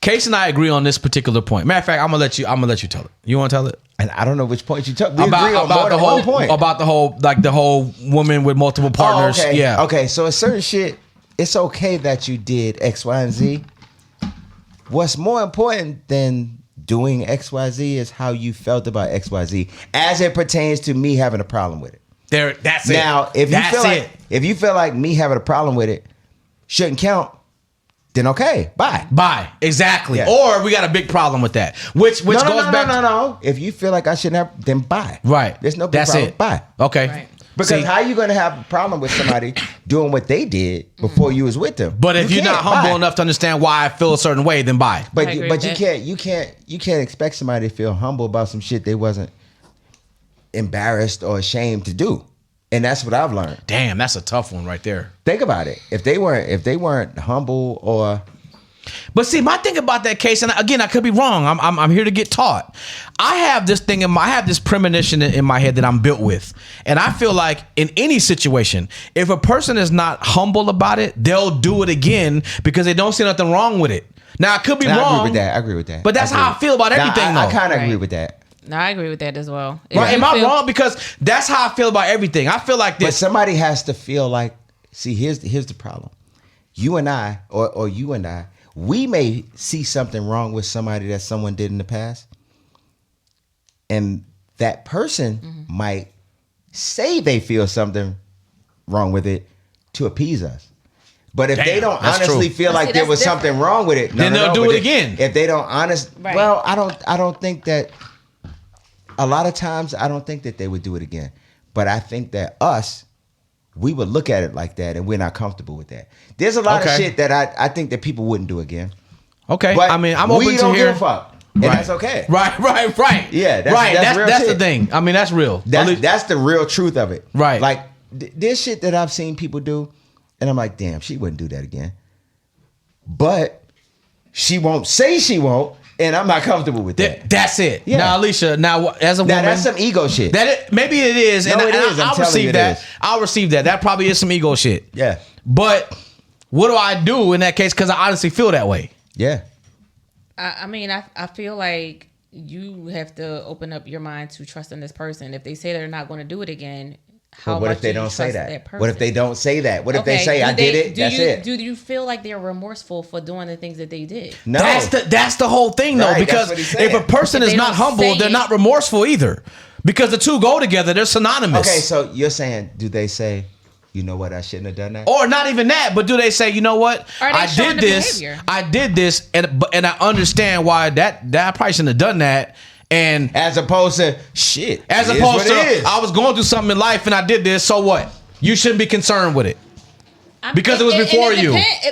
Case and I agree on this particular point. Matter of fact, I'm gonna let you tell it. You want to tell it
And I don't know which point you talk. We agree on
about
more
the
than
whole
one point.
about the whole woman with multiple partners?
Oh, okay.
Yeah.
Okay, so a certain shit, it's okay that you did X, Y, and Z. What's more important than doing X, Y, Z is how you felt about X, Y, Z as it pertains to me having a problem with it.
That's it.
Now, if you
That's
feel
it.
like if you feel like me having a problem with it shouldn't count, then okay, bye.
Bye. Exactly.
Yeah.
Or we got a big problem with that. Which
No,
goes back
no. If you feel like I shouldn't have, then bye.
Right.
There's no big
That's
problem.
it.
Bye.
Okay.
Right.
Because
See,
how you gonna have a problem with somebody doing what they did before you was with them?
but if
You
you're not
can't.
humble
Bye.
enough to understand why I feel a certain way, then bye.
I
But
agree
you
with that.
you can't expect somebody to feel humble about some shit they wasn't embarrassed or ashamed to do. And that's what I've learned.
Damn, that's a tough one right there.
Think about it. If they weren't humble or
But see, my thing about that case, and again, I could be wrong. I'm here to get taught. I have this thing I have this premonition in my head that I'm built with, and I feel like in any situation, if a person is not humble about it, they'll do it again because they don't see nothing wrong with it. Now, I could be
And
wrong.
I agree with that.
But that's how I feel about everything,
I
though.
kind of agree
Right.
with that.
No, I agree with that as well.
Right?
If
Am
you
I
feel-
wrong? Because that's how I feel about everything. I feel like
But
this.
somebody has to feel like, see, here's the problem. You and I, or you and I, we may see something wrong with somebody that someone did in the past. And that person might say they feel something wrong with it to appease us. But if they
Damn,
don't
that's
honestly
true.
feel
But
like
see,
there
that's
was
different.
something wrong with it,
Then they'll do
but
it again.
If they don't
Right.
well, I don't think that a lot of times I don't think that they would do it again. But I think that we would look at it like that, and we're not comfortable with that. There's a lot of
Okay.
shit that I think that people wouldn't do again.
Okay,
But
I mean, I'm
we
open to
don't
hear.
give a fuck, and that's okay.
Right.
Yeah, that's
right.
real
That's the
shit.
thing. I mean, that's real.
That's the real truth of it.
Right.
Like there's shit that I've seen people do, And I'm like, damn, she wouldn't do that again. But she won't say she won't, and I'm not comfortable with that.
That's it.
Yeah.
Now, Alicia, as a woman,
Now that's some ego shit.
Maybe it is.
No,
and
it is. I'm
I'll
telling
receive
you it
that.
is.
I'll receive that. That probably is some ego shit.
Yeah.
But what do I do in that case? Because I honestly feel that way.
Yeah.
I mean, I feel like you have to open up your mind to trusting this person. If they say they're not going to do it again,
But what if they don't say that? What if they don't say that? What if they say, I did it, that's it?
Do you feel like they're remorseful for doing the things that they did?
No.
That's the whole thing, though.
Right,
because
that's what he's saying.
if a person
If
is
they
not
don't
humble,
say
they're
it-
not remorseful either. Because the two go together. They're synonymous.
Okay, so you're saying, do they say, you know what, I shouldn't have done that?
Or not even that, but do they say, you know what?
Are they
I
showing
did
the
this.
behavior?
I did this, and I understand why that I probably shouldn't have done that. And
As opposed to, shit.
as
it is
opposed
what
to,
it is.
I was going through something in life and I did this. So what? You shouldn't be concerned with it. Because it was before you.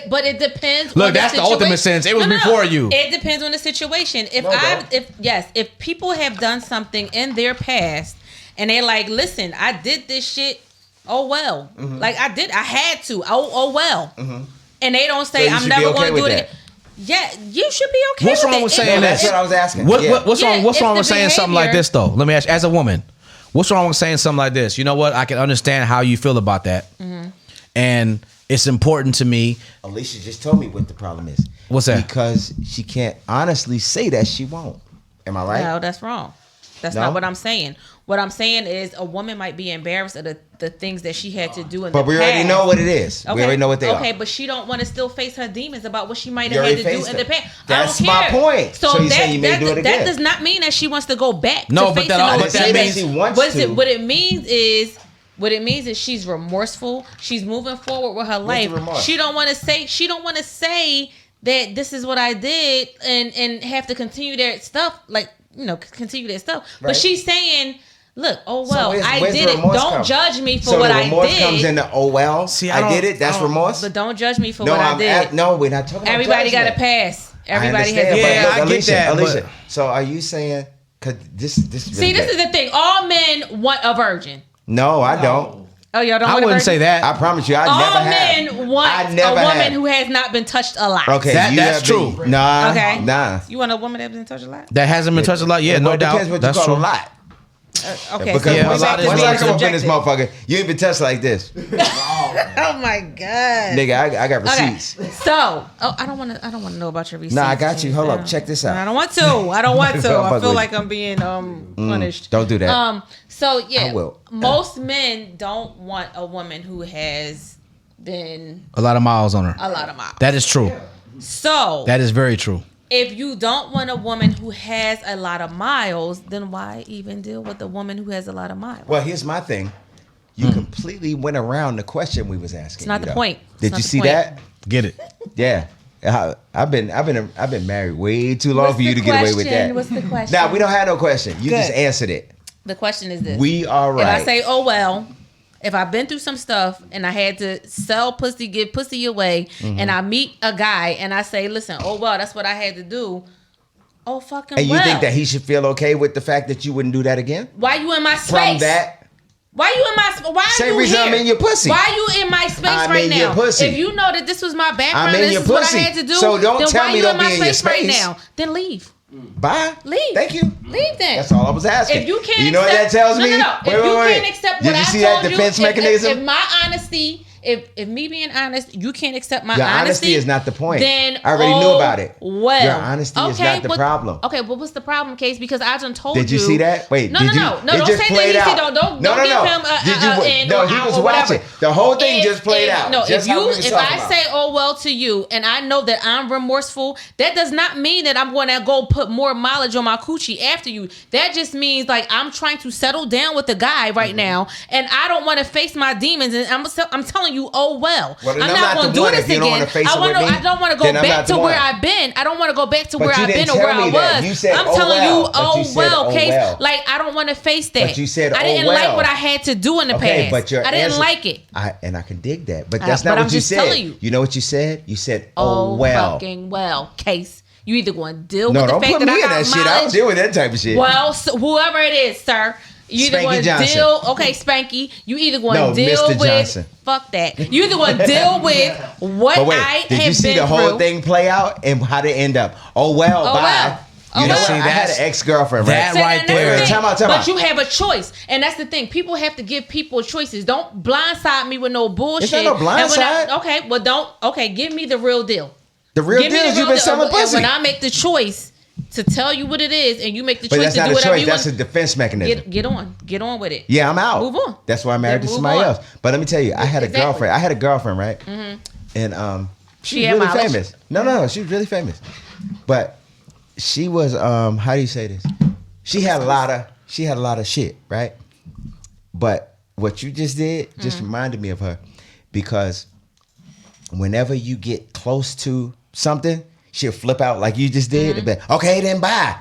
But it depends.
Look,
on
that's the ultimate sense. It was before you.
It depends on the situation. If people have done something in their past and they're like, listen, I did this shit. Oh well, like I had to. Oh well, and they don't say
So you
I'm
should
never
be okay
going to do
with
it
that.
again. Yeah, you should be okay.
What's
with
wrong
it.
with
If-
saying
That's
that?
what I was asking.
What's
Yeah,
wrong
if
with saying
the
something like
behavior-
this though? Let me ask, as a woman, what's wrong with saying something like this? You know what? I can understand how you feel about that, and it's important to me.
Alicia just told me what the problem is.
What's that?
Because she can't honestly say that she won't. Am I right?
No, that's wrong. That's
No?
not what I'm saying. What I'm saying is a woman might be embarrassed of the things that she had to do in the
But we
past.
already know what it is. We already know what they are.
Okay, but she don't want to still face her demons about what she might
You
have had
already
to do
faced
in the
it.
past.
That's
I don't
my
care.
point. So you're saying you may do it again.
That does not mean that she wants to go back.
No,
to
but
facing
that-
those
but that
demons.
means-
she wants
What
to.
What it means is she's remorseful. She's moving forward with her life.
the remorse?
She don't want to say that this is what I did and have to continue their stuff, like, you know, continue their stuff.
Right.
But she's saying, look, oh
So
well,
where's
I
the
did it.
remorse
Don't
come?
judge me for
So
what
the
I
remorse
did.
comes in the, oh well,
See,
I did it. That's
I don't-
remorse.
But don't judge me for
No,
what I did.
no, we're not talking about
Everybody got a
judgment.
pass. Everybody has a
understand,
Yeah,
but
pass.
look,
I get
Alicia,
that,
Alicia,
but-
so are you saying? Cause this
See, this is the thing. All men want a virgin.
No, I don't.
Oh, y'all don't
I
want a
wouldn't
virgin?
say that.
I promise you, I
All
never
men
have.
want
I
a
never
woman
have.
who has not been touched a lot.
Okay,
That's
have
true.
been- Nah,
Okay.
nah.
You want a woman that's been touched a lot?
That hasn't been touched a lot. Yeah, no
Well, it
doubt.
depends what
That's
you call
true.
a lot.
Okay.
Because
Yeah,
once
a lot is
I
being
come up in this
subjective.
motherfucker, you ain't been touched like this,
Oh my god.
nigga. I got
Okay.
receipts.
So, I don't want to know about your receipts.
Nah, I got you. Hold up, check this out.
I don't want to. I don't want to.
I'll
I
fuck
feel
with
like
you.
I'm being punished.
Don't do that.
So yeah,
I will.
most men don't want a woman who has been
A lot of miles on her.
a lot of miles.
That is true.
So
That is very true.
if you don't want a woman who has a lot of miles, then why even deal with a woman who has a lot of miles?
Well, here's my thing. You completely went around the question we was asking.
It's not
you
the
though.
point. It's
Did
not
you
the
see
point.
that?
Get it.
Yeah. I've been married way too long
What's
for you
the
to get away with
question?
that.
What's the question?
Nah, we don't have no question. You just
Good.
answered it.
The question is this.
We are right.
If I say, oh well, if I've been through some stuff and I had to sell pussy, give pussy away,
Mm-hmm.
and I meet a guy and I say, listen, oh well, that's what I had to do. Oh fucking
and you
well.
think that he should feel okay with the fact that you wouldn't do that again?
Why you in my
From
space?
that,
Why you in my? Why
Same
are you
reason
here?
I'm in your pussy.
Why you in my space
I'm
right
in
now?
your pussy.
If you know that this was my background,
I'm in
this
your
is what I
pussy.
had to do.
So don't
then
tell
why
me
you
don't
in my
be in your
space right
space.
now? Then leave.
bye.
Leave.
Thank you.
Leave then.
That's all I was asking.
If you can't,
you know what that
accept,
tells me?
No. If you can't accept what
Did you
I
see
told
that defense
you,
mechanism?
If my honesty, if me being honest, you can't accept my
Your
honesty.
honesty is not the point.
Then
I already knew about it.
Well,
Your honesty is not the problem.
Okay, but what's the problem, Case? Because I done told you.
Did you see that? Wait,
No,
did
no,
you?
no,
it
don't
just
say
played
that.
out.
Don't
no,
give
no.
him
Did you?
in
No,
or
he
out
was
or whatever.
watching. The whole thing
If-
just played
if-
out.
No,
Just
if
how we was
if
talking
I
about.
say oh well to you, and I know that I'm remorseful, that does not mean that I'm going to go put more mileage on my coochie after you. That just means like I'm trying to settle down with the guy right
Mm-hmm.
now, and I don't want to face my demons. And I'm telling you, oh well,
Well, then
I'm
I'm
not
not
going
the
to do
one
this
if you don't
again.
wanna face it
I
with me,
don't want to go
then I'm
back
not
to
the
where
one.
I've been. I don't want to go back to
But
where
you
I've been
didn't
or where
tell
I
me that.
was.
You said,
I'm
oh,
telling
well.
you,
But you
oh
said,
well,
oh,
Case.
well.
Like I don't want to face that.
But you said,
I didn't
oh,
like
well.
what I had to do in the
Okay,
past.
but your
I didn't
answer-
like it.
I can dig that, but
I-
that's
but
not
I'm
what you
just
said.
telling you.
You know what you said? You said,
Oh
"Oh well."
fucking well, Case. You either going to deal
No,
with the
don't
fact
put
that
me
I
in
got
that shit. I
mileage.
don't deal with that type of shit.
Well, so whoever it is, sir, You either
Spanky
want to
Johnson.
deal, okay, Spanky. You either want
No,
to deal
Mr.
with,
Johnson.
fuck that. You either want to deal with what
But wait,
I
did
have
you see
been
the whole
through.
thing play out and how they end up? Oh well,
Oh,
bye.
well. Oh,
You know
well.
what?
See,
I had
that's-
an ex-girlfriend, right?
that
So,
right
and that's
there.
the thing.
Time out.
But you have a choice, and that's the thing. People have to give people choices. Don't blindside me with no bullshit.
It's not no
And when I-
blindside.
okay, well, don't. Okay, give me the real deal.
The real
Give me
deal
the
is
real
you've been
deal.
selling
And
pussy.
when I make the choice to tell you what it is, and you make the
But
choice
that's
to
not
do
a
whatever
choice.
you
That's a
want,
defense mechanism.
get on with it.
Yeah, I'm out.
Move on.
That's why I'm married
Yeah,
to
move
somebody
on.
else. But let me tell you, I had a
Exactly.
girlfriend. I had a girlfriend, right? And
She
she's
had
really
mileage?
famous. No, she was really famous. But she was how do you say this? She had a lot of shit, right? But what you just did just reminded me of her, because whenever you get close to something, she'll flip out like you just did. And be like, okay, then bye.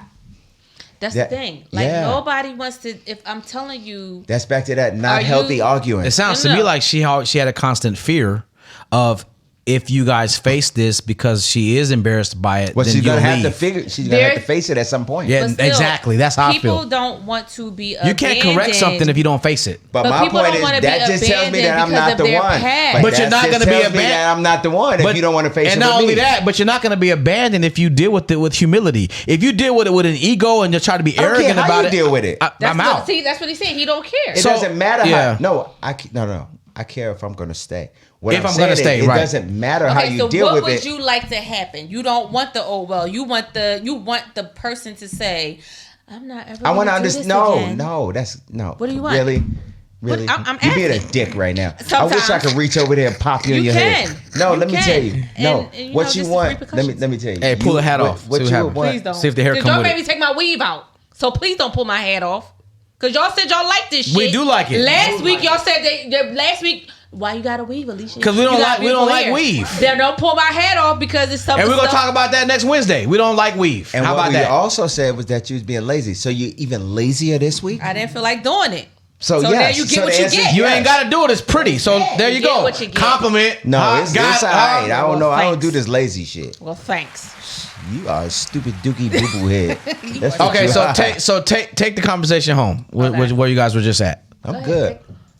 That's
That-
the thing. Like
yeah.
nobody wants to. If I'm telling you,
That's back to that not
Are
healthy
you-
arguing.
It sounds
No,
to me
no.
like she had a constant fear of, if you guys face this because she is embarrassed by it,
Well,
then
she's
you'll
gonna have to
leave.
figure. She's gonna have to
There's-
face it at some point.
Yeah,
but still,
exactly. That's how I
people
feel.
don't want to be.
You can't correct something if you don't face it.
But
But
my
people
point
don't
is
wanna be
that just tells me that I'm
abandoned
not the
because of
one.
their past.
But you're
that
not
just
gonna be
tells me
abandoned.
that I'm not the one if you don't want to face it.
And not
with
only
me.
that, but you're not going to be abandoned if you deal with it with humility. If you deal with it with an ego and you try to be
I don't care
arrogant
how
about
you
it,
deal with it.
That's
I'm
what,
out.
See, that's what he's saying. He don't care.
It
So-
doesn't matter
yeah.
how. No. I care if I'm gonna stay. What
If I'm
saying
gonna
is,
stay,
it
right.
doesn't matter how
Okay,
you
so
deal
what
with
would
it.
you like to happen? You don't want the you want the person to say, "I'm not ever."
I want to
gonna do this
understand.
again."
That's no.
What do you want?
Really? Really?
I'm
you being a
asking.
dick right now.
Sometimes.
I wish I could reach over there and pop you in
You
your
can.
head. No,
You
let me
can.
tell you. No,
And you
what
know,
you
just the
want?
repercussions.
Let me tell you.
Hey, pull
You-
the hat
what-
off.
What
See what
you
happens.
want?
Please don't.
See if the hair
Just
come
don't
with
make
it.
me take my weave out. So please don't pull my hat off. Cause y'all said y'all like this shit.
We do like it.
Last week y'all said last week. Why you gotta weave, Alicia?
'Cause we don't
You got
like- we don't
beautiful
like
hair.
weave.
Then don't pull my hat off because it's something.
And we're going to talk about that next Wednesday. We don't like weave.
And
How
what
about
we
that?
also said was that you was being lazy. So you even lazier this week?
I didn't feel like doing it.
So,
So
yes.
there you get
So
what
the
you
answer is
get.
You
yes.
ain't got to do it. It's pretty. So there you
get
go.
what you get.
Compliment.
No,
Huh?
it's
Got-
all right. I don't
Well,
know. I don't
thanks.
do this lazy shit.
Well, thanks.
You are a stupid dookie boo boo head. That's what
Okay,
you
so
are.
take the conversation home
Okay.
where you guys were just at.
I'm
Go
good.
ahead,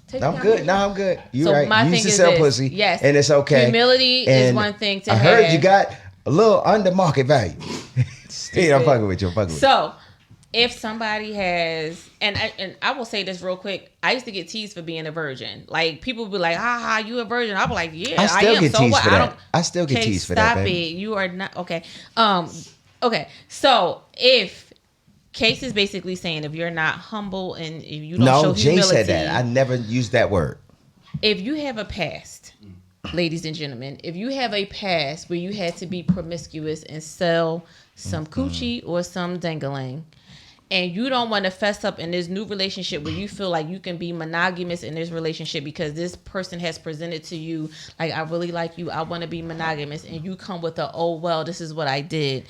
take
I'm
it
good.
down.
No, I'm good. You
So
right.
my
You
thing
used to
is
sell
this.
pussy.
Yes.
And it's okay.
Humility is
And
one thing to
I heard
have.
you got a little under market value. Hey, I'm fucking with you. I'm fucking with you.
So, if somebody has, and I will say this real quick, I used to get teased for being a virgin. Like people be like, "Ha ha, you a virgin?" I'm like, "Yeah,
I still
am."
get
So
teased
what?
for
I
that.
don't.
I still get
Okay,
teased for that,
Stop
baby.
it. You are not okay. Okay. So if Case is basically saying if you're not humble and if you don't show
No, Jay
humility,
said that. I never used that word.
if you have a past, ladies and gentlemen, if you have a past where you had to be promiscuous and sell some coochie or some dangalang, and you don't want to fess up in this new relationship where you feel like you can be monogamous in this relationship because this person has presented to you like, I really like you, I want to be monogamous, and you come with a, oh well, this is what I did.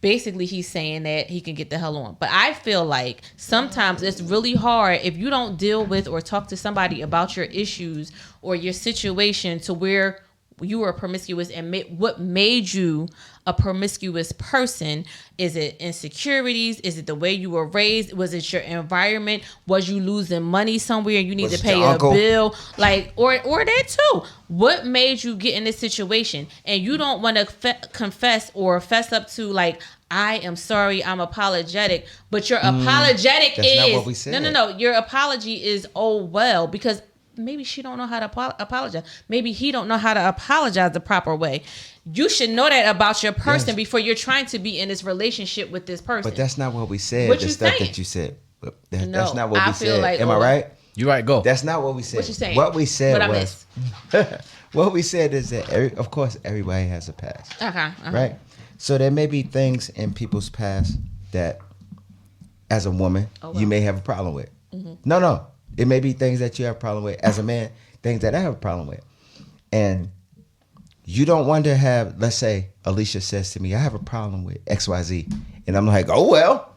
Basically, he's saying that he can get the hell on. But I feel like sometimes it's really hard if you don't deal with or talk to somebody about your issues or your situation to where you were promiscuous and what made you a promiscuous person. Is it insecurities? Is it the way you were raised? Was it your environment? Was you losing money somewhere and you need
Was
to
it
pay
your
a
uncle?
bill? Like, or that too. What made you get in this situation? And you don't want to confess or fess up to like, I am sorry, I'm apologetic. But your apologetic
that's
is
not what we said.
no. Your apology is oh well, because maybe she don't know how to apologize. Maybe he don't know how to apologize the proper way. You should know that about your person
Yes.
before you're trying to be in this relationship with this person.
But that's not what we said.
What
the
you
stuff
saying?
that you said. But that's
No,
not what
I
we
feel
said.
like,
Am I
oh,
right?
You right, go.
That's not what we said.
What you saying?
What we said
What I
was, what we said is that, of course, everybody has a past,
okay,
right? So there may be things in people's past that, as a woman,
Oh, wow.
you may have a problem with. No. It may be things that you have a problem with. As a man, things that I have a problem with. And you don't want to have, let's say, Alicia says to me, I have a problem with XYZ. And I'm like, oh, well.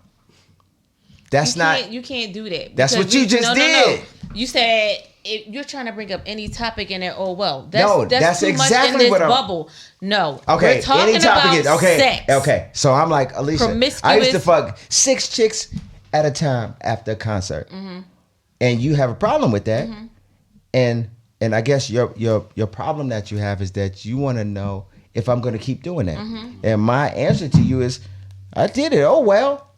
That's
You can't do that.
That's
because
what you just did.
No. You said if you're trying to bring up any topic in there. Oh well,
No, that's
too
exactly
much in this
what I'm-
bubble. No,
Okay,
we're talking
any topic
about
is okay.
sex.
Okay, so I'm like, Alicia, I used to
Promiscuous.
fuck 6 chicks at a time after a concert. and you have a problem with that, and I guess your problem that you have is that you want to know if I'm going to keep doing that. And my answer to you is, I did it. Oh well.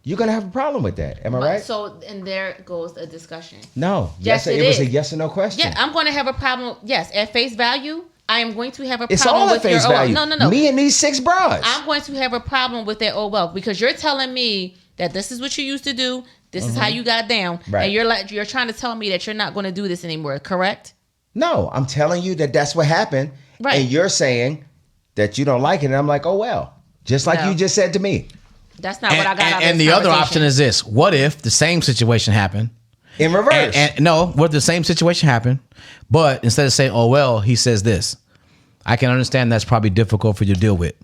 You're going to have a problem with that. Am I right?
So, and there goes a discussion.
No.
Yes,
it was a yes or no question.
Yeah, I'm going to have a problem. Yes, at face value, I am going to have a
It's
problem
all at
with your
face value.
No.
Me and these 6 bras.
I'm going to have a problem with that because you're telling me that this is what you used to do. This is how you got down.
Right.
And you're trying to tell me that you're not going to do this anymore, correct?
No, I'm telling you that that's what happened.
Right.
And you're saying that you don't like it. And I'm like, oh, well. Just like you just said to me.
That's not what I got out of this
And the other
conversation.
option is this. What if the same situation happened?
In reverse.
What if the same situation happened, but instead of saying, oh, well, he says this. I can understand that's probably difficult for you to deal with.